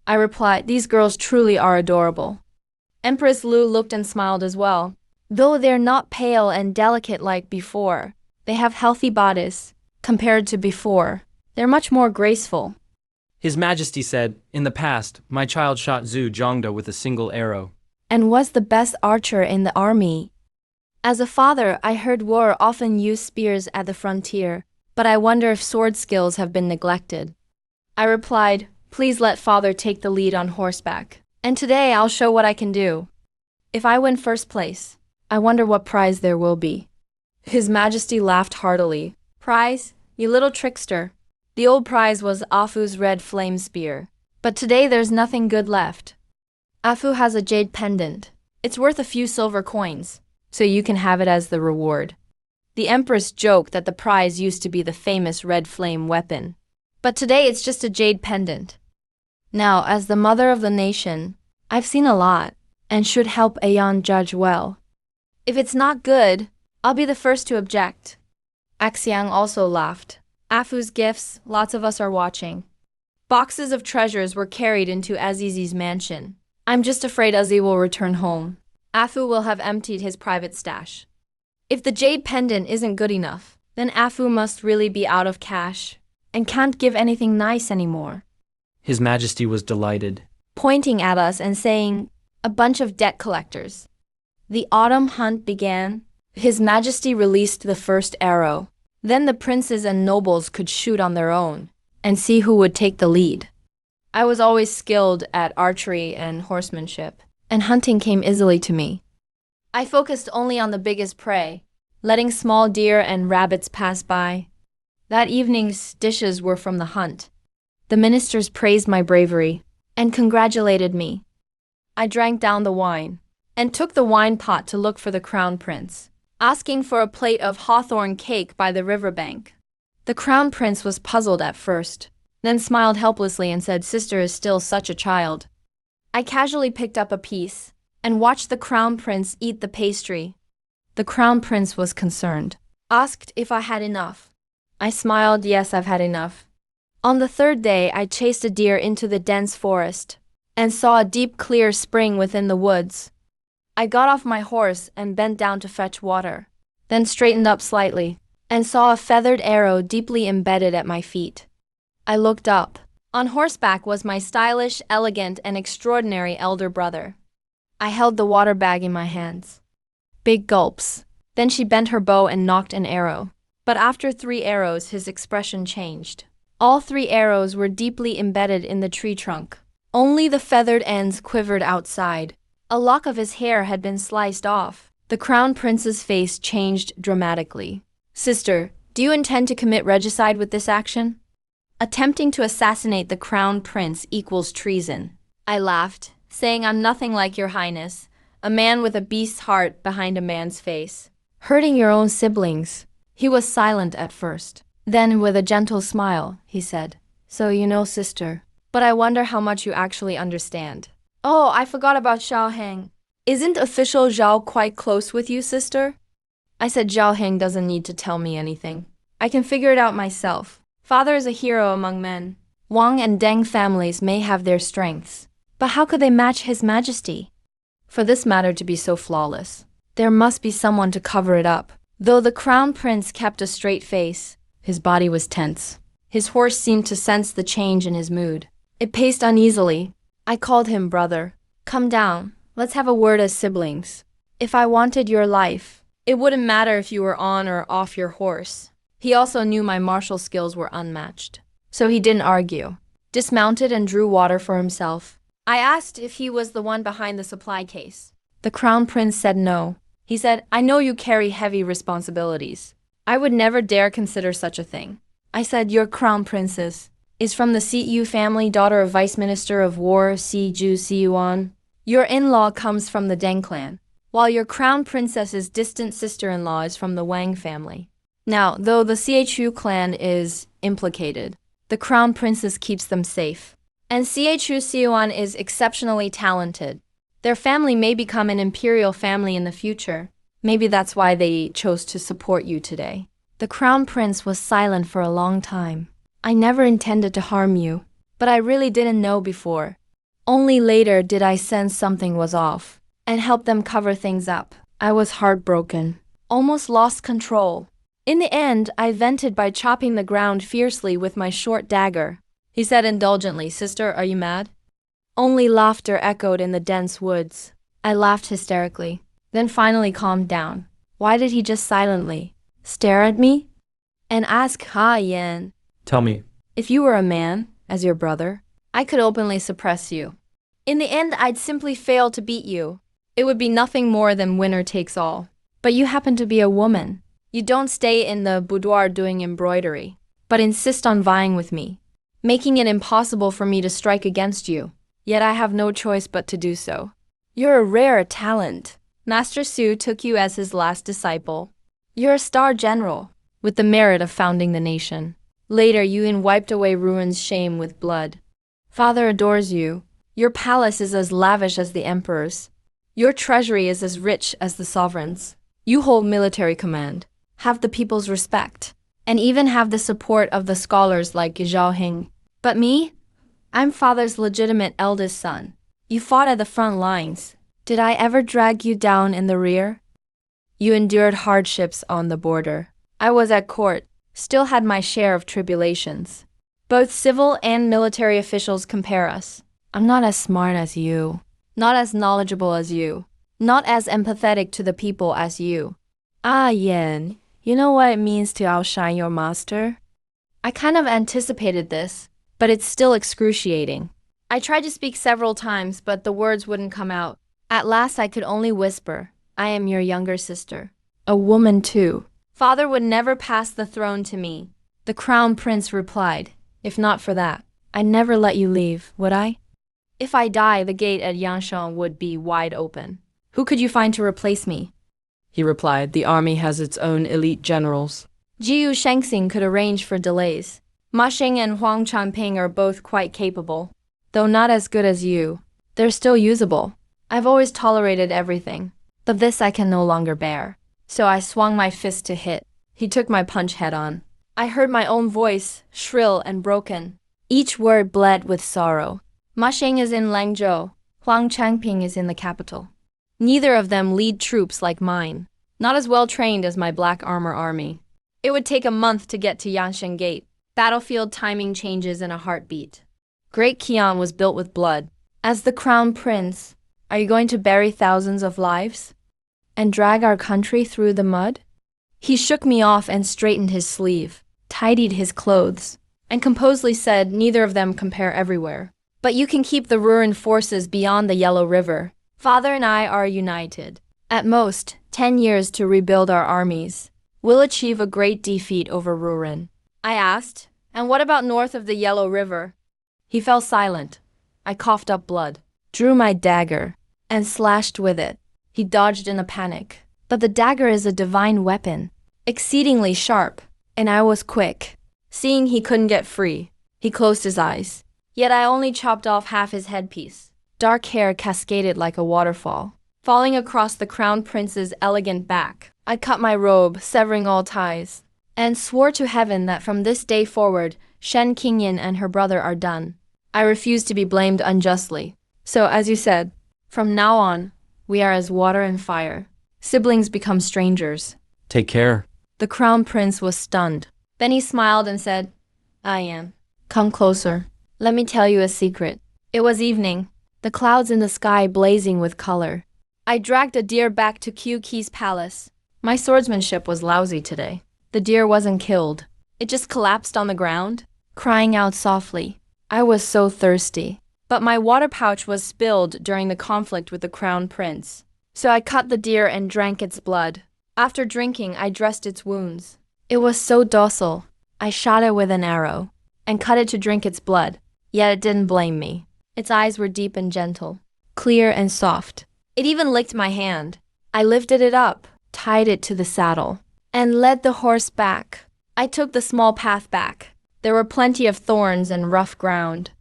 I replied, These girls truly are adorable. Empress Lu looked and smiled as well. Though they're not pale and delicate like before, they have healthy bodies. Compared to before, they're much more graceful. His Majesty said, In the past, my child shot Zhu Zhongda with a single arrow, and was the best archer in the army. As a father, I heard war often use spears at the frontier, but I wonder if sword skills have been neglected. I replied, Please let father take the lead on horseback. And today I'll show what I can do. If I win first place, I wonder what prize there will be. His Majesty laughed heartily. Prize? You little trickster. The old prize was Afu's red flame spear. But today there's nothing good left. Afu has a jade pendant. It's worth a few silver coins, so you can have it as the reward. The Empress joked that the prize used to be the famous red flame weapon. But today it's just a jade pendant. Now, as the mother of the nation, I've seen a lot, and should help Aeon judge well. If it's not good, I'll be the first to object. Axiang also laughed. Afu's gifts, lots of us are watching. Boxes of treasures were carried into Azizi's mansion. I'm just afraid Aziz will return home. Afu will have emptied his private stash. If the jade pendant isn't good enough, then Afu must really be out of cash and can't give anything nice anymore. His Majesty was delighted, Pointing at us and saying, a bunch of debt collectors. The autumn hunt began. His Majesty released the first arrow. Then the princes and nobles could shoot on their own and see who would take the lead. I was always skilled at archery and horsemanship, and hunting came easily to me. I focused only on the biggest prey, letting small deer and rabbits pass by. That evening's dishes were from the hunt. The ministers praised my bravery and congratulated me. I drank down the wine and took the wine pot to look for the crown prince, asking for a plate of hawthorn cake by the riverbank. The crown prince was puzzled at first, then smiled helplessly and said, "Sister is still such a child." I casually picked up a piece and watched the crown prince eat the pastry. The crown prince was concerned, asked if I had enough. I smiled, "Yes, I've had enough." On the third day, I chased a deer into the dense forest and saw a deep, clear spring within the woods. I got off my horse and bent down to fetch water, then straightened up slightly and saw a feathered arrow deeply embedded at my feet. I looked up. On horseback was my stylish, elegant, and extraordinary elder brother. I held the water bag in my hands. Big gulps. Then she bent her bow and nocked an arrow. But after 3 arrows, his expression changed. All 3 arrows were deeply embedded in the tree trunk. Only the feathered ends quivered outside. A lock of his hair had been sliced off. The crown prince's face changed dramatically. "Sister, do you intend to commit regicide with this action?" Attempting to assassinate the crown prince equals treason. I laughed, saying, "I'm nothing like your highness, a man with a beast's heart behind a man's face. Hurting your own siblings." He was silent at first. Then, with a gentle smile, he said, "So you know, sister, but I wonder how much you actually understand." "Oh, I forgot about Zhao Heng. Isn't official Zhao quite close with you, sister?" I said, "Zhao Heng doesn't need to tell me anything. I can figure it out myself. Father is a hero among men. Wang and Deng families may have their strengths, but how could they match His Majesty? For this matter to be so flawless, there must be someone to cover it up." Though the crown prince kept a straight face, his body was tense. His horse seemed to sense the change in his mood. It paced uneasily. I called him, "Brother, come down. Let's have a word as siblings. If I wanted your life, it wouldn't matter if you were on or off your horse." He also knew my martial skills were unmatched, so he didn't argue. Dismounted and drew water for himself. I asked if he was the one behind the supply case. The crown prince said no. He said, "I know you carry heavy responsibilities. I would never dare consider such a thing." I said, "Your crown princess is from the Siyu family, daughter of Vice Minister of War Si Ju Siyuan. Your in-law comes from the Deng clan, while your crown princess's distant sister-in-law is from the Wang family. Now, though the Chu clan is implicated, the crown princess keeps them safe. And Chu Siyuan is exceptionally talented. Their family may become an imperial family in the future. Maybe that's why they chose to support you today." The crown prince was silent for a long time. "I never intended to harm you, but I really didn't know before. Only later did I sense something was off, and help them cover things up. I was heartbroken, almost lost control. In the end, I vented by chopping the ground fiercely with my short dagger." He said indulgently, "Sister, are you mad?" Only laughter echoed in the dense woods. I laughed hysterically, then finally calmed down. Why did he just silently stare at me and ask Ha Yan, "Tell me, if you were a man, as your brother, I could openly suppress you. In the end, I'd simply fail to beat you. It would be nothing more than winner takes all. But you happen to be a woman. You don't stay in the boudoir doing embroidery, but insist on vying with me, making it impossible for me to strike against you. Yet I have no choice but to do so. You're a rare talent. Master Su took you as his last disciple. You're a star general, with the merit of founding the nation. Later, you wiped away ruin's shame with blood. Father adores you. Your palace is as lavish as the emperor's. Your treasury is as rich as the sovereign's. You hold military command, have the people's respect, and even have the support of the scholars like Zhao Hing. But me? I'm father's legitimate eldest son. You fought at the front lines. Did I ever drag you down in the rear? You endured hardships on the border. I was at court, still had my share of tribulations. Both civil and military officials compare us. I'm not as smart as you, not as knowledgeable as you, not as empathetic to the people as you. Ah, Yan, you know what it means to outshine your master? I kind of anticipated this, but it's still excruciating. I tried to speak several times, but the words wouldn't come out. At last I could only whisper, I am your younger sister. A woman too. Father would never pass the throne to me. The crown prince replied, if not for that, I'd never let you leave, would I? If I die, the gate at Yangshan would be wide open. Who could you find to replace me? He replied, the army has its own elite generals. Jiu Shangxing could arrange for delays. Ma Xing and Huang Chanping are both quite capable. Though not as good as you, they're still usable. I've always tolerated everything, but this I can no longer bear. So I swung my fist to hit. He took my punch head on. I heard my own voice, shrill and broken. Each word bled with sorrow. Ma Xing is in Langzhou. Huang Changping is in the capital. Neither of them lead troops like mine, not as well trained as my black armor army. It would take a month to get to Yangshan Gate. Battlefield timing changes in a heartbeat. Great Qian was built with blood. As the crown prince, are you going to bury thousands of lives? And drag our country through the mud? He shook me off and straightened his sleeve, tidied his clothes, and composedly said neither of them compare everywhere. But you can keep the ruined forces beyond the Yellow River. Father and I are united. At most, 10 years to rebuild our armies. We'll achieve a great defeat over Rurin. I asked, and what about north of the Yellow River? He fell silent. I coughed up blood, drew my dagger, and slashed with it. He dodged in a panic. But the dagger is a divine weapon, exceedingly sharp, and I was quick. Seeing he couldn't get free, he closed his eyes. Yet I only chopped off half his headpiece. Dark hair cascaded like a waterfall, falling across the crown prince's elegant back. I cut my robe, severing all ties, and swore to heaven that from this day forward, Shen Qingyan and her brother are done. I refuse to be blamed unjustly. So, as you said, from now on, we are as water and fire. Siblings become strangers. Take care. The crown prince was stunned. Then he smiled and said, I am. Come closer. Let me tell you a secret. It was evening, the clouds in the sky blazing with color. I dragged a deer back to Qiu Qi's palace. My swordsmanship was lousy today. The deer wasn't killed. It just collapsed on the ground, crying out softly. I was so thirsty. But my water pouch was spilled during the conflict with the crown prince. So I cut the deer and drank its blood. After drinking, I dressed its wounds. It was so docile. I shot it with an arrow and cut it to drink its blood. Yet it didn't blame me. Its eyes were deep and gentle, clear and soft. It even licked my hand. I lifted it up, tied it to the saddle, and led the horse back. I took the small path back. There were plenty of thorns and rough ground,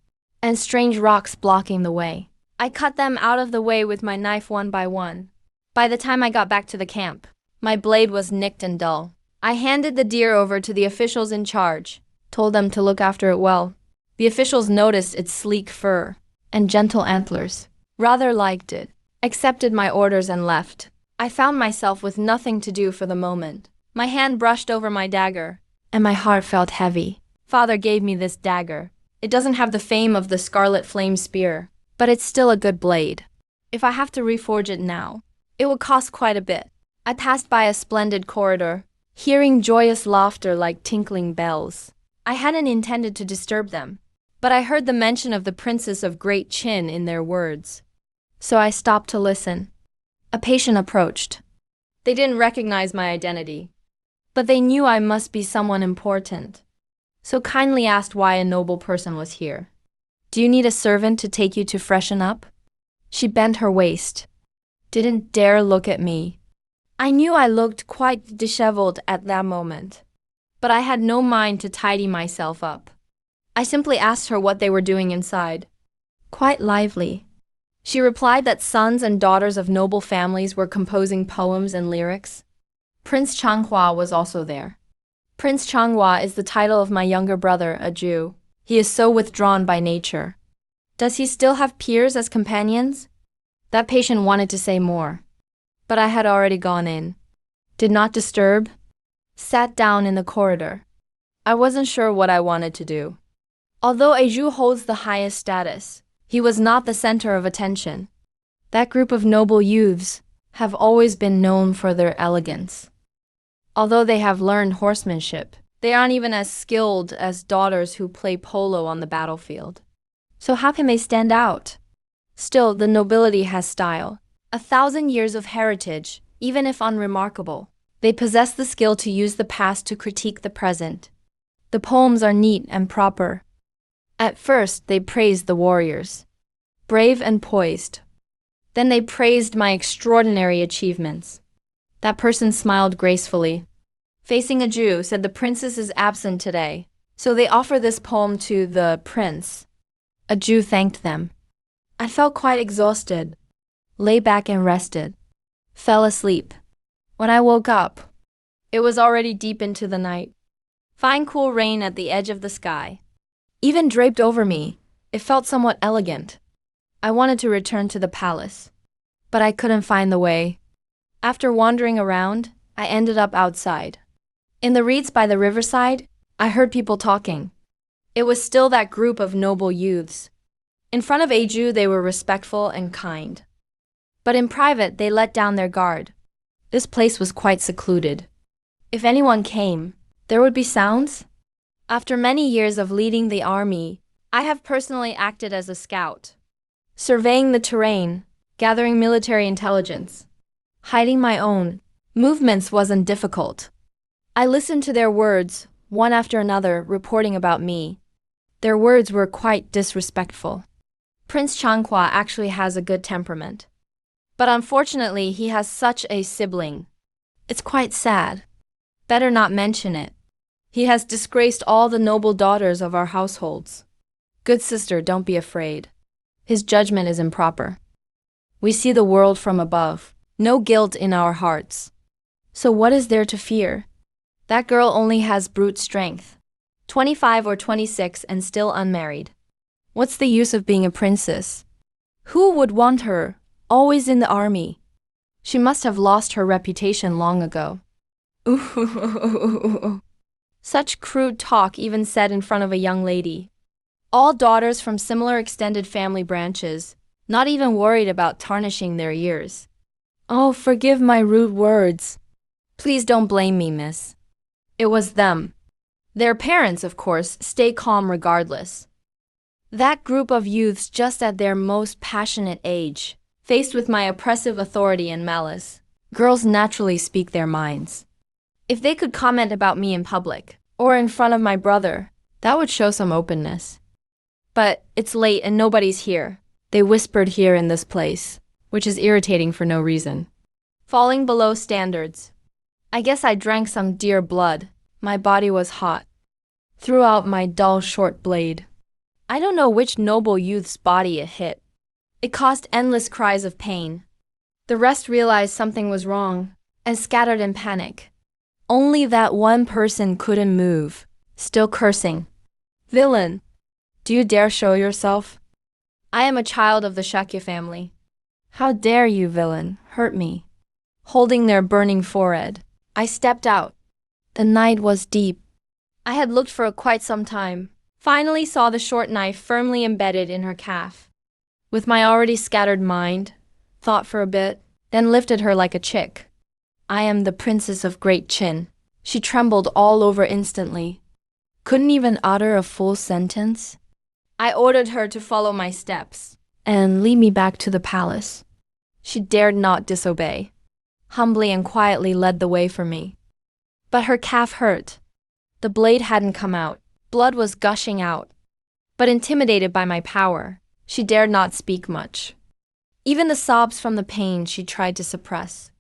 and strange rocks blocking the way. I cut them out of the way with my knife one by one. By the time I got back to the camp, my blade was nicked and dull. I handed the deer over to the officials in charge, told them to look after it well. The officials noticed its sleek fur and gentle antlers, rather liked it, accepted my orders and left. I found myself with nothing to do for the moment. My hand brushed over my dagger, and my heart felt heavy. Father gave me this dagger. It doesn't have the fame of the scarlet flame spear, but it's still a good blade. If I have to reforge it now, it will cost quite a bit. I passed by a splendid corridor, hearing joyous laughter like tinkling bells. I hadn't intended to disturb them, but I heard the mention of the princess of great chin in their words. So I stopped to listen. A patient approached. They didn't recognize my identity, but they knew I must be someone important, so kindly asked why a noble person was here. Do you need a servant to take you to freshen up? She bent her waist. Didn't dare look at me. I knew I looked quite disheveled at that moment, but I had no mind to tidy myself up. I simply asked her what they were doing inside. Quite lively. She replied that sons and daughters of noble families were composing poems and lyrics. Prince Changhua was also there. Prince Changhua is the title of my younger brother, a Jew. He is so withdrawn by nature. Does he still have peers as companions? That patient wanted to say more, but I had already gone in. Did not disturb. Sat down in the corridor. I wasn't sure what I wanted to do. Although a Jew holds the highest status, he was not the center of attention. That group of noble youths have always been known for their elegance. Although they have learned horsemanship, they aren't even as skilled as daughters who play polo on the battlefield. So how can they stand out? Still, the nobility has style. 1,000 years of heritage, even if unremarkable. They possess the skill to use the past to critique the present. The poems are neat and proper. At first, they praised the warriors, brave and poised. Then they praised my extraordinary achievements. That person smiled gracefully. Facing a Jew, said the princess is absent today, so they offer this poem to the prince. A Jew thanked them. I felt quite exhausted, lay back and rested, fell asleep. When I woke up, it was already deep into the night. Fine cool rain at the edge of the sky. Even draped over me, it felt somewhat elegant. I wanted to return to the palace, but I couldn't find the way. After wandering around, I ended up outside. In the reeds by the riverside, I heard people talking. It was still that group of noble youths. In front of a Jew, they were respectful and kind. But in private, they let down their guard. This place was quite secluded. If anyone came, there would be sounds. After many years of leading the army, I have personally acted as a scout, surveying the terrain, gathering military intelligence. Hiding my own movements wasn't difficult. I listened to their words, one after another, reporting about me. Their words were quite disrespectful. Prince Changhua actually has a good temperament. But unfortunately, he has such a sibling. It's quite sad. Better not mention it. He has disgraced all the noble daughters of our households. Good sister, don't be afraid. His judgment is improper. We see the world from above. No guilt in our hearts. So what is there to fear? That girl only has brute strength. 25 or 26 and still unmarried. What's the use of being a princess? Who would want her, always in the army? She must have lost her reputation long ago. Ooh. Such crude talk even said in front of a young lady. All daughters from similar extended family branches, not even worried about tarnishing their ears. Oh, forgive my rude words. Please don't blame me, miss. It was them. Their parents, of course, stay calm regardless. That group of youths just at their most passionate age, faced with my oppressive authority and malice, girls naturally speak their minds. If they could comment about me in public, or in front of my brother, that would show some openness. But it's late and nobody's here. They whispered here in this place, which is irritating for no reason. Falling below standards. I guess I drank some dear blood. My body was hot. Threw out my dull short blade. I don't know which noble youth's body it hit. It caused endless cries of pain. The rest realized something was wrong and scattered in panic. Only that one person couldn't move, still cursing. Villain! Do you dare show yourself? I am a child of the Shakya family. How dare you, villain, hurt me? Holding their burning forehead, I stepped out. The night was deep. I had looked for quite some time, finally saw the short knife firmly embedded in her calf. With my already scattered mind, thought for a bit, then lifted her like a chick. I am the princess of great chin. She trembled all over instantly. Couldn't even utter a full sentence. I ordered her to follow my steps and lead me back to the palace. She dared not disobey, humbly and quietly led the way for me. But her calf hurt. The blade hadn't come out. Blood was gushing out. But intimidated by my power, she dared not speak much. Even the sobs from the pain she tried to suppress.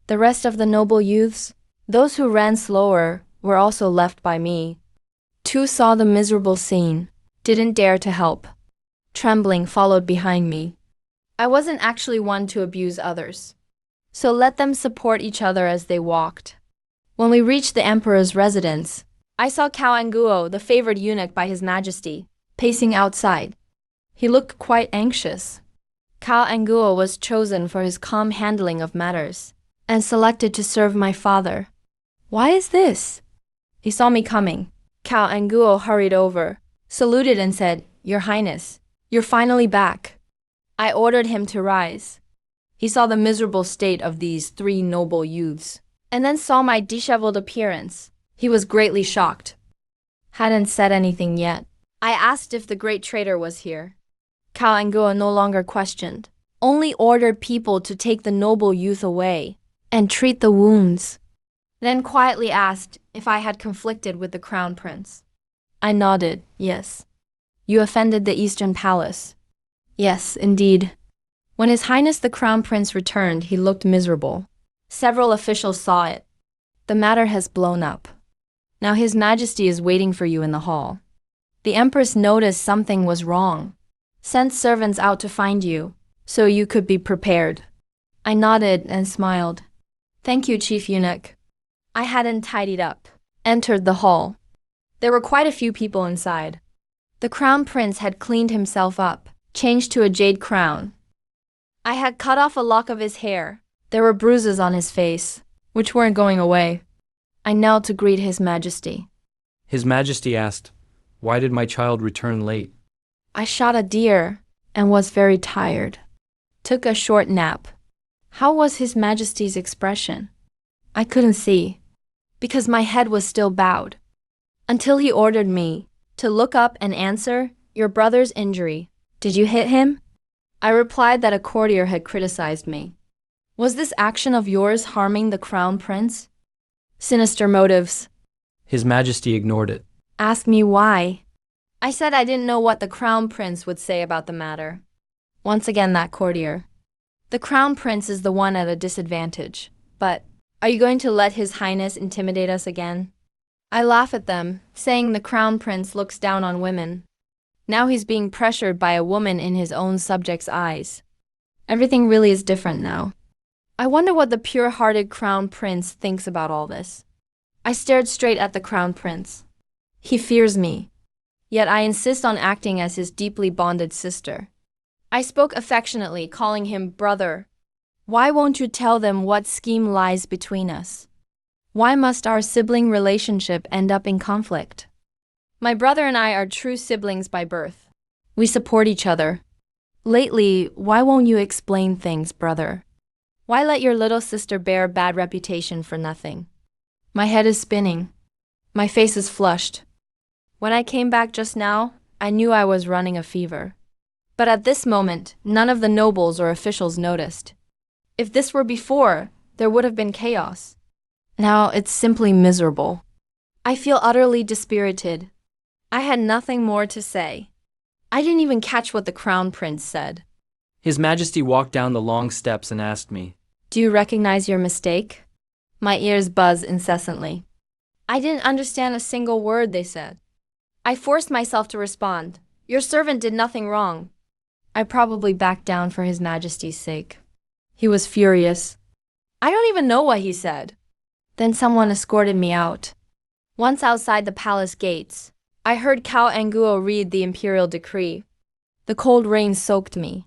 The rest of the noble youths, those who ran slower, were also left by me. Two saw the miserable scene, didn't dare to help. Trembling followed behind me. I wasn't actually one to abuse others, so let them support each other as they walked. When we reached the emperor's residence, I saw Cao Anguo, the favored eunuch by his majesty, pacing outside. He looked quite anxious. Cao Anguo was chosen for his calm handling of matters and selected to serve my father. Why is this? He saw me coming. Cao Anguo hurried over, saluted and said, "Your Highness, you're finally back." I ordered him to rise. He saw the miserable state of these three noble youths, and then saw my disheveled appearance. He was greatly shocked. Hadn't said anything yet. I asked if the great traitor was here. Cao Anguo no longer questioned, only ordered people to take the noble youth away and treat the wounds. Then quietly asked if I had conflicted with the crown prince. I nodded, yes. You offended the Eastern Palace. Yes, indeed. When His Highness the Crown Prince returned, he looked miserable. Several officials saw it. The matter has blown up. Now His Majesty is waiting for you in the hall. The Empress noticed something was wrong. Sent servants out to find you, so you could be prepared. I nodded and smiled. Thank you, Chief Eunuch. I hadn't tidied up. Entered the hall. There were quite a few people inside. The Crown Prince had cleaned himself up, changed to a jade crown. I had cut off a lock of his hair. There were bruises on his face, which weren't going away. I knelt to greet His Majesty. His Majesty asked, "Why did my child return late?" I shot a deer and was very tired. Took a short nap. How was His Majesty's expression? I couldn't see, because my head was still bowed. Until he ordered me to look up and answer, "Your brother's injury. Did you hit him?" I replied that a courtier had criticized me. Was this action of yours harming the Crown Prince? Sinister motives. His Majesty ignored it. Asked me why. I said I didn't know what the Crown Prince would say about the matter. Once again that courtier. The Crown Prince is the one at a disadvantage. But, are you going to let His Highness intimidate us again? I laugh at them, saying the Crown Prince looks down on women. Now he's being pressured by a woman in his own subject's eyes. Everything really is different now. I wonder what the pure-hearted Crown Prince thinks about all this. I stared straight at the Crown Prince. He fears me. Yet I insist on acting as his deeply bonded sister. I spoke affectionately, calling him brother. Why won't you tell them what scheme lies between us? Why must our sibling relationship end up in conflict? My brother and I are true siblings by birth. We support each other. Lately, why won't you explain things, brother? Why let your little sister bear a bad reputation for nothing? My head is spinning. My face is flushed. When I came back just now, I knew I was running a fever. But at this moment, none of the nobles or officials noticed. If this were before, there would have been chaos. Now it's simply miserable. I feel utterly dispirited. I had nothing more to say. I didn't even catch what the Crown Prince said. His Majesty walked down the long steps and asked me, "Do you recognize your mistake?" My ears buzz incessantly. I didn't understand a single word they said. I forced myself to respond. Your servant did nothing wrong. I probably backed down for His Majesty's sake. He was furious. I don't even know what he said. Then someone escorted me out. Once outside the palace gates, I heard Cao Anguo read the imperial decree. The cold rain soaked me.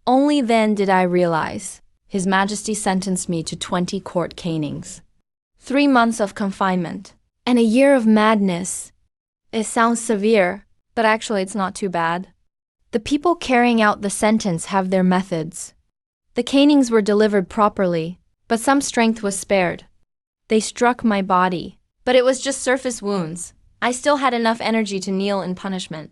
Only then did I realize His Majesty sentenced me to 20 court canings, 3 months of confinement, and a year of madness. It sounds severe, but actually it's not too bad. The people carrying out the sentence have their methods. The canings were delivered properly, but some strength was spared. They struck my body, but it was just surface wounds. I still had enough energy to kneel in punishment.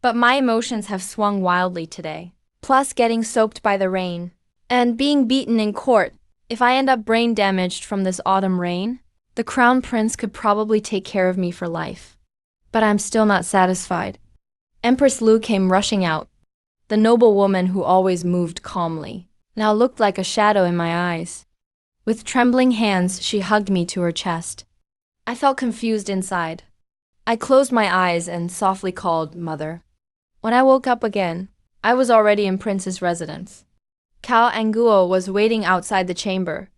But my emotions have swung wildly today. Plus getting soaked by the rain. And being beaten in court. If I end up brain damaged from this autumn rain, the crown prince could probably take care of me for life. But I'm still not satisfied. Empress Lu came rushing out. The noble woman who always moved calmly now looked like a shadow in my eyes. With trembling hands, she hugged me to her chest. I felt confused inside. I closed my eyes and softly called, "Mother." When I woke up again, I was already in Prince's residence. Cao Anguo was waiting outside the chamber.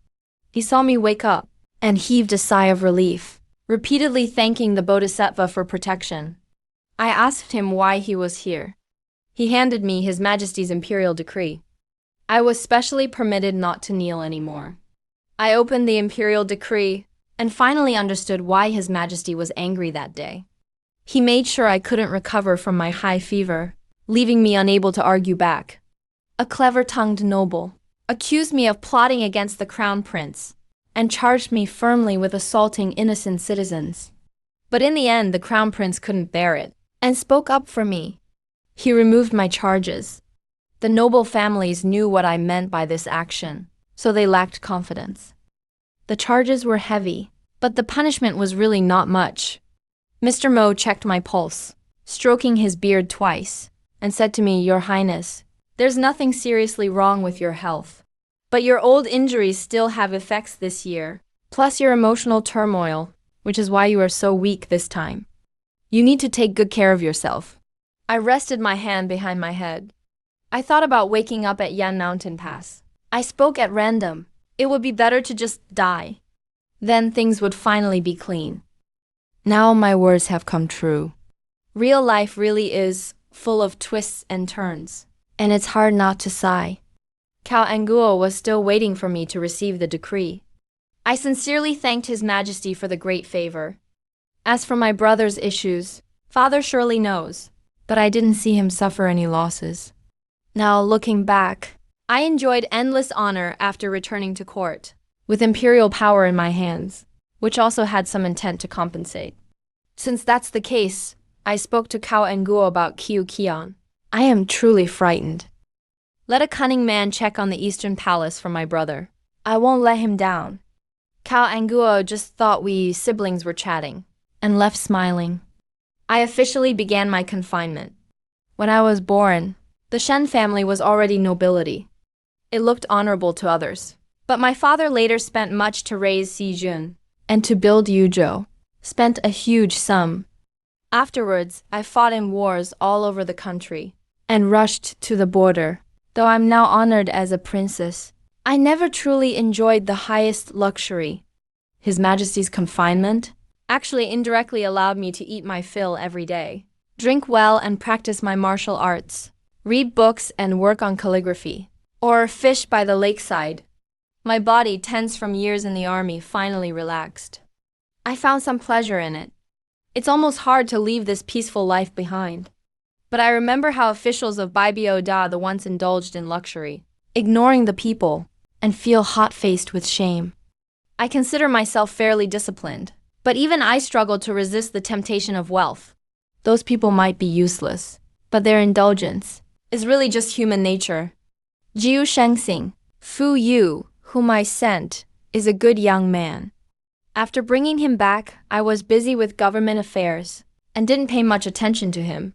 He saw me wake up and heaved a sigh of relief, repeatedly thanking the Bodhisattva for protection. I asked him why he was here. He handed me His Majesty's imperial decree. I was specially permitted not to kneel anymore. I opened the imperial decree and finally understood why His Majesty was angry that day. He made sure I couldn't recover from my high fever, leaving me unable to argue back. A clever-tongued noble accused me of plotting against the crown prince and charged me firmly with assaulting innocent citizens. But in the end, the crown prince couldn't bear it and spoke up for me. He removed my charges. The noble families knew what I meant by this action, so they lacked confidence. The charges were heavy, but the punishment was really not much. Mr. Mo checked my pulse, stroking his beard twice, and said to me, "Your Highness, there's nothing seriously wrong with your health. But your old injuries still have effects this year, plus your emotional turmoil, which is why you are so weak this time. You need to take good care of yourself." I rested my hand behind my head. I thought about waking up at Yan Mountain Pass. I spoke at random. It would be better to just die. Then things would finally be clean. Now my words have come true. Real life really is full of twists and turns, and it's hard not to sigh. Cao Anguo was still waiting for me to receive the decree. I sincerely thanked His Majesty for the great favor. As for my brother's issues, Father surely knows, but I didn't see him suffer any losses. Now, looking back, I enjoyed endless honor after returning to court, with imperial power in my hands, which also had some intent to compensate. Since that's the case, I spoke to Cao Anguo about Qiu Qian. I am truly frightened. Let a cunning man check on the Eastern Palace for my brother. I won't let him down. Cao Anguo just thought we siblings were chatting, and left smiling. I officially began my confinement. When I was born, the Shen family was already nobility. It looked honorable to others. But my father later spent much to raise Si Jun, and to build Yuzhou, spent a huge sum. Afterwards, I fought in wars all over the country, and rushed to the border. Though I'm now honored as a princess, I never truly enjoyed the highest luxury. His Majesty's confinement actually indirectly allowed me to eat my fill every day, drink well and practice my martial arts, read books and work on calligraphy, or fish by the lakeside. My body, tense from years in the army, finally relaxed. I found some pleasure in it. It's almost hard to leave this peaceful life behind. But I remember how officials of Baibio Da the once indulged in luxury, ignoring the people, and feel hot-faced with shame. I consider myself fairly disciplined, but even I struggle to resist the temptation of wealth. Those people might be useless, but their indulgence is really just human nature. Jiu Shengxing, Fu Yu, whom I sent, is a good young man. After bringing him back, I was busy with government affairs and didn't pay much attention to him.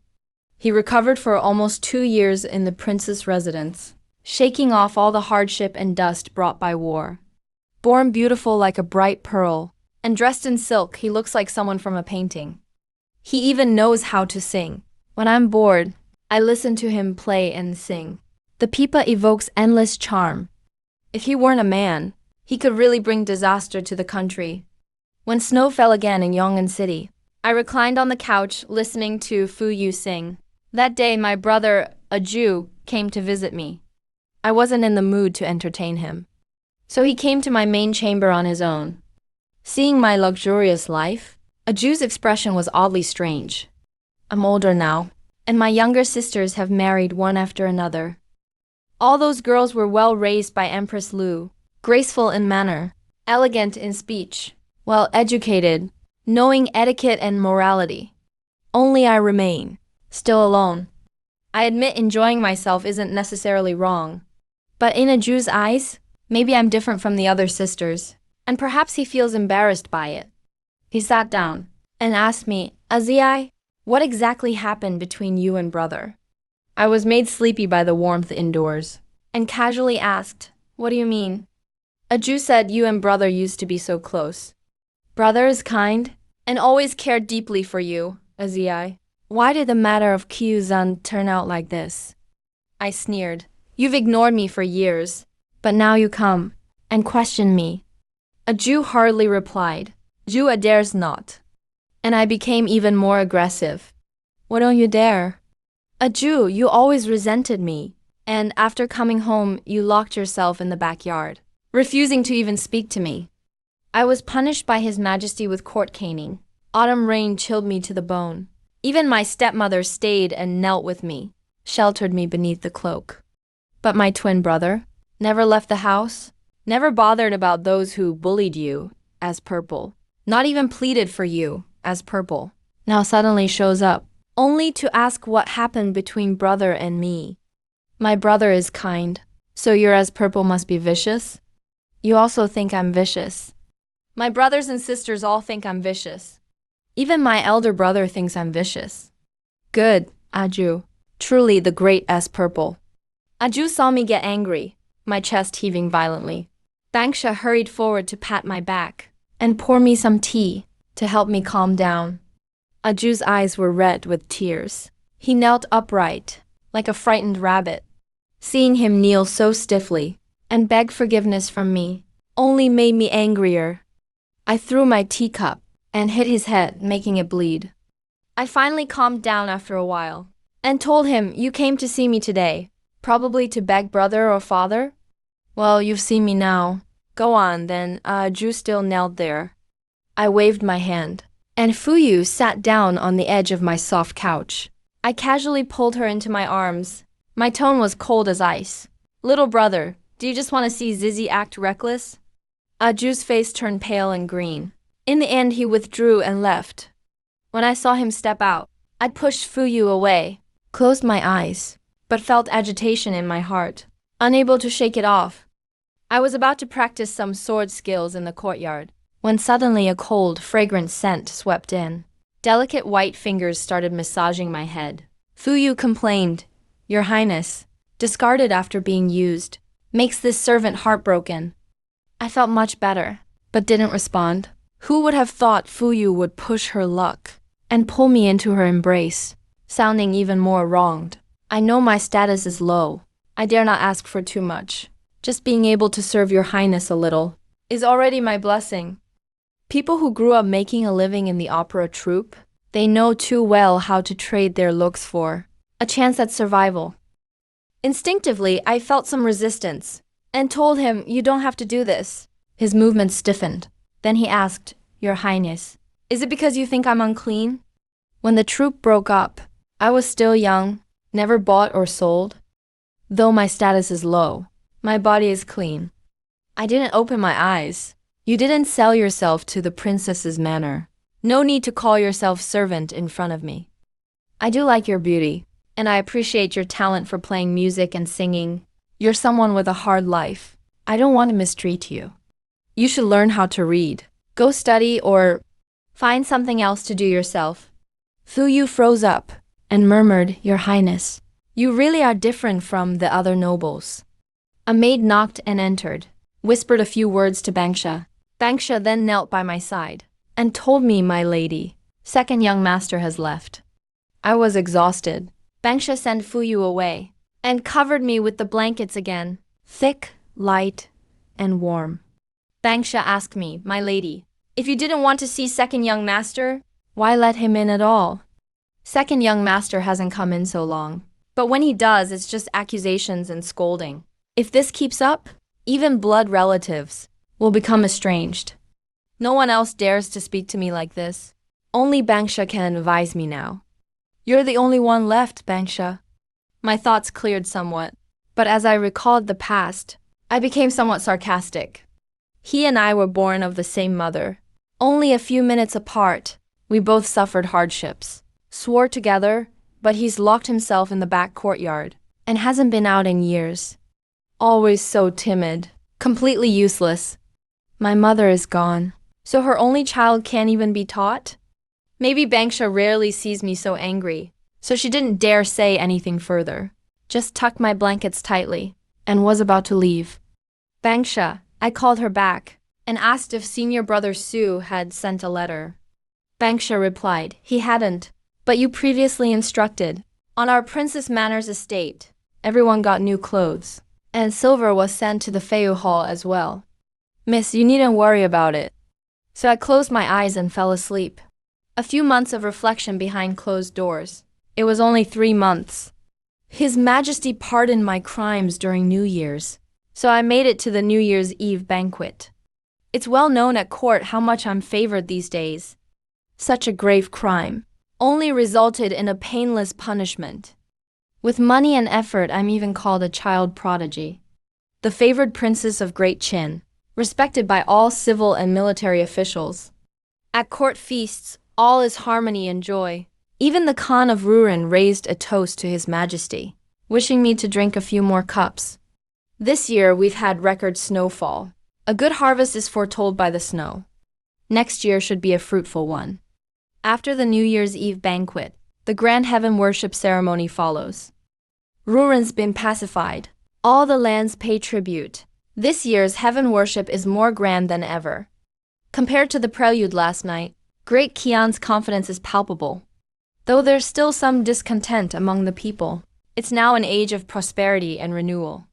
He recovered for almost 2 years in the prince's residence, shaking off all the hardship and dust brought by war. Born beautiful like a bright pearl, and dressed in silk, he looks like someone from a painting. He even knows how to sing. When I'm bored, I listen to him play and sing. The pipa evokes endless charm. If he weren't a man, he could really bring disaster to the country. When snow fell again in Yong'an City, I reclined on the couch listening to Fu Yu sing. That day, my brother, a Jew, came to visit me. I wasn't in the mood to entertain him, so he came to my main chamber on his own. Seeing my luxurious life, a Jew's expression was oddly strange. I'm older now, and my younger sisters have married one after another. All those girls were well raised by Empress Lu, graceful in manner, elegant in speech, well educated, knowing etiquette and morality. Only I remain, still alone. I admit enjoying myself isn't necessarily wrong. But in a Jew's eyes, maybe I'm different from the other sisters, and perhaps he feels embarrassed by it. He sat down and asked me, Azai, what exactly happened between you and brother? I was made sleepy by the warmth indoors, and casually asked, what do you mean? A Jew said you and brother used to be so close. Brother is kind, and always cared deeply for you, Azai. Why did the matter of Kyuzan turn out like this? I sneered. You've ignored me for years, but now you come and question me. A Jew hardly replied. Jew dares not. And I became even more aggressive. What don't you dare? A Jew, you always resented me, and after coming home, you locked yourself in the backyard, refusing to even speak to me. I was punished by His Majesty with court caning. Autumn rain chilled me to the bone. Even my stepmother stayed and knelt with me, sheltered me beneath the cloak. But my twin brother never left the house, never bothered about those who bullied you, as purple, not even pleaded for you, as purple. Now suddenly shows up, only to ask what happened between brother and me. My brother is kind, so your as purple must be vicious? You also think I'm vicious. My brothers and sisters all think I'm vicious. Even my elder brother thinks I'm vicious. Good, Aju. Truly the great S purple. Aju saw me get angry, my chest heaving violently. Bangsha hurried forward to pat my back and pour me some tea to help me calm down. Aju's eyes were red with tears. He knelt upright, like a frightened rabbit. Seeing him kneel so stiffly and beg forgiveness from me only made me angrier. I threw my teacup and hit his head, making it bleed. I finally calmed down after a while and told him, you came to see me today, probably to beg brother or father? Well, you've seen me now. Go on, then. Ju still knelt there. I waved my hand, and Fuyu sat down on the edge of my soft couch. I casually pulled her into my arms. My tone was cold as ice. Little brother, do you just want to see Zizi act reckless? Ju's face turned pale and green. In the end, he withdrew and left. When I saw him step out, I pushed Fuyu away, closed my eyes, but felt agitation in my heart, unable to shake it off. I was about to practice some sword skills in the courtyard, when suddenly a cold, fragrant scent swept in. Delicate white fingers started massaging my head. Fuyu complained, Your Highness, discarded after being used, makes this servant heartbroken. I felt much better, but didn't respond. Who would have thought Fuyu would push her luck and pull me into her embrace, sounding even more wronged? I know my status is low. I dare not ask for too much. Just being able to serve Your Highness a little is already my blessing. People who grew up making a living in the opera troupe, they know too well how to trade their looks for a chance at survival. Instinctively, I felt some resistance and told him, you don't have to do this. His movements stiffened. Then he asked, Your Highness, is it because you think I'm unclean? When the troupe broke up, I was still young, never bought or sold. Though my status is low, my body is clean. I didn't open my eyes. You didn't sell yourself to the princess's manner. No need to call yourself servant in front of me. I do like your beauty, and I appreciate your talent for playing music and singing. You're someone with a hard life. I don't want to mistreat you. You should learn how to read. Go study or find something else to do yourself. Fuyu froze up and murmured, Your Highness, you really are different from the other nobles. A maid knocked and entered, whispered a few words to Bangsha. Bangsha then knelt by my side and told me, My lady, second young master has left. I was exhausted. Bangsha sent Fuyu away and covered me with the blankets again, thick, light, and warm. Bangsha asked me, My lady, if you didn't want to see second young master, why let him in at all? Second young master hasn't come in so long, but when he does, it's just accusations and scolding. If this keeps up, even blood relatives will become estranged. No one else dares to speak to me like this. Only Bangsha can advise me now. You're the only one left, Bangsha. My thoughts cleared somewhat, but as I recalled the past, I became somewhat sarcastic. He and I were born of the same mother. Only a few minutes apart, we both suffered hardships, swore together, but he's locked himself in the back courtyard and hasn't been out in years. Always so timid, completely useless. My mother is gone, so her only child can't even be taught? Maybe Banksha rarely sees me so angry, so she didn't dare say anything further. Just tucked my blankets tightly and was about to leave. Banksha, I called her back and asked if senior brother Sue had sent a letter. Banksha replied, he hadn't, but you previously instructed. On our Princess Manor's estate, everyone got new clothes, and silver was sent to the Feiyu Hall as well. Miss, you needn't worry about it. So I closed my eyes and fell asleep. A few months of reflection behind closed doors. It was only 3 months. His Majesty pardoned my crimes during New Year's, so I made it to the New Year's Eve banquet. It's well known at court how much I'm favored these days. Such a grave crime only resulted in a painless punishment. With money and effort, I'm even called a child prodigy. The favored princess of great chin, respected by all civil and military officials. At court feasts, all is harmony and joy. Even the Khan of Rurin raised a toast to His Majesty, wishing me to drink a few more cups. This year, we've had record snowfall. A good harvest is foretold by the snow. Next year should be a fruitful one. After the New Year's Eve banquet, the grand heaven worship ceremony follows. Rurin's been pacified. All the lands pay tribute. This year's heaven worship is more grand than ever. Compared to the prelude last night, Great Kian's confidence is palpable. Though there's still some discontent among the people, it's now an age of prosperity and renewal.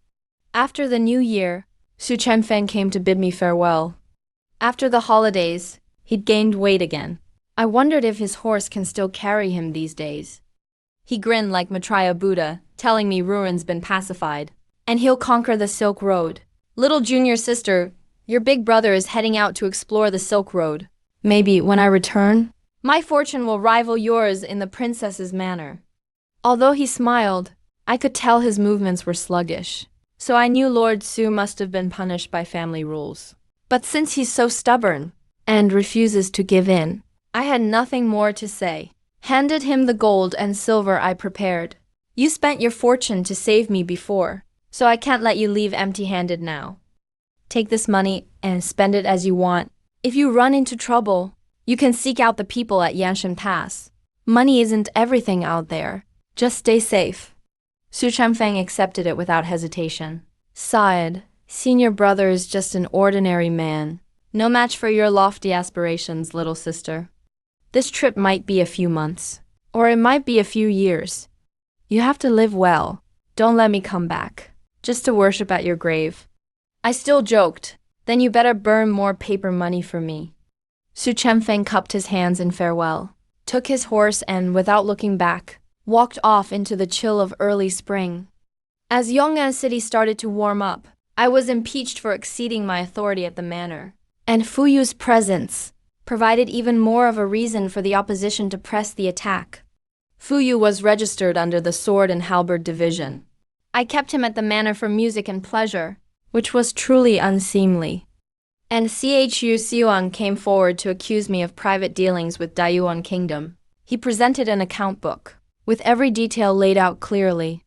After the new year, Su Chenfeng came to bid me farewell. After the holidays, he'd gained weight again. I wondered if his horse can still carry him these days. He grinned like Maitreya Buddha, telling me Rurin's been pacified, and he'll conquer the Silk Road. Little junior sister, your big brother is heading out to explore the Silk Road. Maybe when I return, my fortune will rival yours in the princess's manner. Although he smiled, I could tell his movements were sluggish, so I knew Lord Su must have been punished by family rules. But since he's so stubborn and refuses to give in, I had nothing more to say. Handed him the gold and silver I prepared. You spent your fortune to save me before, so I can't let you leave empty-handed now. Take this money and spend it as you want. If you run into trouble, you can seek out the people at Yanshan Pass. Money isn't everything out there. Just stay safe. Su Chenfeng accepted it without hesitation. Sighed, senior brother is just an ordinary man. No match for your lofty aspirations, little sister. This trip might be a few months, or it might be a few years. You have to live well. Don't let me come back, just to worship at your grave. I still joked, then you better burn more paper money for me. Su Chenfeng cupped his hands in farewell, took his horse and, without looking back, walked off into the chill of early spring. As Yong'an City started to warm up, I was impeached for exceeding my authority at the manor, and Fuyu's presence provided even more of a reason for the opposition to press the attack. Fuyu was registered under the Sword and Halberd Division. I kept him at the manor for music and pleasure, which was truly unseemly. And Chu Xiuan came forward to accuse me of private dealings with Dayuan Kingdom. He presented an account book, with every detail laid out clearly.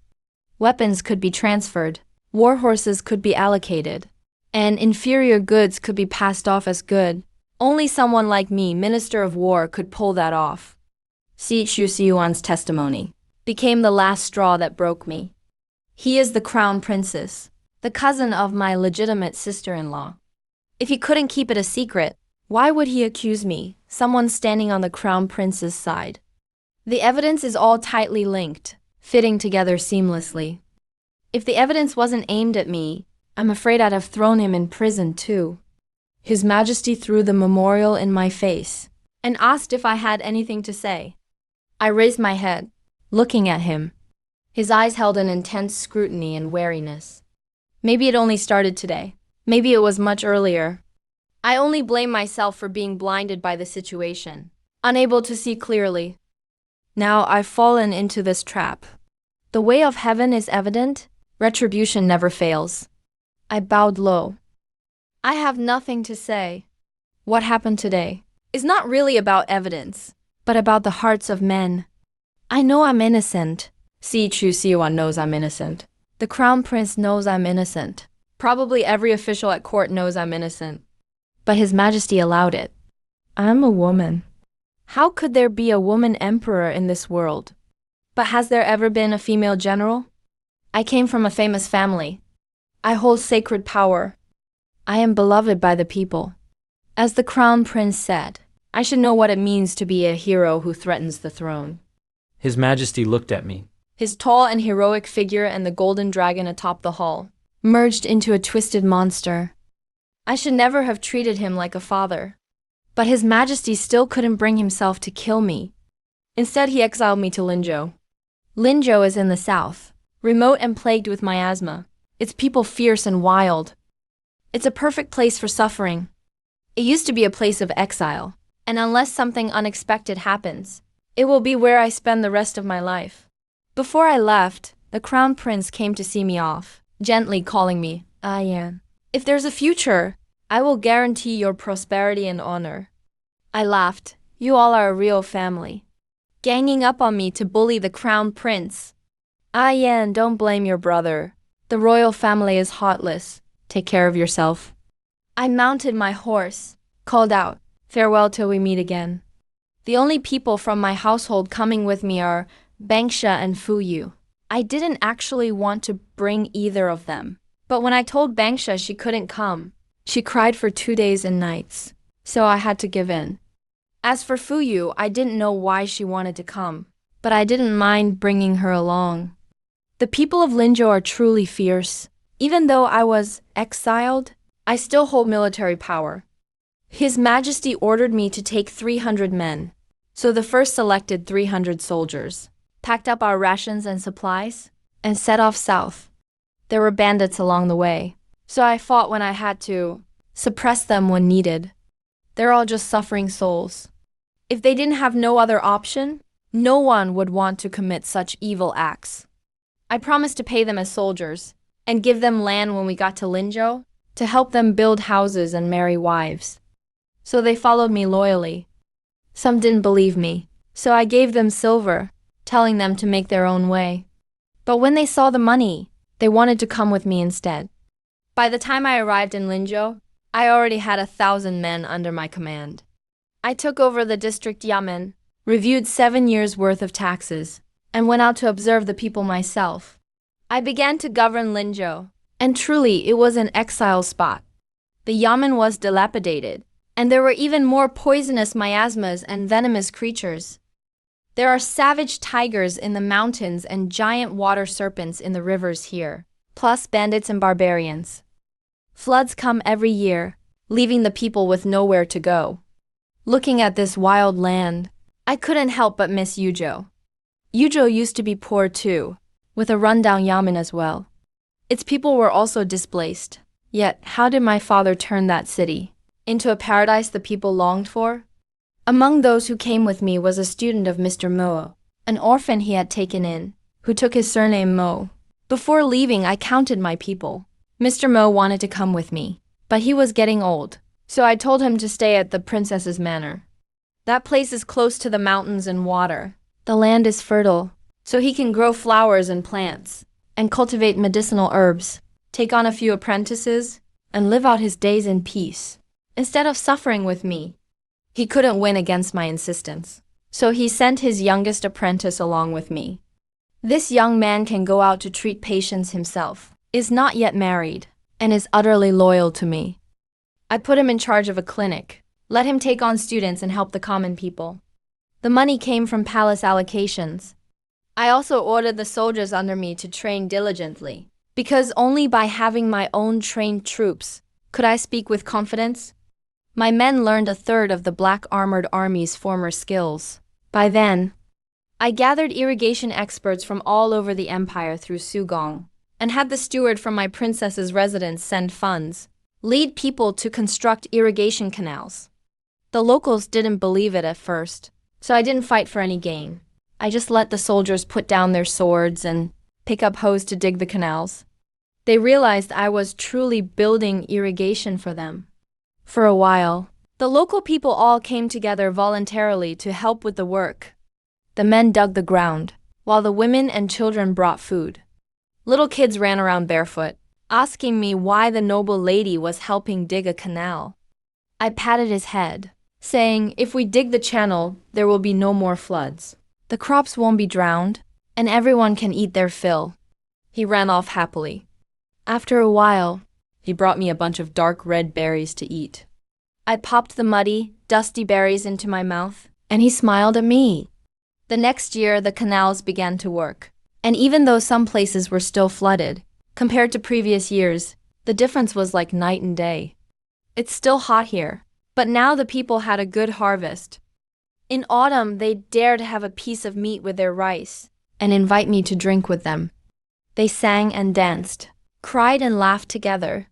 Weapons could be transferred, war horses could be allocated, and inferior goods could be passed off as good. Only someone like me, Minister of War, could pull that off. Chu Xiuan's testimony became the last straw that broke me. He is the crown princess, the cousin of my legitimate sister-in-law. If he couldn't keep it a secret, why would he accuse me, someone standing on the crown prince's side? The evidence is all tightly linked, fitting together seamlessly. If the evidence wasn't aimed at me, I'm afraid I'd have thrown him in prison too. His Majesty threw the memorial in my face and asked if I had anything to say. I raised my head, looking at him. His eyes held an intense scrutiny and wariness. Maybe it only started today. Maybe it was much earlier. I only blame myself for being blinded by the situation, unable to see clearly. Now I've fallen into this trap. The way of heaven is evident. Retribution never fails. I bowed low. I have nothing to say. What happened today is not really about evidence, but about the hearts of men. I know I'm innocent. Si Chu Siwan knows I'm innocent. The crown prince knows I'm innocent. Probably every official at court knows I'm innocent. But His Majesty allowed it. I'm a woman. How could there be a woman emperor in this world? But has there ever been a female general? I came from a famous family. I hold sacred power. I am beloved by the people. As the crown prince said, I should know what it means to be a hero who threatens the throne. His Majesty looked at me. His tall and heroic figure and the golden dragon atop the hall merged into a twisted monster. I should never have treated him like a father. But His Majesty still couldn't bring himself to kill me. Instead, he exiled me to Linzhou. Linzhou is in the south, remote and plagued with miasma. Its people fierce and wild. It's a perfect place for suffering. It used to be a place of exile, and unless something unexpected happens, it will be where I spend the rest of my life. Before I left, the crown prince came to see me off, gently calling me, Yan. If there's a future, I will guarantee your prosperity and honor. I laughed. You all are a real family. Ganging up on me to bully the crown prince. Yan, don't blame your brother. The royal family is heartless. Take care of yourself. I mounted my horse, called out, farewell till we meet again. The only people from my household coming with me are Bangsha and Fuyu. I didn't actually want to bring either of them. But when I told Bangsha she couldn't come, she cried for 2 days and nights, so I had to give in. As for Fuyu, I didn't know why she wanted to come, but I didn't mind bringing her along. The people of Linzhou are truly fierce. Even though I was exiled, I still hold military power. His Majesty ordered me to take 300 men, so the first selected 300 soldiers, packed up our rations and supplies, and set off south. There were bandits along the way, so I fought when I had to, suppress them when needed. They're all just suffering souls. If they didn't have no other option, no one would want to commit such evil acts. I promised to pay them as soldiers, and give them land when we got to Linzhou, to help them build houses and marry wives. So they followed me loyally. Some didn't believe me, so I gave them silver, telling them to make their own way. But when they saw the money, they wanted to come with me instead. By the time I arrived in Linzhou, I already had 1,000 men under my command. I took over the district yamen, reviewed 7 years' worth of taxes, and went out to observe the people myself. I began to govern Linzhou, and truly it was an exile spot. The yamen was dilapidated, and there were even more poisonous miasmas and venomous creatures. There are savage tigers in the mountains and giant water serpents in the rivers here, plus bandits and barbarians. Floods come every year, leaving the people with nowhere to go. Looking at this wild land, I couldn't help but miss Yuzhou. Yuzhou used to be poor too, with a rundown yamen as well. Its people were also displaced. Yet, how did my father turn that city into a paradise the people longed for? Among those who came with me was a student of Mr. Mo, an orphan he had taken in, who took his surname Mo. Before leaving, I counted my people. Mr. Mo wanted to come with me, but he was getting old, so I told him to stay at the princess's manor. That place is close to the mountains and water. The land is fertile, so he can grow flowers and plants, and cultivate medicinal herbs, take on a few apprentices, and live out his days in peace, instead of suffering with me. He couldn't win against my insistence, so he sent his youngest apprentice along with me. This young man can go out to treat patients himself, is not yet married, and is utterly loyal to me. I put him in charge of a clinic, let him take on students and help the common people. The money came from palace allocations. I also ordered the soldiers under me to train diligently, because only by having my own trained troops could I speak with confidence. My men learned 1/3 of the Black Armored Army's former skills. By then, I gathered irrigation experts from all over the empire through Sugong, and had the steward from my princess's residence send funds, lead people to construct irrigation canals. The locals didn't believe it at first, so I didn't fight for any gain. I just let the soldiers put down their swords and pick up hoes to dig the canals. They realized I was truly building irrigation for them. For a while, the local people all came together voluntarily to help with the work. The men dug the ground, while the women and children brought food. Little kids ran around barefoot, asking me why the noble lady was helping dig a canal. I patted his head, saying, if we dig the channel, there will be no more floods. The crops won't be drowned, and everyone can eat their fill. He ran off happily. After a while, he brought me a bunch of dark red berries to eat. I popped the muddy, dusty berries into my mouth, and he smiled at me. The next year, the canals began to work, and even though some places were still flooded, compared to previous years, the difference was like night and day. It's still hot here, but now the people had a good harvest. In autumn, they dared have a piece of meat with their rice and invite me to drink with them. They sang and danced, cried and laughed together.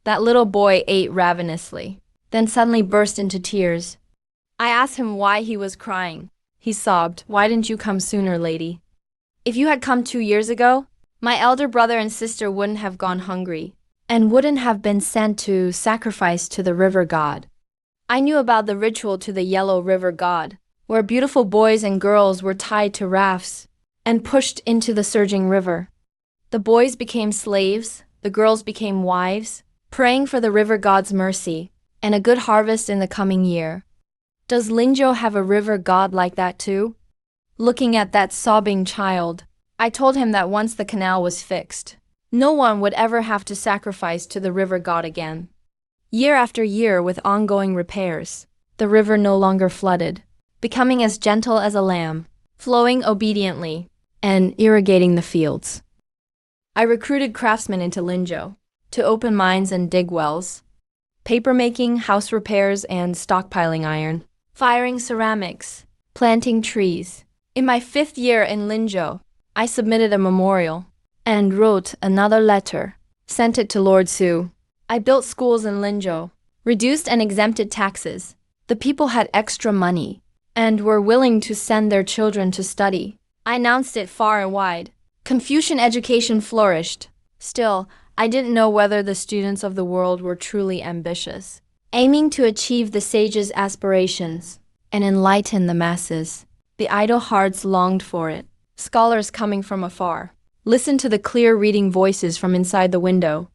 That little boy ate ravenously, then suddenly burst into tears. I asked him why he was crying. He sobbed, "Why didn't you come sooner, lady? If you had come 2 years ago, my elder brother and sister wouldn't have gone hungry and wouldn't have been sent to sacrifice to the river god." I knew about the ritual to the yellow river god, where beautiful boys and girls were tied to rafts and pushed into the surging river. The boys became slaves, the girls became wives, praying for the river god's mercy and a good harvest in the coming year. Does Linzhou have a river god like that too? Looking at that sobbing child, I told him that once the canal was fixed, no one would ever have to sacrifice to the river god again. Year after year, with ongoing repairs, the river no longer flooded, becoming as gentle as a lamb, flowing obediently, and irrigating the fields. I recruited craftsmen into Linzhou to open mines and dig wells, papermaking, house repairs, and stockpiling iron, firing ceramics, planting trees. In my 5th year in Linzhou, I submitted a memorial and wrote another letter, sent it to Lord Su. I built schools in Linzhou, reduced and exempted taxes. The people had extra money and were willing to send their children to study. I announced it far and wide. Confucian education flourished. Still, I didn't know whether the students of the world were truly ambitious, aiming to achieve the sage's aspirations and enlighten the masses. The idle hearts longed for it. Scholars coming from afar listened to the clear reading voices from inside the window.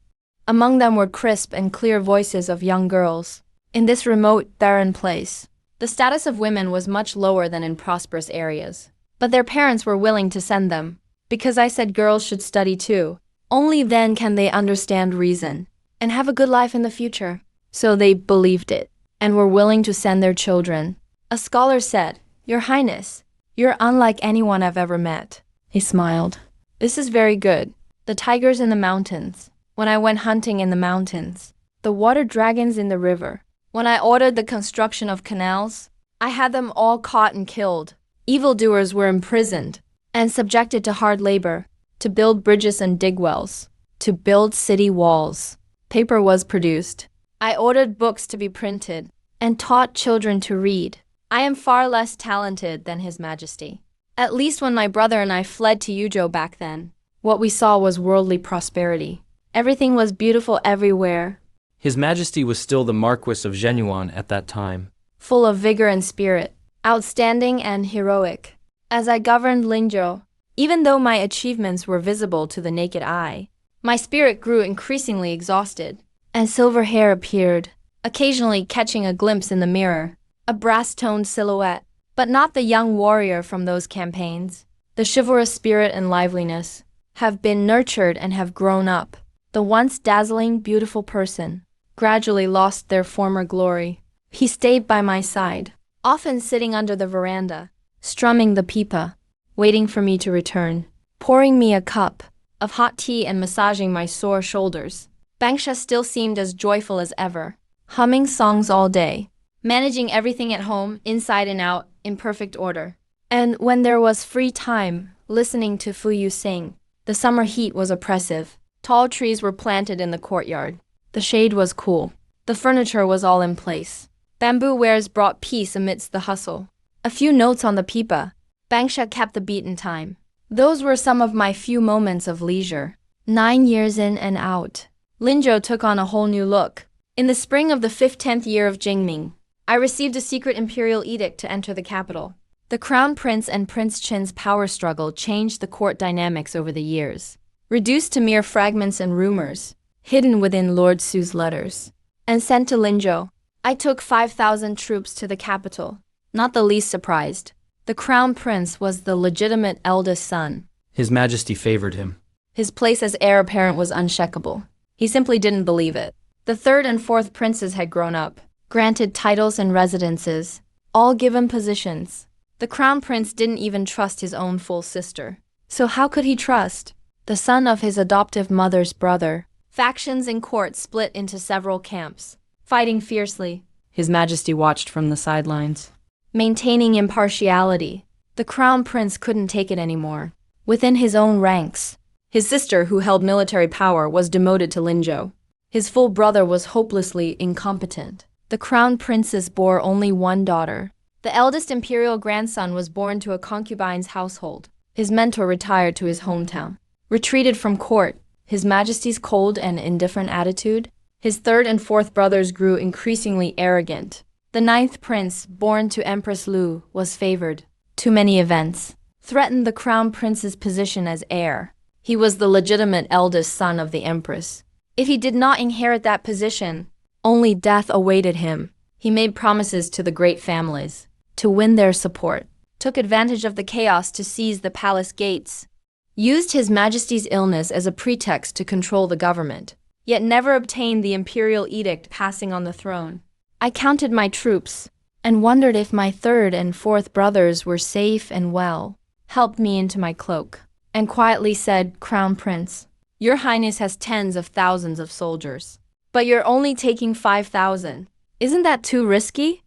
Among them were crisp and clear voices of young girls. In this remote, barren place, the status of women was much lower than in prosperous areas. But their parents were willing to send them, because I said girls should study too. Only then can they understand reason and have a good life in the future. So they believed it and were willing to send their children. A scholar said, "Your Highness, you're unlike anyone I've ever met." He smiled. "This is very good. The tigers in the mountains. When I went hunting in the mountains, the water dragons in the river. When I ordered the construction of canals, I had them all caught and killed. Evildoers were imprisoned and subjected to hard labor, to build bridges and dig wells, to build city walls. Paper was produced. I ordered books to be printed and taught children to read. I am far less talented than His Majesty. At least when my brother and I fled to Yuzhou back then, what we saw was worldly prosperity. Everything was beautiful everywhere." His Majesty was still the Marquis of Zhenyuan at that time. "Full of vigor and spirit, outstanding and heroic. As I governed Linzhou, even though my achievements were visible to the naked eye, my spirit grew increasingly exhausted, and silver hair appeared, occasionally catching a glimpse in the mirror, a brass-toned silhouette, but not the young warrior from those campaigns. The chivalrous spirit and liveliness have been nurtured and have grown up. The once dazzling, beautiful person gradually lost their former glory. He stayed by my side, often sitting under the veranda, strumming the pipa, waiting for me to return, pouring me a cup of hot tea and massaging my sore shoulders. Bangsha still seemed as joyful as ever, humming songs all day, managing everything at home, inside and out, in perfect order. And when there was free time, listening to Fuyu sing. The summer heat was oppressive. Tall trees were planted in the courtyard. The shade was cool. The furniture was all in place. Bamboo wares brought peace amidst the hustle. A few notes on the pipa. Bangsha kept the beat in time. Those were some of my few moments of leisure. 9 years in and out, Linzhou took on a whole new look. In the spring of the 10th year of Jingming, I received a secret imperial edict to enter the capital. The Crown Prince and Prince Chin's power struggle changed the court dynamics over the years. Reduced to mere fragments and rumors, hidden within Lord Su's letters, and sent to Linzhou, I took 5,000 troops to the capital. Not the least surprised. The Crown Prince was the legitimate eldest son. His Majesty favored him. His place as heir apparent was unshakable. He simply didn't believe it. The third and fourth princes had grown up, granted titles and residences, all given positions. The Crown Prince didn't even trust his own full sister. So how could he trust the son of his adoptive mother's brother? Factions in court split into several camps, fighting fiercely. His Majesty watched from the sidelines, maintaining impartiality. The Crown Prince couldn't take it anymore. Within his own ranks, his sister, who held military power, was demoted to Linzhou. His full brother was hopelessly incompetent. The Crown Princes bore only one daughter. The eldest imperial grandson was born to a concubine's household. His mentor retired to his hometown, retreated from court. His Majesty's cold and indifferent attitude. His third and fourth brothers grew increasingly arrogant. The ninth prince, born to Empress Lu, was favored. Too many events threatened the Crown Prince's position as heir. He was the legitimate eldest son of the Empress. If he did not inherit that position, only death awaited him. He made promises to the great families to win their support, took advantage of the chaos to seize the palace gates, used His Majesty's illness as a pretext to control the government, yet never obtained the imperial edict passing on the throne. I counted my troops and wondered if my third and fourth brothers were safe and well, helped me into my cloak, and quietly said, "Crown Prince, Your Highness has tens of thousands of soldiers, but you're only taking 5,000. Isn't that too risky?"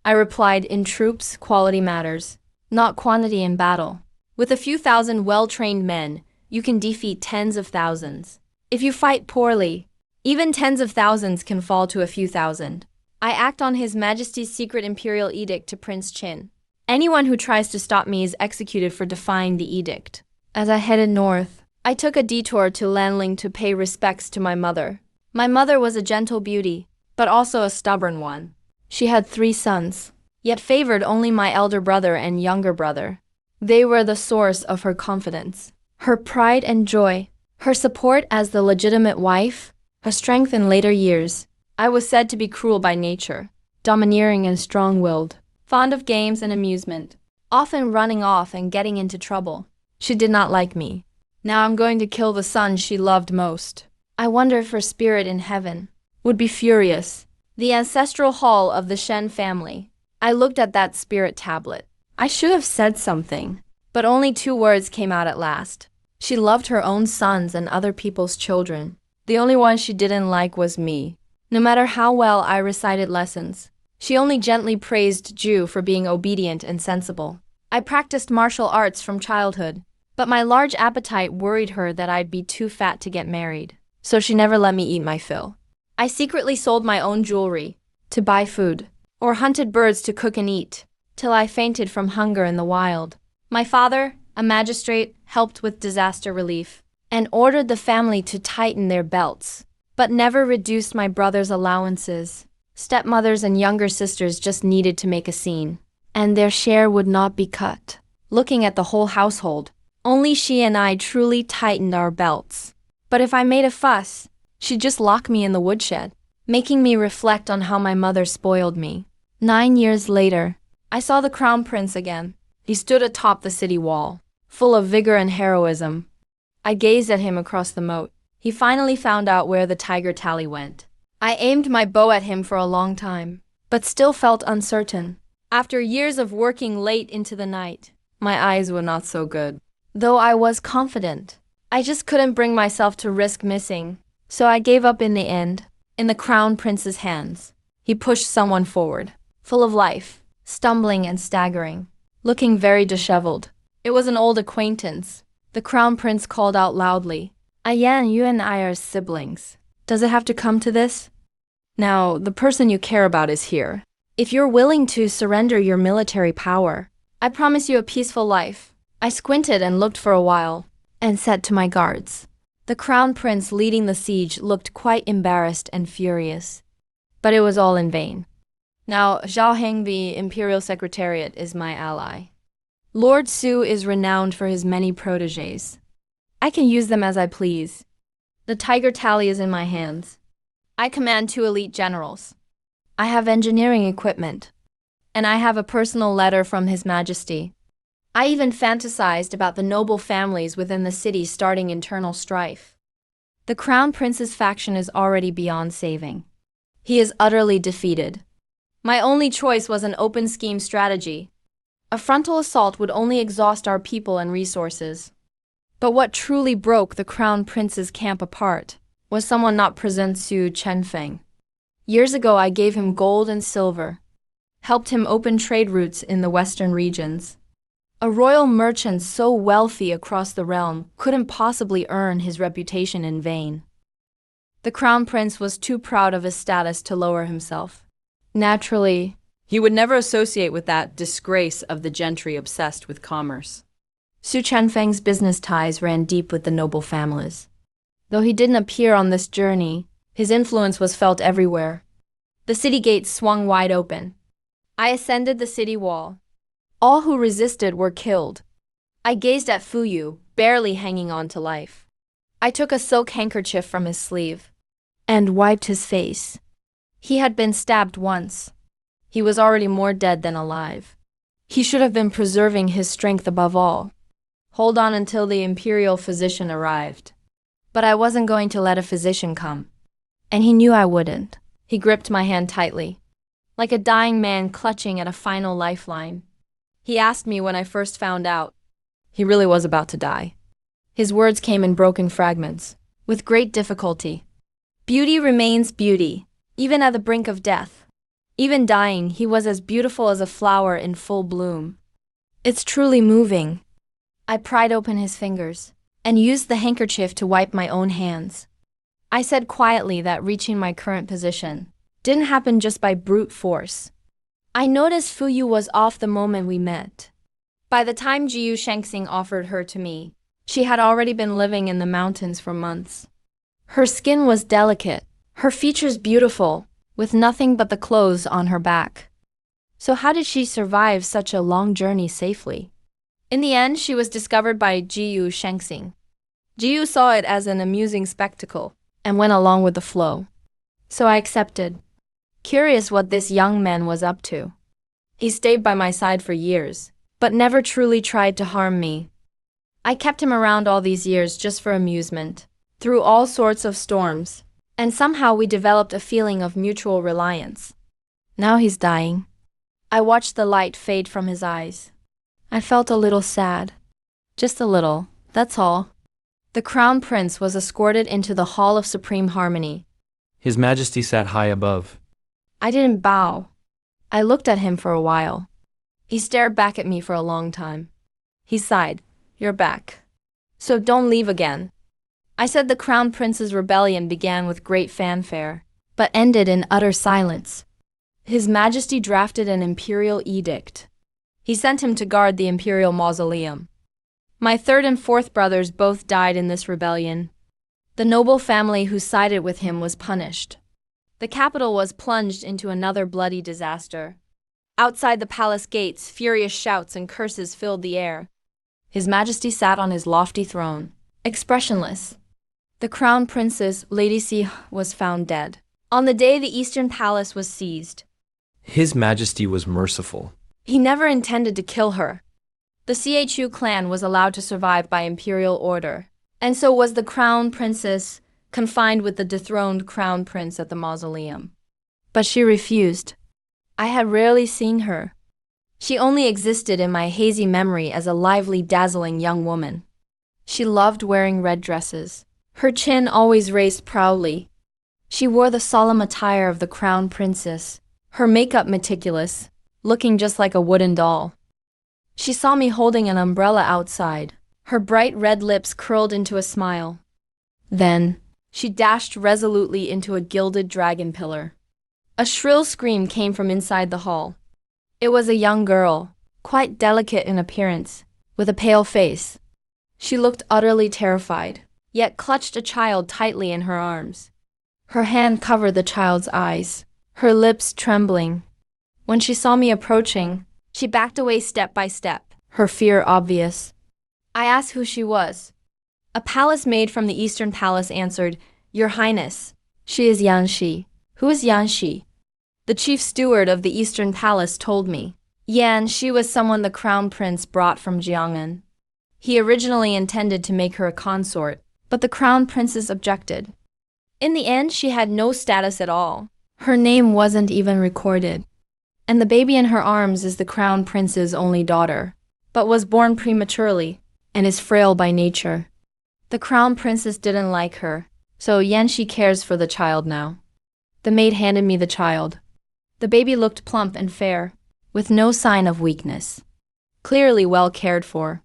I replied, "In troops, quality matters, not quantity in battle. With a few thousand well-trained men, you can defeat tens of thousands. If you fight poorly, even tens of thousands can fall to a few thousand." I act on His Majesty's secret imperial edict to Prince Qin. Anyone who tries to stop me is executed for defying the edict. As I headed north, I took a detour to Lanling to pay respects to my mother. My mother was a gentle beauty, but also a stubborn one. She had 3 sons, yet favored only my elder brother and younger brother. They were the source of her confidence, her pride and joy, her support as the legitimate wife, her strength in later years. I was said to be cruel by nature, domineering and strong-willed, fond of games and amusement, often running off and getting into trouble. She did not like me. Now I'm going to kill the son she loved most. I wonder if her spirit in heaven would be furious. The ancestral hall of the Shen family. I looked at that spirit tablet. I should have said something, but only 2 words came out at last. She loved her own sons and other people's children. The only one she didn't like was me. No matter how well I recited lessons, she only gently praised Ju for being obedient and sensible. I practiced martial arts from childhood, but my large appetite worried her that I'd be too fat to get married, so she never let me eat my fill. I secretly sold my own jewelry to buy food, or hunted birds to cook and eat, till I fainted from hunger in the wild. My father, a magistrate, helped with disaster relief, and ordered the family to tighten their belts, but never reduced my brother's allowances. Stepmothers and younger sisters just needed to make a scene, and their share would not be cut. Looking at the whole household, only she and I truly tightened our belts. But if I made a fuss, she'd just lock me in the woodshed, making me reflect on how my mother spoiled me. 9 years later, I saw the Crown Prince again. He stood atop the city wall, full of vigor and heroism. I gazed at him across the moat. He finally found out where the tiger tally went. I aimed my bow at him for a long time, but still felt uncertain. After years of working late into the night, my eyes were not so good. Though I was confident, I just couldn't bring myself to risk missing, so I gave up in the end. In the Crown Prince's hands, he pushed someone forward, full of life, stumbling and staggering, looking very disheveled. It was an old acquaintance. The Crown Prince called out loudly, "Ayan, you and I are siblings. Does it have to come to this? Now, the person you care about is here. If you're willing to surrender your military power, I promise you a peaceful life." I squinted and looked for a while, and said to my guards. The Crown Prince leading the siege looked quite embarrassed and furious. But it was all in vain. Now, Zhao Heng, the Imperial Secretariat, is my ally. Lord Su is renowned for his many protégés. I can use them as I please. The tiger tally is in my hands. I command 2 elite generals. I have engineering equipment. And I have a personal letter from His Majesty. I even fantasized about the noble families within the city starting internal strife. The Crown Prince's faction is already beyond saving. He is utterly defeated. My only choice was an open scheme strategy. A frontal assault would only exhaust our people and resources. But what truly broke the Crown Prince's camp apart was someone not present Su Chenfeng. Years ago I gave him gold and silver, helped him open trade routes in the western regions. A royal merchant so wealthy across the realm couldn't possibly earn his reputation in vain. The Crown Prince was too proud of his status to lower himself. Naturally, he would never associate with that disgrace of the gentry obsessed with commerce. Su Chenfeng's business ties ran deep with the noble families. Though he didn't appear on this journey, his influence was felt everywhere. The city gates swung wide open. I ascended the city wall. All who resisted were killed. I gazed at Fuyu, barely hanging on to life. I took a silk handkerchief from his sleeve and wiped his face. He had been stabbed once. He was already more dead than alive. He should have been preserving his strength above all. Hold on until the imperial physician arrived. But I wasn't going to let a physician come. And he knew I wouldn't. He gripped my hand tightly, like a dying man clutching at a final lifeline. He asked me when I first found out. He really was about to die. His words came in broken fragments, with great difficulty. Beauty remains beauty, even at the brink of death. Even dying, he was as beautiful as a flower in full bloom. It's truly moving. I pried open his fingers and used the handkerchief to wipe my own hands. I said quietly that reaching my current position didn't happen just by brute force. I noticed Fuyu was off the moment we met. By the time Jiyu Shengxing offered her to me, she had already been living in the mountains for months. Her skin was delicate, her features beautiful, with nothing but the clothes on her back. So how did she survive such a long journey safely? In the end, she was discovered by Jiyu Shengxing. Jiyu saw it as an amusing spectacle and went along with the flow. So I accepted, curious what this young man was up to. He stayed by my side for years, but never truly tried to harm me. I kept him around all these years just for amusement, through all sorts of storms, and somehow we developed a feeling of mutual reliance. Now he's dying. I watched the light fade from his eyes. I felt a little sad. Just a little, that's all. The Crown Prince was escorted into the Hall of Supreme Harmony. His Majesty sat high above. I didn't bow. I looked at him for a while. He stared back at me for a long time. He sighed, "You're back. So don't leave again." I said the Crown Prince's rebellion began with great fanfare, but ended in utter silence. His Majesty drafted an imperial edict. He sent him to guard the imperial mausoleum. My 3rd and 4th brothers both died in this rebellion. The noble family who sided with him was punished. The capital was plunged into another bloody disaster. Outside the palace gates, furious shouts and curses filled the air. His Majesty sat on his lofty throne, expressionless. The Crown Princess, Lady Si, was found dead. On the day the Eastern Palace was seized. His Majesty was merciful. He never intended to kill her. The Chu clan was allowed to survive by imperial order, and so was the Crown Princess, confined with the dethroned Crown Prince at the mausoleum. But she refused. I had rarely seen her. She only existed in my hazy memory as a lively, dazzling young woman. She loved wearing red dresses, her chin always raised proudly. She wore the solemn attire of the Crown Princess, her makeup meticulous, looking just like a wooden doll. She saw me holding an umbrella outside, her bright red lips curled into a smile. Then, she dashed resolutely into a gilded dragon pillar. A shrill scream came from inside the hall. It was a young girl, quite delicate in appearance, with a pale face. She looked utterly terrified, yet clutched a child tightly in her arms. Her hand covered the child's eyes, her lips trembling. When she saw me approaching, she backed away step by step, her fear obvious. I asked who she was. A palace maid from the Eastern Palace answered, Your Highness, she is Yan Shi. Who is Yan Shi? The chief steward of the Eastern Palace told me. Yan Shi was someone the crown prince brought from Jiangnan. He originally intended to make her a consort, but the crown princess objected. In the end, she had no status at all. Her name wasn't even recorded. And the baby in her arms is the crown prince's only daughter, but was born prematurely and is frail by nature. The crown princess didn't like her, so Yan Shi cares for the child now. The maid handed me the child. The baby looked plump and fair, with no sign of weakness. Clearly well cared for.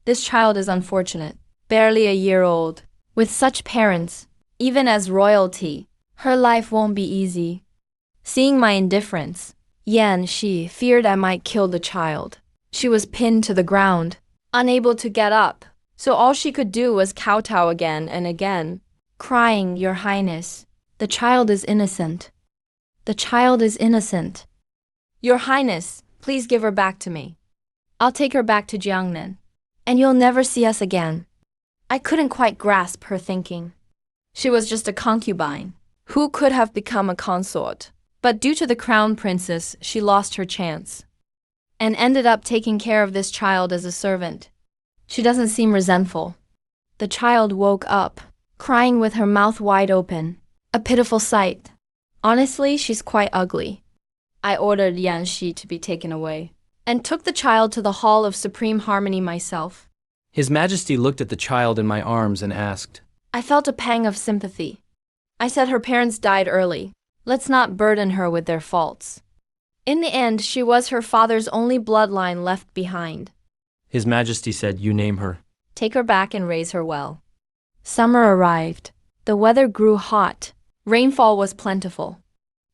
This child is unfortunate, barely a year old. With such parents, even as royalty, her life won't be easy. Seeing my indifference, Yan Shi feared I might kill the child. She was pinned to the ground, unable to get up, so all she could do was kowtow again and again, crying, Your Highness, the child is innocent. The child is innocent. Your Highness, please give her back to me. I'll take her back to Jiangnan, and you'll never see us again. I couldn't quite grasp her thinking. She was just a concubine, who could have become a consort, but due to the crown princess, she lost her chance, and ended up taking care of this child as a servant. She doesn't seem resentful. The child woke up, crying with her mouth wide open, a pitiful sight. Honestly, she's quite ugly. I ordered Yan Shi to be taken away, and took the child to the Hall of Supreme Harmony myself. His Majesty looked at the child in my arms and asked, I felt a pang of sympathy. I said her parents died early. Let's not burden her with their faults. In the end, she was her father's only bloodline left behind. His Majesty said, You name her. Take her back and raise her well. Summer arrived. The weather grew hot. Rainfall was plentiful.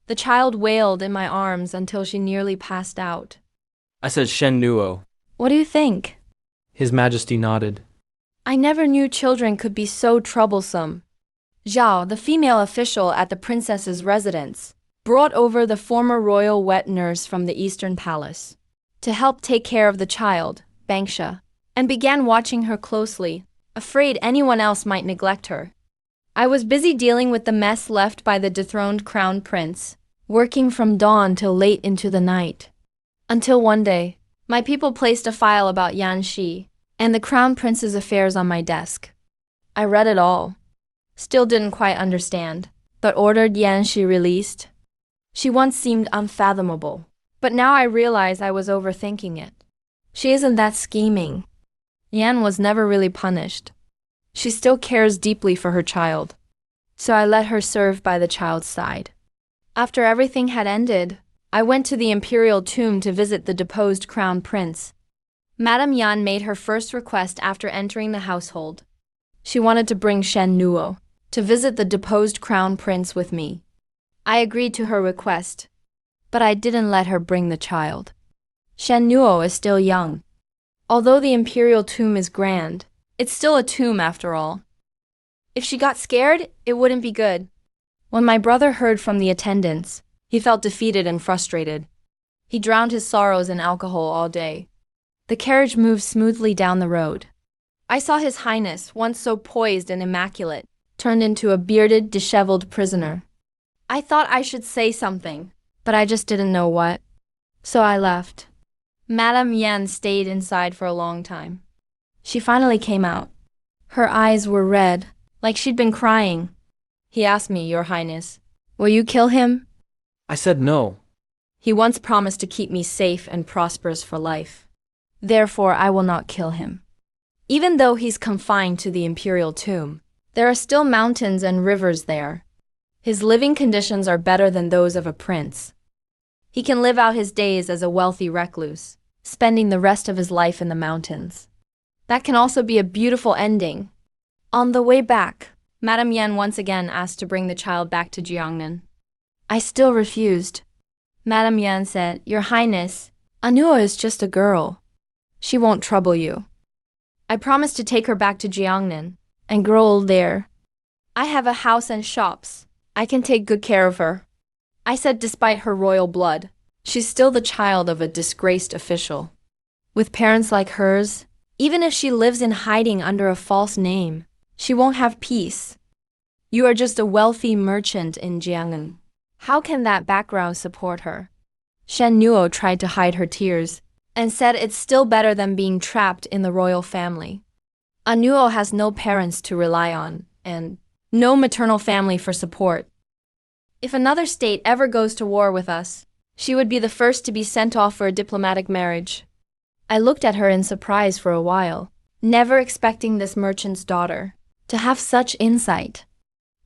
The child wailed in my arms until she nearly passed out. I said, Shen Nuo. What do you think? His Majesty nodded. I never knew children could be so troublesome. Zhao, the female official at the princess's residence, brought over the former royal wet nurse from the Eastern Palace to help take care of the child, Bangsha, and began watching her closely, afraid anyone else might neglect her. I was busy dealing with the mess left by the dethroned crown prince, working from dawn till late into the night. Until one day, my people placed a file about Yan Shi and the crown prince's affairs on my desk. I read it all. Still didn't quite understand, but ordered Yan Shi released. She once seemed unfathomable, but now I realize I was overthinking it. She isn't that scheming. Yan was never really punished. She still cares deeply for her child, so I let her serve by the child's side. After everything had ended, I went to the imperial tomb to visit the deposed crown prince. Madame Yan made her first request after entering the household. She wanted to bring Shen Nuo to visit the deposed crown prince with me. I agreed to her request, but I didn't let her bring the child. Shen Nuo is still young. Although the imperial tomb is grand, it's still a tomb after all. If she got scared, it wouldn't be good. When my brother heard from the attendants, he felt defeated and frustrated. He drowned his sorrows in alcohol all day. The carriage moved smoothly down the road. I saw His Highness, once so poised and immaculate, turned into a bearded, disheveled prisoner. I thought I should say something, but I just didn't know what. So I left. Madame Yan stayed inside for a long time. She finally came out. Her eyes were red, like she'd been crying. He asked me, Your Highness, will you kill him? I said no. He once promised to keep me safe and prosperous for life. Therefore, I will not kill him. Even though he's confined to the imperial tomb, there are still mountains and rivers there. His living conditions are better than those of a prince. He can live out his days as a wealthy recluse, spending the rest of his life in the mountains. That can also be a beautiful ending. On the way back, Madame Yan once again asked to bring the child back to Jiangnan. I still refused. Madame Yan said, Your Highness, Anua is just a girl. She won't trouble you. I promised to take her back to Jiangnan and grow old there. I have a house and shops. I can take good care of her. I said despite her royal blood, she's still the child of a disgraced official. With parents like hers, even if she lives in hiding under a false name, she won't have peace. You are just a wealthy merchant in Jiang'an. How can that background support her? Shen Nuo tried to hide her tears and said it's still better than being trapped in the royal family. A Nuo has no parents to rely on and no maternal family for support. If another state ever goes to war with us, she would be the first to be sent off for a diplomatic marriage. I looked at her in surprise for a while, never expecting this merchant's daughter to have such insight.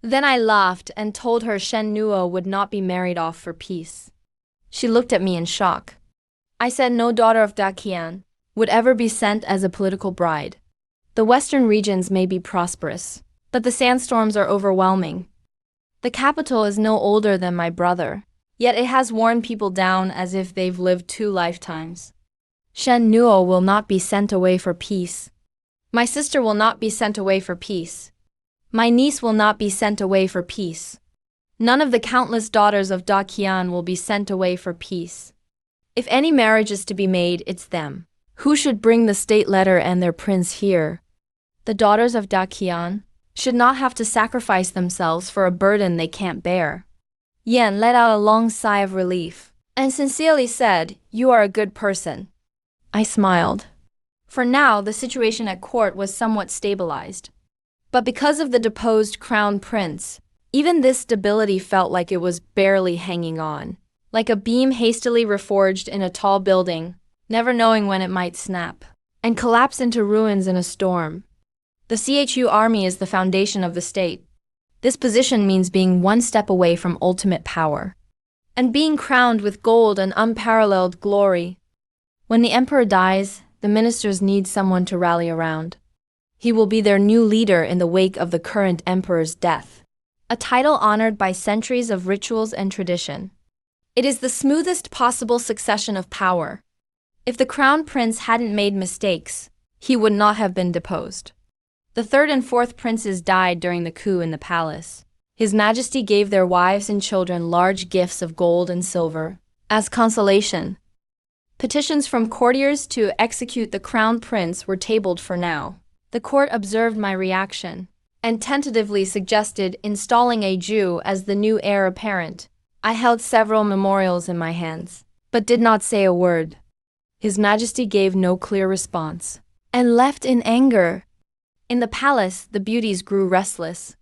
Then I laughed and told her Shen Nuo would not be married off for peace. She looked at me in shock. I said no daughter of Daqian would ever be sent as a political bride. The western regions may be prosperous, but the sandstorms are overwhelming. The capital is no older than my brother, yet it has worn people down as if they've lived 2 lifetimes. Shen Nuo will not be sent away for peace. My sister will not be sent away for peace. My niece will not be sent away for peace. None of the countless daughters of Daqian will be sent away for peace. If any marriage is to be made, it's them. Who should bring the state letter and their prince here? The daughters of Daqian should not have to sacrifice themselves for a burden they can't bear. Yan let out a long sigh of relief and sincerely said, "You are a good person." I smiled. For now, the situation at court was somewhat stabilized. But because of the deposed crown prince, even this stability felt like it was barely hanging on, like a beam hastily reforged in a tall building, never knowing when it might snap and collapse into ruins in a storm. The CHU army is the foundation of the state. This position means being one step away from ultimate power and being crowned with gold and unparalleled glory. When the emperor dies, the ministers need someone to rally around. He will be their new leader in the wake of the current emperor's death, a title honored by centuries of rituals and tradition. It is the smoothest possible succession of power. If the crown prince hadn't made mistakes, he would not have been deposed. The 3rd and 4th princes died during the coup in the palace. His Majesty gave their wives and children large gifts of gold and silver as consolation. Petitions from courtiers to execute the crown prince were tabled for now. The court observed my reaction and tentatively suggested installing a Jew as the new heir apparent. I held several memorials in my hands, but did not say a word. His Majesty gave no clear response and left in anger. In the palace, the beauties grew restless.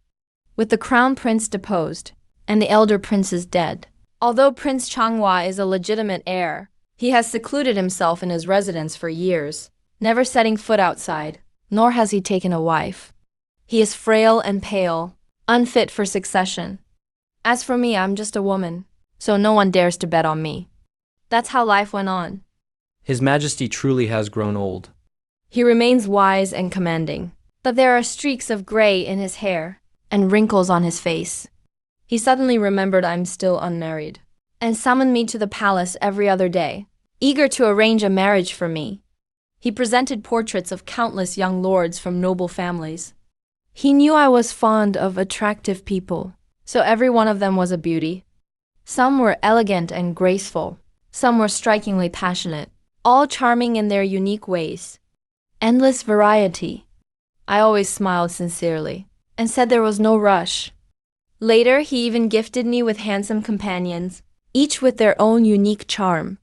With the crown prince deposed and the elder princes dead, although Prince Changhua is a legitimate heir, he has secluded himself in his residence for years, never setting foot outside. Nor has he taken a wife. He is frail and pale, unfit for succession. As for me, I'm just a woman, so no one dares to bet on me. That's how life went on. His Majesty truly has grown old. He remains wise and commanding, but there are streaks of gray in his hair and wrinkles on his face. He suddenly remembered I'm still unmarried and summoned me to the palace every other day, eager to arrange a marriage for me. He presented portraits of countless young lords from noble families. He knew I was fond of attractive people, so every one of them was a beauty. Some were elegant and graceful, some were strikingly passionate, all charming in their unique ways. Endless variety. I always smiled sincerely and said there was no rush. Later, he even gifted me with handsome companions, each with their own unique charm.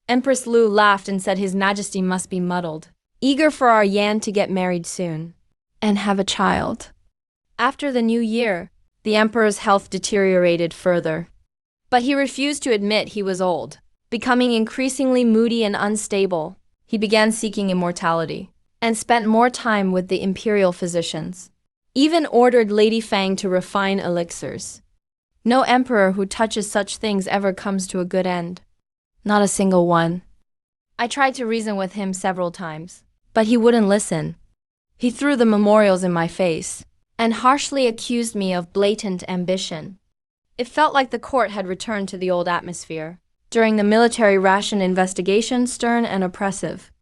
Empress Lu laughed and said His Majesty must be muddled, eager for our Yan to get married soon and have a child. After the new year, the emperor's health deteriorated further. But he refused to admit he was old. Becoming increasingly moody and unstable, he began seeking immortality and spent more time with the imperial physicians. Even ordered Lady Fang to refine elixirs. No emperor who touches such things ever comes to a good end. Not a single one. I tried to reason with him several times, but he wouldn't listen. He threw the memorials in my face and harshly accused me of blatant ambition. It felt like the court had returned to the old atmosphere. During the military ration investigation, stern and oppressive.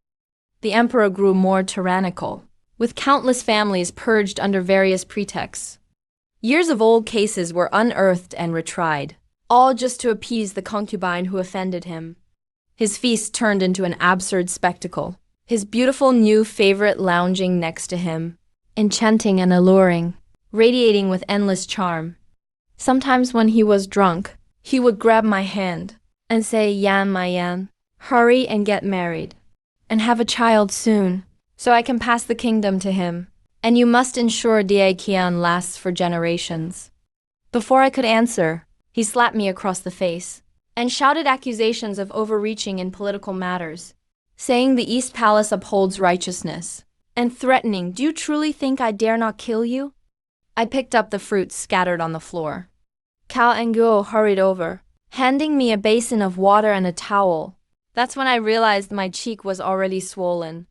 The emperor grew more tyrannical, with countless families purged under various pretexts. Years of old cases were unearthed and retried, all just to appease the concubine who offended him. His feast turned into an absurd spectacle, his beautiful new favorite lounging next to him, enchanting and alluring, radiating with endless charm. Sometimes when he was drunk, he would grab my hand and say, Yan, my Yan, hurry and get married, and have a child soon, so I can pass the kingdom to him, and you must ensure Die Qian lasts for generations. Before I could answer, he slapped me across the face and shouted accusations of overreaching in political matters, saying the East Palace upholds righteousness, and threatening, do you truly think I dare not kill you? I picked up the fruits scattered on the floor. Cao and Guo hurried over, handing me a basin of water and a towel. That's when I realized my cheek was already swollen.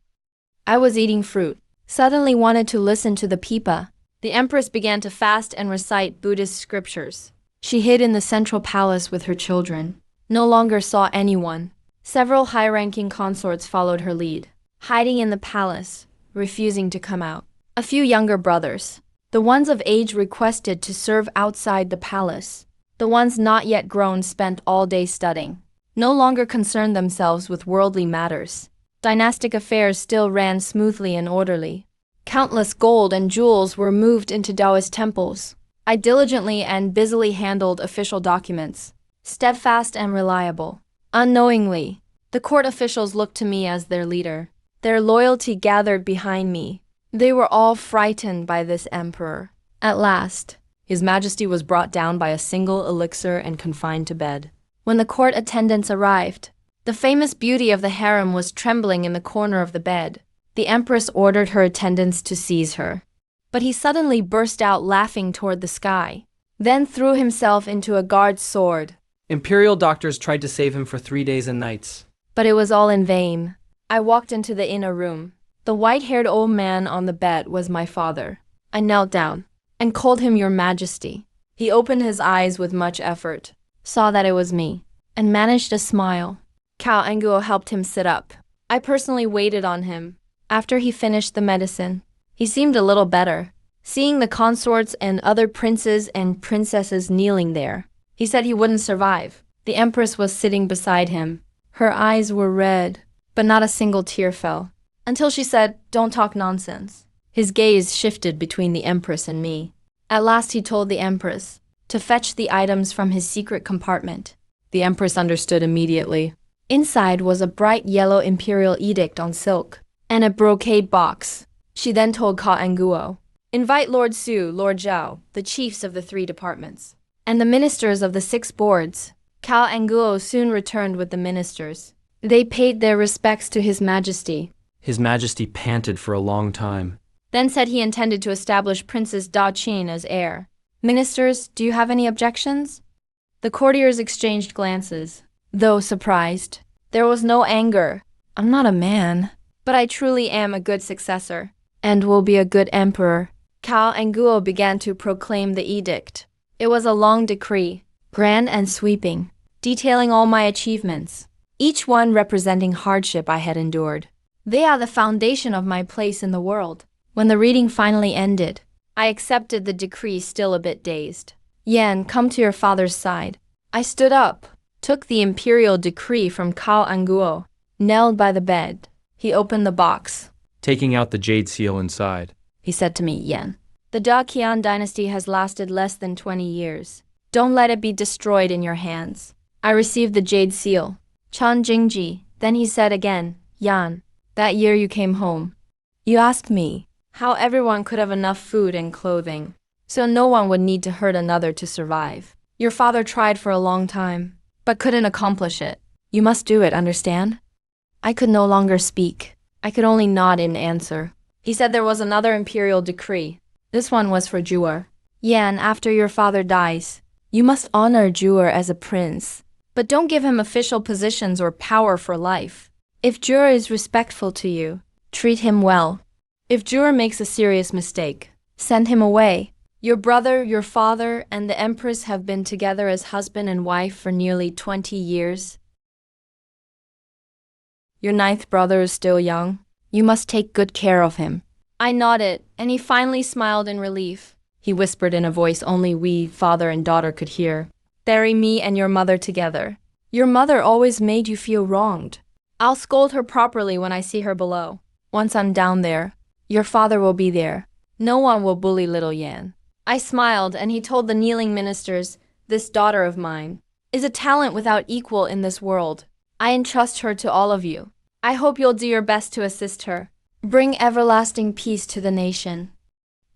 I was eating fruit, suddenly wanted to listen to the pipa. The empress began to fast and recite Buddhist scriptures. She hid in the central palace with her children, no longer saw anyone. Several high-ranking consorts followed her lead, hiding in the palace, refusing to come out. A few younger brothers, the ones of age, requested to serve outside the palace. The ones not yet grown spent all day studying, no longer concerned themselves with worldly matters. Dynastic affairs still ran smoothly and orderly. Countless gold and jewels were moved into Taoist temples. I diligently and busily handled official documents, steadfast and reliable. Unknowingly, the court officials looked to me as their leader. Their loyalty gathered behind me. They were all frightened by this emperor. At last, His Majesty was brought down by a single elixir and confined to bed. When the court attendants arrived, the famous beauty of the harem was trembling in the corner of the bed. The empress ordered her attendants to seize her. But he suddenly burst out laughing toward the sky, then threw himself into a guard's sword. Imperial doctors tried to save him for 3 days and nights. But it was all in vain. I walked into the inner room. The white-haired old man on the bed was my father. I knelt down and called him Your Majesty. He opened his eyes with much effort, saw that it was me, and managed a smile. Cao Anguo helped him sit up. I personally waited on him. After he finished the medicine, he seemed a little better. Seeing the consorts and other princes and princesses kneeling there, he said he wouldn't survive. The empress was sitting beside him. Her eyes were red, but not a single tear fell, until she said, "Don't talk nonsense." His gaze shifted between the empress and me. At last he told the empress to fetch the items from his secret compartment. The empress understood immediately. Inside was a bright yellow imperial edict on silk, and a brocade box. She then told Ka Anguo, "Invite Lord Su, Lord Zhao, the chiefs of the 3 departments, and the ministers of the 6 boards." Cao Anguo soon returned with the ministers. They paid their respects to His Majesty. His Majesty panted for a long time. Then said he intended to establish Princess Da Qin as heir. "Ministers, do you have any objections?" The courtiers exchanged glances. Though surprised, there was no anger. I'm not a man, but I truly am a good successor, and will be a good emperor. Cao Anguo began to proclaim the edict. It was a long decree, grand and sweeping, detailing all my achievements, each one representing hardship I had endured. They are the foundation of my place in the world. When the reading finally ended, I accepted the decree, still a bit dazed. "Yan, come to your father's side." I stood up, took the imperial decree from Cao Anguo, knelt by the bed. He opened the box. Taking out the jade seal inside, He said to me, "Yan, the Da Qian dynasty has lasted less than 20 years. Don't let it be destroyed in your hands." I received the jade seal. Chan Jingji. Then he said again, "Yan, that year you came home. You asked me how everyone could have enough food and clothing, so no one would need to hurt another to survive. Your father tried for a long time, but couldn't accomplish it. You must do it, understand?" I could no longer speak. I could only nod in answer. He said there was another imperial decree. This one was for Zhu'er. "Yan, after your father dies, you must honor Zhu'er as a prince, but don't give him official positions or power for life. If Zhu'er is respectful to you, treat him well. If Zhu'er makes a serious mistake, send him away. Your brother, your father, and the empress have been together as husband and wife for nearly 20 years. Your 9th brother is still young. You must take good care of him." I nodded, and he finally smiled in relief. He whispered in a voice only we, father and daughter, could hear, "Bury me and your mother together. Your mother always made you feel wronged. I'll scold her properly when I see her below. Once I'm down there, your father will be there. No one will bully little Yan." I smiled, and he told the kneeling ministers, "This daughter of mine is a talent without equal in this world. I entrust her to all of you. I hope you'll do your best to assist her. Bring everlasting peace to the nation.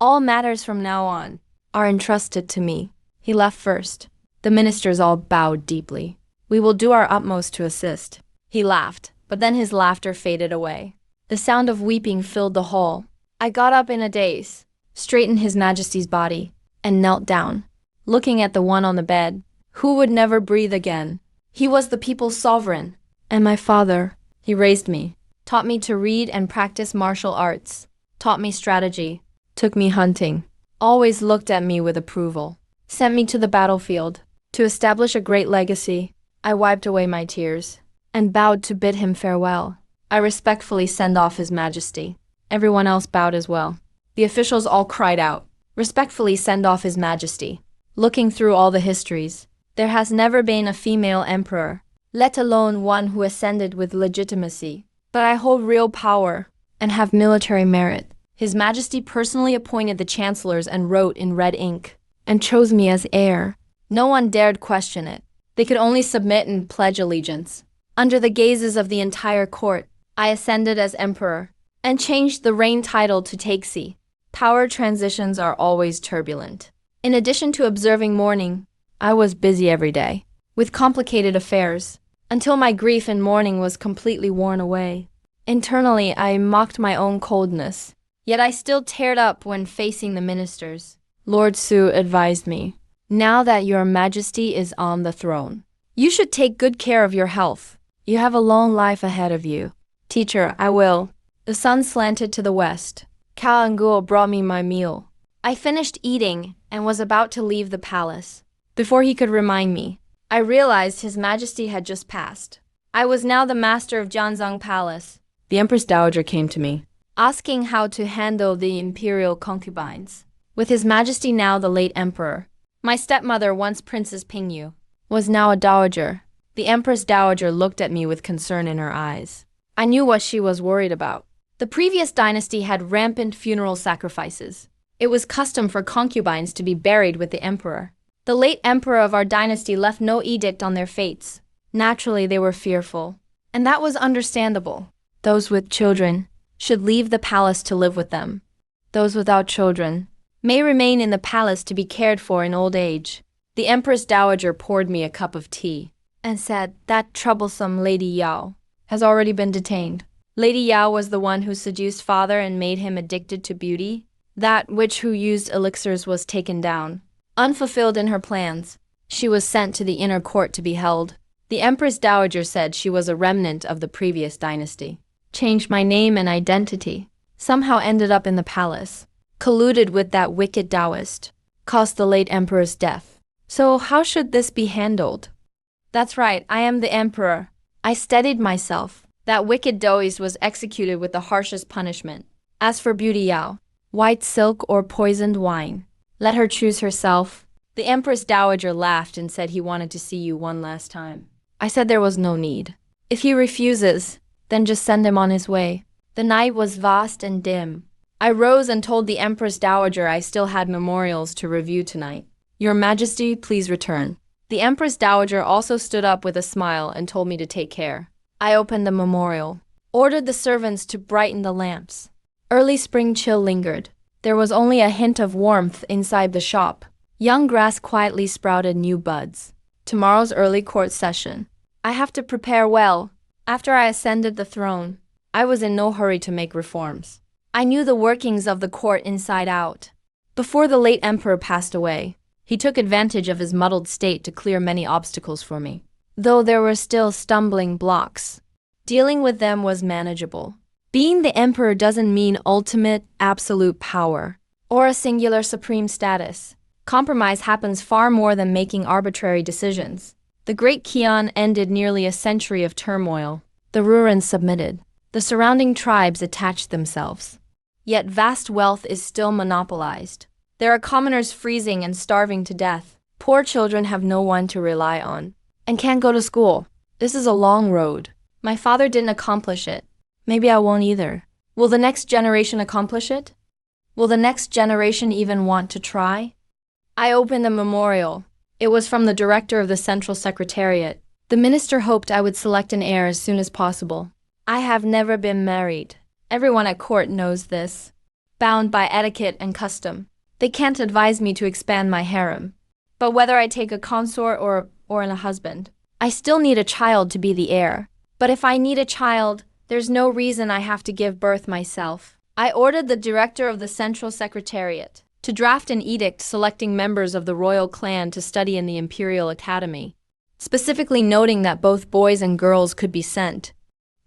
All matters from now on are entrusted to me." He left first. The ministers all bowed deeply. "We will do our utmost to assist." He laughed, but then his laughter faded away. The sound of weeping filled the hall. I got up in a daze, straightened His Majesty's body, and knelt down, looking at the one on the bed, who would never breathe again. He was the people's sovereign, and my father. He raised me, taught me to read and practice martial arts, taught me strategy, took me hunting, always looked at me with approval, sent me to the battlefield to establish a great legacy. I wiped away my tears and bowed to bid him farewell. I respectfully send off His Majesty. Everyone else bowed as well. The officials all cried out, "Respectfully send off His Majesty." Looking through all the histories, there has never been a female emperor, let alone one who ascended with legitimacy. But I hold real power and have military merit. His Majesty personally appointed the chancellors and wrote in red ink, and chose me as heir. No one dared question it. They could only submit and pledge allegiance. Under the gazes of the entire court, I ascended as emperor, and changed the reign title to Taixi. Power transitions are always turbulent. In addition to observing mourning, I was busy every day, with complicated affairs, until my grief and mourning was completely worn away. Internally, I mocked my own coldness, yet I still teared up when facing the ministers. Lord Su advised me, "Now that your Majesty is on the throne, you should take good care of your health. You have a long life ahead of you." "Teacher, I will." The sun slanted to the west. Cao Angul brought me my meal. I finished eating and was about to leave the palace. Before he could remind me, I realized His Majesty had just passed. I was now the master of Jianzhong Palace. The Empress Dowager came to me, asking how to handle the imperial concubines. With His Majesty now the late emperor, my stepmother, once Princess Pingyu, was now a dowager. The Empress Dowager looked at me with concern in her eyes. I knew what she was worried about. The previous dynasty had rampant funeral sacrifices. It was custom for concubines to be buried with the emperor. The late emperor of our dynasty left no edict on their fates. Naturally, they were fearful, and that was understandable. Those with children should leave the palace to live with them. Those without children may remain in the palace to be cared for in old age. The Empress Dowager poured me a cup of tea and said, "That troublesome Lady Yao has already been detained." Lady Yao was the one who seduced father and made him addicted to beauty. That witch who used elixirs was taken down. Unfulfilled in her plans, she was sent to the inner court to be held. The Empress Dowager said she was a remnant of the previous dynasty. Changed my name and identity. Somehow ended up in the palace. Colluded with that wicked Taoist. Caused the late emperor's death. So how should this be handled? That's right, I am the emperor. I steadied myself. That wicked Taoist was executed with the harshest punishment. As for Beauty Yao, white silk or poisoned wine, let her choose herself. The Empress Dowager laughed and said he wanted to see you one last time. I said there was no need. If he refuses, then just send him on his way. The night was vast and dim. I rose and told the Empress Dowager I still had memorials to review tonight. Your Majesty, please return. The Empress Dowager also stood up with a smile and told me to take care. I opened the memorial, ordered the servants to brighten the lamps. Early spring chill lingered. There was only a hint of warmth inside the shop. Young grass quietly sprouted new buds. Tomorrow's early court session. I have to prepare well. After I ascended the throne, I was in no hurry to make reforms. I knew the workings of the court inside out. Before the late emperor passed away, he took advantage of his muddled state to clear many obstacles for me. Though there were still stumbling blocks, dealing with them was manageable. Being the emperor doesn't mean ultimate, absolute power, or a singular supreme status. Compromise happens far more than making arbitrary decisions. The Great Qian ended nearly a century of turmoil. The Rurans submitted. The surrounding tribes attached themselves. Yet vast wealth is still monopolized. There are commoners freezing and starving to death. Poor children have no one to rely on and can't go to school. This is a long road. My father didn't accomplish it. Maybe I won't either. Will the next generation accomplish it? Will the next generation even want to try? I opened the memorial. It was from the director of the Central Secretariat. The minister hoped I would select an heir as soon as possible. I have never been married. Everyone at court knows this. Bound by etiquette and custom, they can't advise me to expand my harem. But whether I take a consort or a husband, I still need a child to be the heir. But if I need a child, there's no reason I have to give birth myself. I ordered the director of the Central Secretariat to draft an edict selecting members of the royal clan to study in the Imperial Academy, specifically noting that both boys and girls could be sent.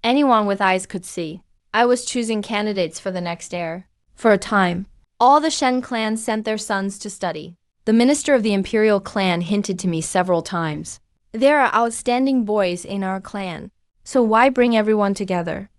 Anyone with eyes could see. I was choosing candidates for the next heir. For a time, all the Shen clan sent their sons to study. The minister of the Imperial clan hinted to me several times. There are outstanding boys in our clan, so why bring everyone together?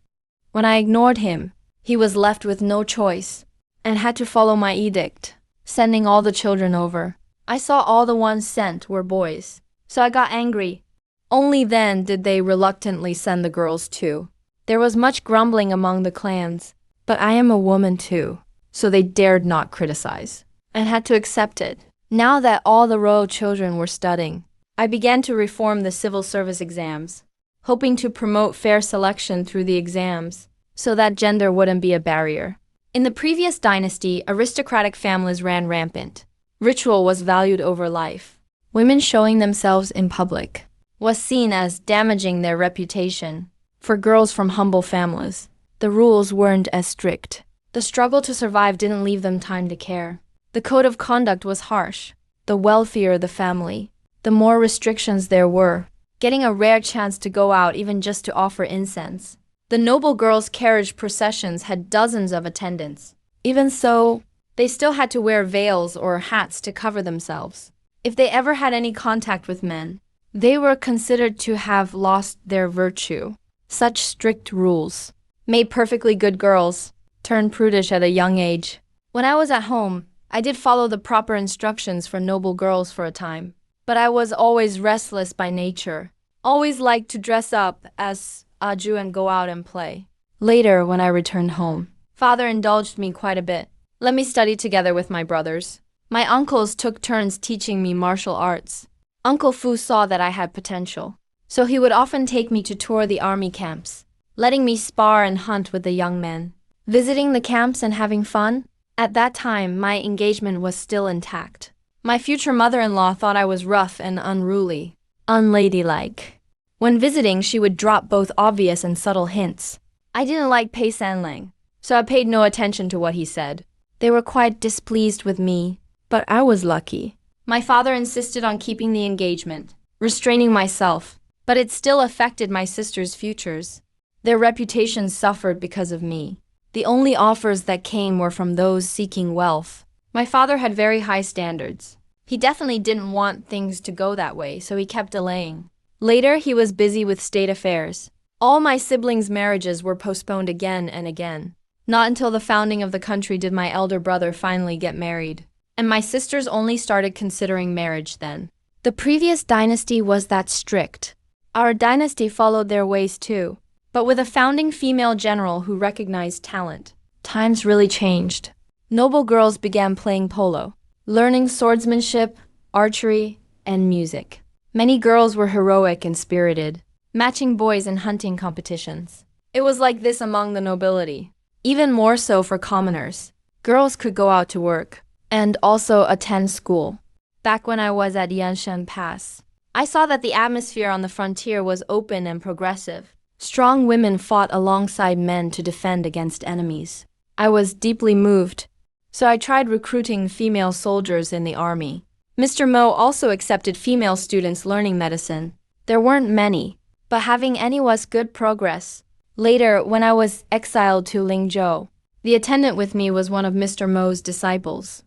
When I ignored him, he was left with no choice and had to follow my edict, sending all the children over. I saw all the ones sent were boys, so I got angry. Only then did they reluctantly send the girls too. There was much grumbling among the clans, but I am a woman too, so they dared not criticize, and had to accept it. Now that all the royal children were studying, I began to reform the civil service exams, hoping to promote fair selection through the exams, so that gender wouldn't be a barrier. In the previous dynasty, aristocratic families ran rampant. Ritual was valued over life. Women showing themselves in public was seen as damaging their reputation. For girls from humble families, the rules weren't as strict. The struggle to survive didn't leave them time to care. The code of conduct was harsh. The wealthier the family, the more restrictions there were. Getting a rare chance to go out even just to offer incense. The noble girls' carriage processions had dozens of attendants. Even so, they still had to wear veils or hats to cover themselves. If they ever had any contact with men, they were considered to have lost their virtue. Such strict rules made perfectly good girls turn prudish at a young age. When I was at home, I did follow the proper instructions for noble girls for a time, but I was always restless by nature, always liked to dress up as Aju and go out and play. Later, when I returned home, father indulged me quite a bit. Let me study together with my brothers. My uncles took turns teaching me martial arts. Uncle Fu saw that I had potential, so he would often take me to tour the army camps, letting me spar and hunt with the young men. Visiting the camps and having fun? At that time, my engagement was still intact. My future mother-in-law thought I was rough and unruly, unladylike. When visiting, she would drop both obvious and subtle hints. I didn't like Pei Sanlang, so I paid no attention to what he said. They were quite displeased with me, but I was lucky. My father insisted on keeping the engagement, restraining myself, but it still affected my sister's futures. Their reputations suffered because of me. The only offers that came were from those seeking wealth. My father had very high standards. He definitely didn't want things to go that way, so he kept delaying. Later, he was busy with state affairs. All my siblings' marriages were postponed again and again. Not until the founding of the country did my elder brother finally get married, and my sisters only started considering marriage then. The previous dynasty was that strict. Our dynasty followed their ways too, but with a founding female general who recognized talent. Times really changed. Noble girls began playing polo, learning swordsmanship, archery, and music. Many girls were heroic and spirited, matching boys in hunting competitions. It was like this among the nobility. Even more so for commoners. Girls could go out to work and also attend school. Back when I was at Yanshan Pass, I saw that the atmosphere on the frontier was open and progressive. Strong women fought alongside men to defend against enemies. I was deeply moved, so I tried recruiting female soldiers in the army. Mr. Mo also accepted female students learning medicine. There weren't many, but having any was good progress. Later, when I was exiled to Lingzhou, the attendant with me was one of Mr. Mo's disciples.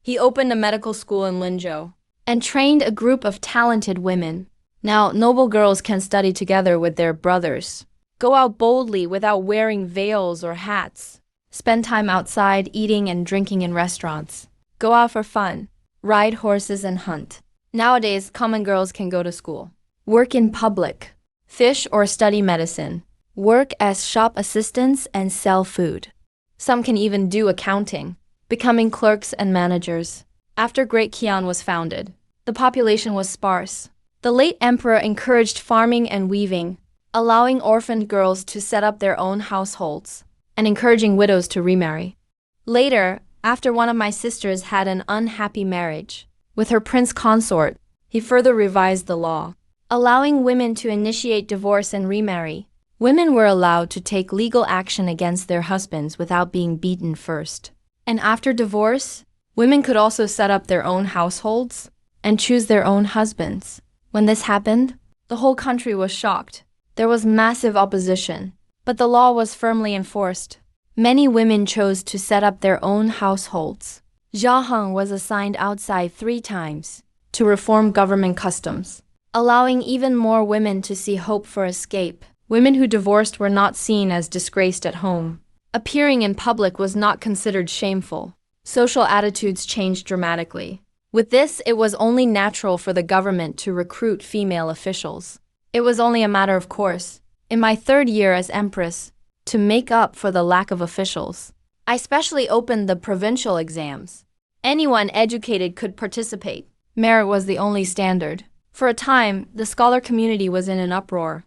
He opened a medical school in Lingzhou and trained a group of talented women. Now, noble girls can study together with their brothers, go out boldly without wearing veils or hats, spend time outside eating and drinking in restaurants, go out for fun, ride horses and hunt. Nowadays, common girls can go to school, work in public, fish or study medicine, work as shop assistants and sell food. Some can even do accounting, becoming clerks and managers. After Great Qian was founded, the population was sparse. The late emperor encouraged farming and weaving, allowing orphaned girls to set up their own households, and encouraging widows to remarry. Later, after one of my sisters had an unhappy marriage with her prince consort, he further revised the law, allowing women to initiate divorce and remarry. Women were allowed to take legal action against their husbands without being beaten first. And after divorce, women could also set up their own households and choose their own husbands. When this happened, the whole country was shocked. There was massive opposition, but the law was firmly enforced. Many women chose to set up their own households. Jia Heng was assigned outside 3 times to reform government customs, allowing even more women to see hope for escape. Women who divorced were not seen as disgraced at home. Appearing in public was not considered shameful. Social attitudes changed dramatically. With this, it was only natural for the government to recruit female officials. It was only a matter of course, in my 3rd year as empress, to make up for the lack of officials. I specially opened the provincial exams. Anyone educated could participate. Merit was the only standard. For a time, the scholar community was in an uproar.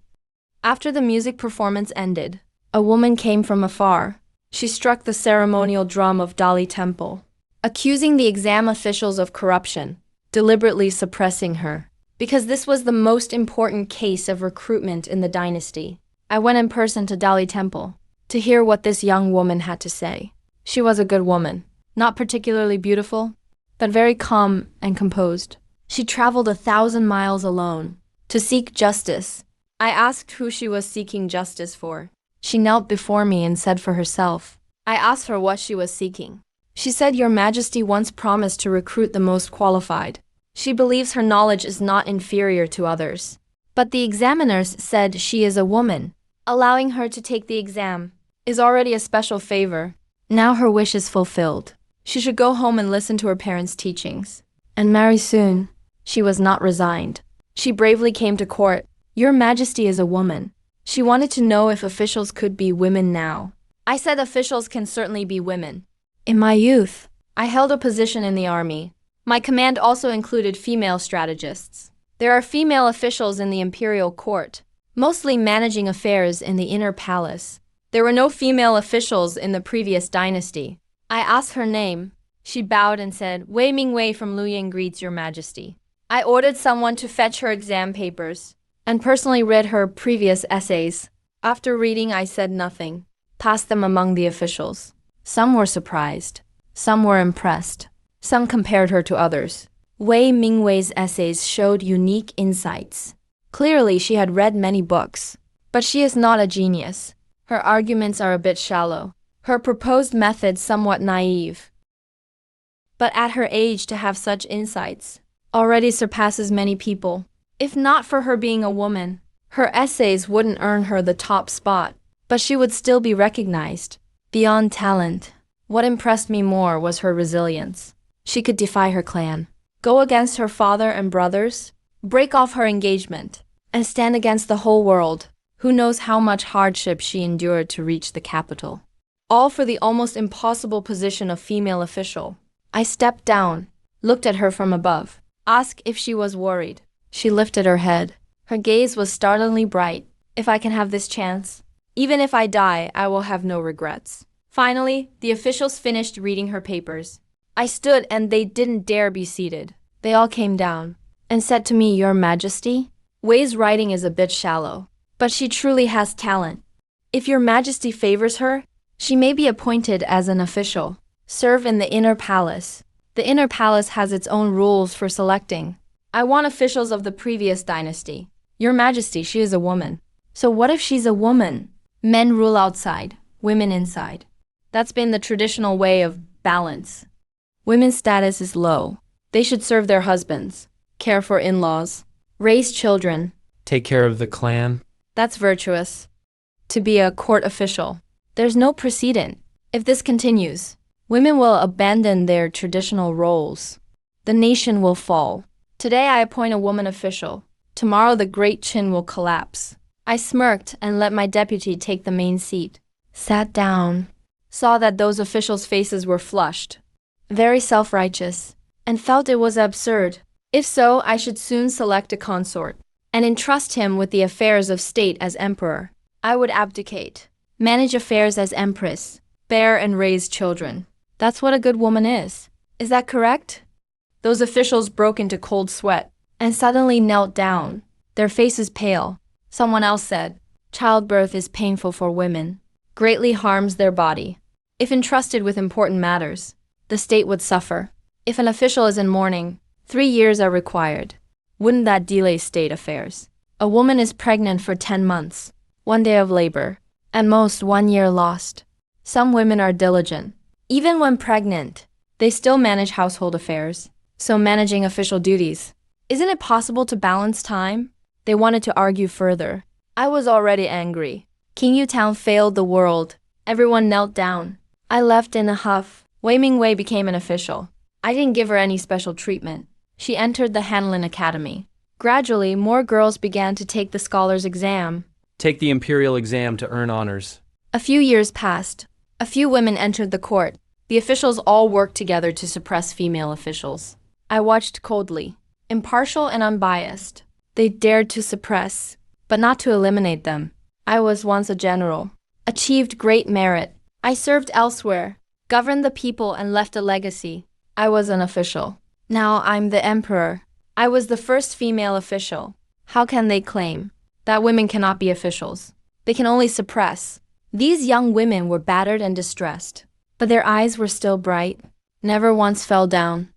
After the music performance ended, a woman came from afar. She struck the ceremonial drum of Dali Temple, accusing the exam officials of corruption, deliberately suppressing her. Because this was the most important case of recruitment in the dynasty, I went in person to Dali Temple to hear what this young woman had to say. She was a good woman, not particularly beautiful, but very calm and composed. She traveled 1,000 miles alone to seek justice. I asked who she was seeking justice for. She knelt before me and said for herself. I asked her what she was seeking. She said, "Your Majesty once promised to recruit the most qualified. She believes her knowledge is not inferior to others. But the examiners said she is a woman. Allowing her to take the exam is already a special favor. Now her wish is fulfilled. She should go home and listen to her parents' teachings and marry soon." She was not resigned. She bravely came to court. "Your Majesty is a woman." She wanted to know if officials could be women now. I said officials can certainly be women. In my youth, I held a position in the army. My command also included female strategists. There are female officials in the imperial court, mostly managing affairs in the inner palace. There were no female officials in the previous dynasty. I asked her name. She bowed and said, "Wei Mingwei from Luoyang greets Your Majesty." I ordered someone to fetch her exam papers and personally read her previous essays. After reading, I said nothing, passed them among the officials. Some were surprised. Some were impressed. Some compared her to others. Wei Mingwei's essays showed unique insights. Clearly, she had read many books. But she is not a genius. Her arguments are a bit shallow. Her proposed method somewhat naive. But at her age to have such insights already surpasses many people. If not for her being a woman, her essays wouldn't earn her the top spot, but she would still be recognized. Beyond talent, what impressed me more was her resilience. She could defy her clan, go against her father and brothers, break off her engagement, and stand against the whole world. Who knows how much hardship she endured to reach the capital. All for the almost impossible position of female official. I stepped down, looked at her from above, asked if she was worried. She lifted her head. Her gaze was startlingly bright. If I can have this chance, even if I die, I will have no regrets. Finally, the officials finished reading her papers. I stood and they didn't dare be seated. They all came down and said to me, "Your Majesty, Wei's writing is a bit shallow, but she truly has talent. If Your Majesty favors her, she may be appointed as an official, serve in the inner palace. The inner palace has its own rules for selecting. I want officials of the previous dynasty. Your Majesty, she is a woman. So what if she's a woman? Men rule outside, women inside. That's been the traditional way of balance. Women's status is low. They should serve their husbands, care for in-laws, raise children. Take care of the clan. That's virtuous. To be a court official, there's no precedent. If this continues, women will abandon their traditional roles. The nation will fall. Today I appoint a woman official. Tomorrow the great Qin will collapse. I smirked and let my deputy take the main seat. Sat down. Saw that those officials' faces were flushed. Very self-righteous. And felt it was absurd. If so, I should soon select a consort and entrust him with the affairs of state as emperor. I would abdicate, manage affairs as empress, bear and raise children. That's what a good woman is. Is that correct? Those officials broke into cold sweat and suddenly knelt down, their faces pale. Someone else said, childbirth is painful for women, greatly harms their body. If entrusted with important matters, the state would suffer. If an official is in mourning, 3 years are required. Wouldn't that delay state affairs? A woman is pregnant for 10 months, 1 day of labor, at most 1 year lost. Some women are diligent. Even when pregnant, they still manage household affairs, so managing official duties. Isn't it possible to balance time? They wanted to argue further. I was already angry. King Yutown failed the world. Everyone knelt down. I left in a huff. Wei Mingwei became an official. I didn't give her any special treatment. She entered the Hanlin Academy. Gradually, more girls began to take the scholars' exam. Take the imperial exam to earn honors. A few years passed. A few women entered the court. The officials all worked together to suppress female officials. I watched coldly. Impartial and unbiased. They dared to suppress, but not to eliminate them. I was once a general. Achieved great merit. I served elsewhere. Governed the people and left a legacy. I was an official. Now I'm the emperor. I was the first female official. How can they claim that women cannot be officials? They can only suppress. These young women were battered and distressed, but their eyes were still bright, never once fell down.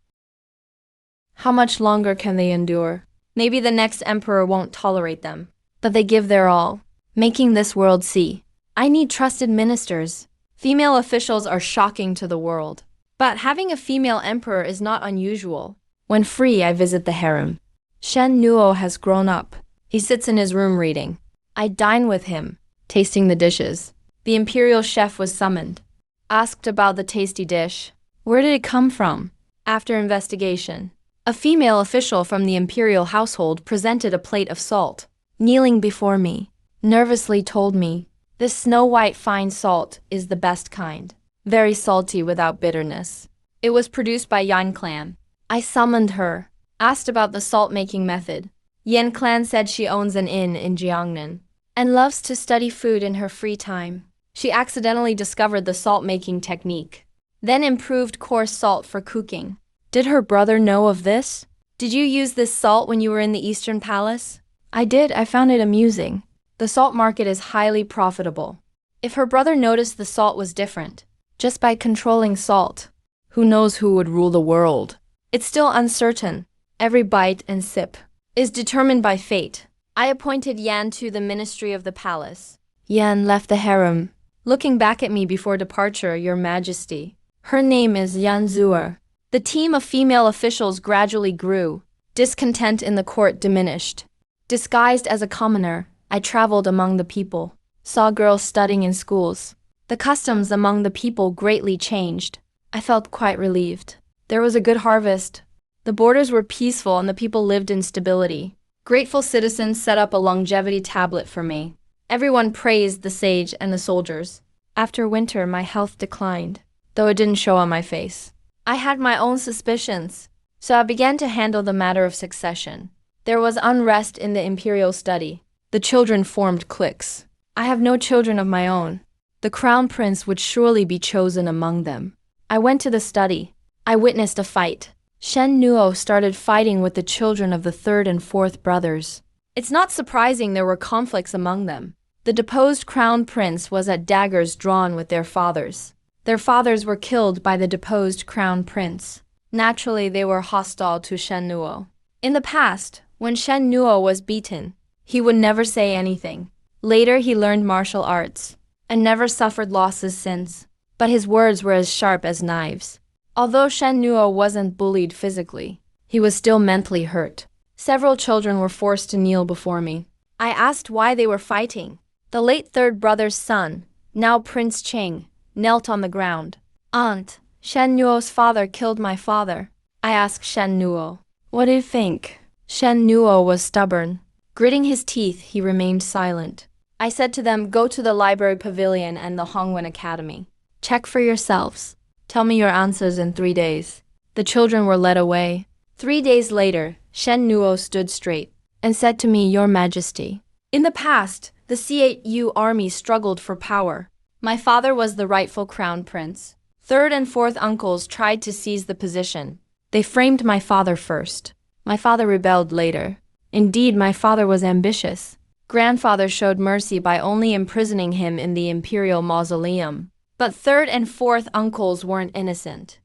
How much longer can they endure? Maybe the next emperor won't tolerate them, but they give their all, making this world see. I need trusted ministers. Female officials are shocking to the world. But having a female emperor is not unusual. When free, I visit the harem. Shen Nuo has grown up. He sits in his room reading. I dine with him, tasting the dishes. The imperial chef was summoned. Asked about the tasty dish. Where did it come from? After investigation, a female official from the imperial household presented a plate of salt. Kneeling before me, nervously told me, this snow-white fine salt is the best kind. Very salty without bitterness. It was produced by Yan clan. I summoned her, asked about the salt-making method. Yan clan said she owns an inn in Jiangnan and loves to study food in her free time. She accidentally discovered the salt-making technique, then improved coarse salt for cooking. Did her brother know of this? Did you use this salt when you were in the Eastern Palace? I did. I found it amusing. The salt market is highly profitable. If her brother noticed the salt was different, just by controlling salt, who knows who would rule the world? It's still uncertain. Every bite and sip is determined by fate. I appointed Yan to the ministry of the palace. Yan left the harem, looking back at me before departure, Your Majesty. Her name is Yan Zuer. The team of female officials gradually grew. Discontent in the court diminished. Disguised as a commoner, I traveled among the people, saw girls studying in schools. The customs among the people greatly changed. I felt quite relieved. There was a good harvest. The borders were peaceful and the people lived in stability. Grateful citizens set up a longevity tablet for me. Everyone praised the sage and the soldiers. After winter, my health declined, though it didn't show on my face. I had my own suspicions, so I began to handle the matter of succession. There was unrest in the imperial study. The children formed cliques. I have no children of my own. The crown prince would surely be chosen among them. I went to the study. I witnessed a fight. Shen Nuo started fighting with the children of the third and fourth brothers. It's not surprising there were conflicts among them. The deposed crown prince was at daggers drawn with their fathers. Their fathers were killed by the deposed crown prince. Naturally, they were hostile to Shen Nuo. In the past, when Shen Nuo was beaten, he would never say anything. Later, he learned martial arts and never suffered losses since, but his words were as sharp as knives. Although Shen Nuo wasn't bullied physically, he was still mentally hurt. Several children were forced to kneel before me. I asked why they were fighting. The late third brother's son, now Prince Cheng, knelt on the ground. Aunt, Shen Nuo's father killed my father. I asked Shen Nuo, what do you think? Shen Nuo was stubborn. Gritting his teeth, he remained silent. I said to them, go to the library pavilion and the Hongwen Academy. Check for yourselves. Tell me your answers in 3 days. The children were led away. 3 days later, Shen Nuo stood straight and said to me, Your Majesty, in the past, the CAU army struggled for power. My father was the rightful crown prince. Third and fourth uncles tried to seize the position. They framed my father first. My father rebelled later. Indeed, my father was ambitious. Grandfather showed mercy by only imprisoning him in the imperial mausoleum. But third and fourth uncles weren't innocent.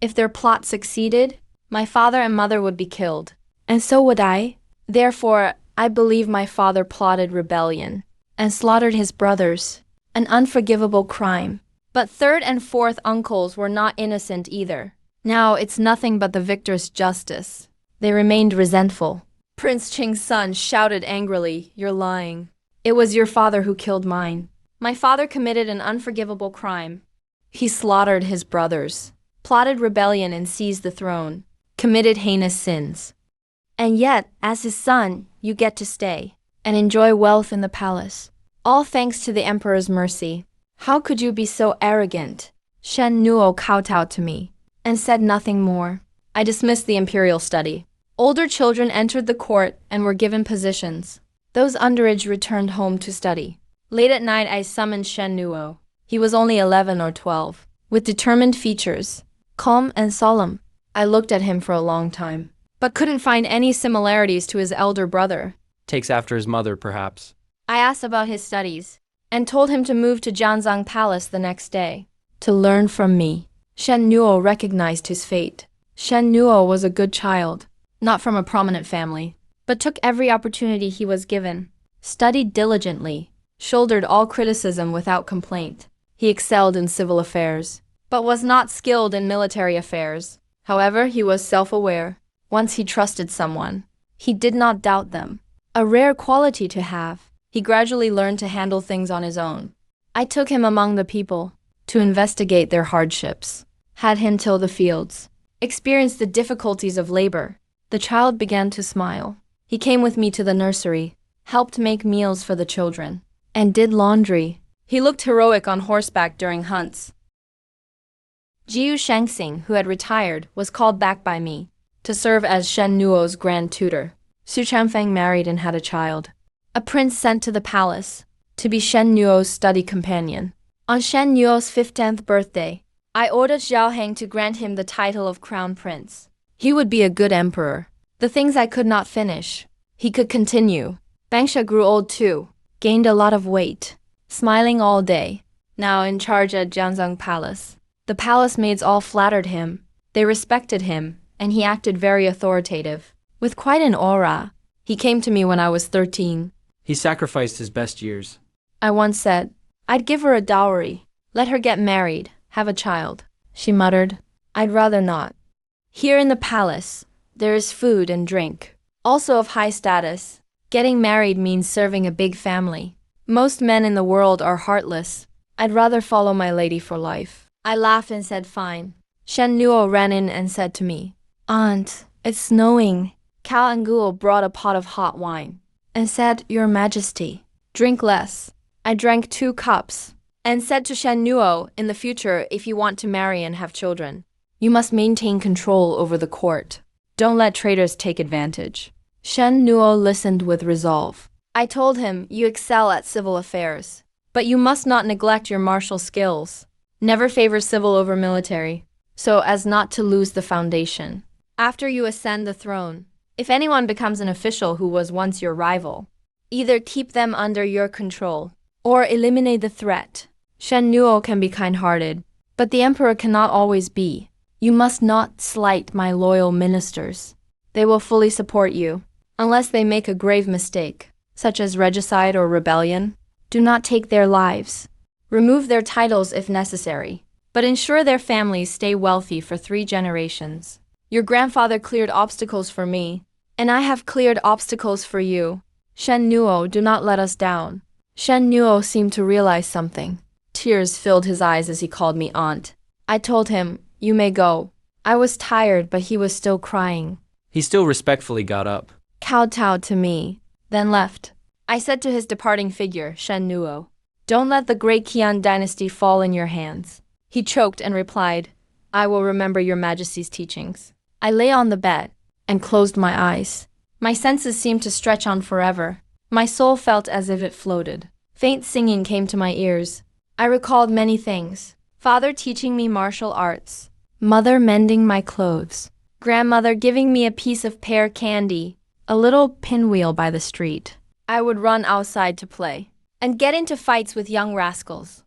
If their plot succeeded, my father and mother would be killed. And so would I. Therefore, I believe my father plotted rebellion and slaughtered his brothers, an unforgivable crime. But third and fourth uncles were not innocent either. Now it's nothing but the victor's justice. They remained resentful. Prince Qing's son shouted angrily, You're lying. It was your father who killed mine. My father committed an unforgivable crime. He slaughtered his brothers, plotted rebellion and seized the throne, committed heinous sins. And yet, as his son, you get to stay and enjoy wealth in the palace, all thanks to the emperor's mercy. How could you be so arrogant? Shen Nuo kowtowed to me and said nothing more. I dismissed the imperial study. Older children entered the court and were given positions. Those underage returned home to study. Late at night, I summoned Shen Nuo. He was only 11 or 12, with determined features, calm and solemn. I looked at him for a long time, but couldn't find any similarities to his elder brother. Takes after his mother, perhaps. I asked about his studies and told him to move to Jianzhang Palace the next day to learn from me. Shen Nuo recognized his fate. Shen Nuo was a good child, not from a prominent family, but took every opportunity he was given, studied diligently, shouldered all criticism without complaint. He excelled in civil affairs, but was not skilled in military affairs. However, he was self-aware. Once he trusted someone, he did not doubt them. A rare quality to have. He gradually learned to handle things on his own. I took him among the people to investigate their hardships, had him till the fields, experienced the difficulties of labor. The child began to smile. He came with me to the nursery, helped make meals for the children, and did laundry. He looked heroic on horseback during hunts. Jiu Shangxing, who had retired, was called back by me to serve as Shen Nuo's grand tutor. Su Chanfeng married and had a child, a prince sent to the palace to be Shen Nuo's study companion. On Shen Nuo's 15th birthday, I ordered Zhao Heng to grant him the title of crown prince. He would be a good emperor. The things I could not finish, he could continue. Bangsha grew old too, gained a lot of weight, smiling all day, now in charge at Jianzhang Palace. The palace maids all flattered him. They respected him, and he acted very authoritative, with quite an aura. He came to me when I was 13. He sacrificed his best years. I once said, I'd give her a dowry, let her get married, have a child. She muttered, I'd rather not. Here in the palace, there is food and drink, also of high status. Getting married means serving a big family. Most men in the world are heartless. I'd rather follow my lady for life. I laughed and said fine. Shen Nuo ran in and said to me, Aunt, it's snowing. Cao and Guo brought a pot of hot wine and said, Your Majesty, drink less. I drank 2 cups and said to Shen Nuo, in the future, if you want to marry and have children, you must maintain control over the court. Don't let traitors take advantage. Shen Nuo listened with resolve. I told him, you excel at civil affairs, but you must not neglect your martial skills. Never favor civil over military, so as not to lose the foundation. After you ascend the throne, if anyone becomes an official who was once your rival, either keep them under your control or eliminate the threat. Shen Nuo can be kind-hearted, but the emperor cannot always be. You must not slight my loyal ministers. They will fully support you, unless they make a grave mistake, such as regicide or rebellion. Do not take their lives. Remove their titles if necessary, but ensure their families stay wealthy for 3 generations. Your grandfather cleared obstacles for me, and I have cleared obstacles for you. Shen Nuo, do not let us down. Shen Nuo seemed to realize something. Tears filled his eyes as he called me aunt. I told him, you may go. I was tired, but he was still crying. He still respectfully got up. kowtowed to me, then left. I said to his departing figure, Shen Nuo, "Don't let the great Qian dynasty fall in your hands." He choked and replied, "I will remember your majesty's teachings." I lay on the bed and closed my eyes. My senses seemed to stretch on forever. My soul felt as if it floated. Faint singing came to my ears. I recalled many things. Father teaching me martial arts. Mother mending my clothes. Grandmother giving me a piece of pear candy. A little pinwheel by the street. I would run outside to play and get into fights with young rascals.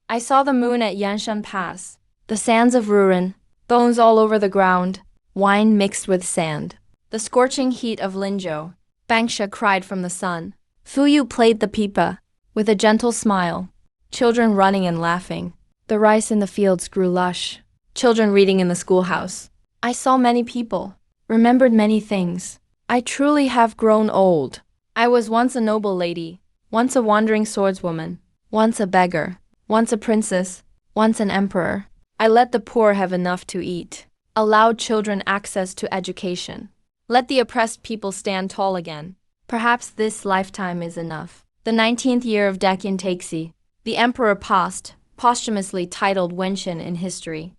I saw the moon at Yanshan Pass, the sands of Ruren, bones all over the ground, wine mixed with sand. The scorching heat of Linzhou. Bangsha cried from the sun. Fuyu played the pipa, with a gentle smile. Children running and laughing. The rice in the fields grew lush. Children reading in the schoolhouse. I saw many people, remembered many things. I truly have grown old. I was once a noble lady, once a wandering swordswoman, once a beggar, once a princess, once an emperor. I let the poor have enough to eat, allowed children access to education. Let the oppressed people stand tall again. Perhaps this lifetime is enough. The 19th year of Daqian Taixi, the emperor passed, posthumously titled Wenshin in history.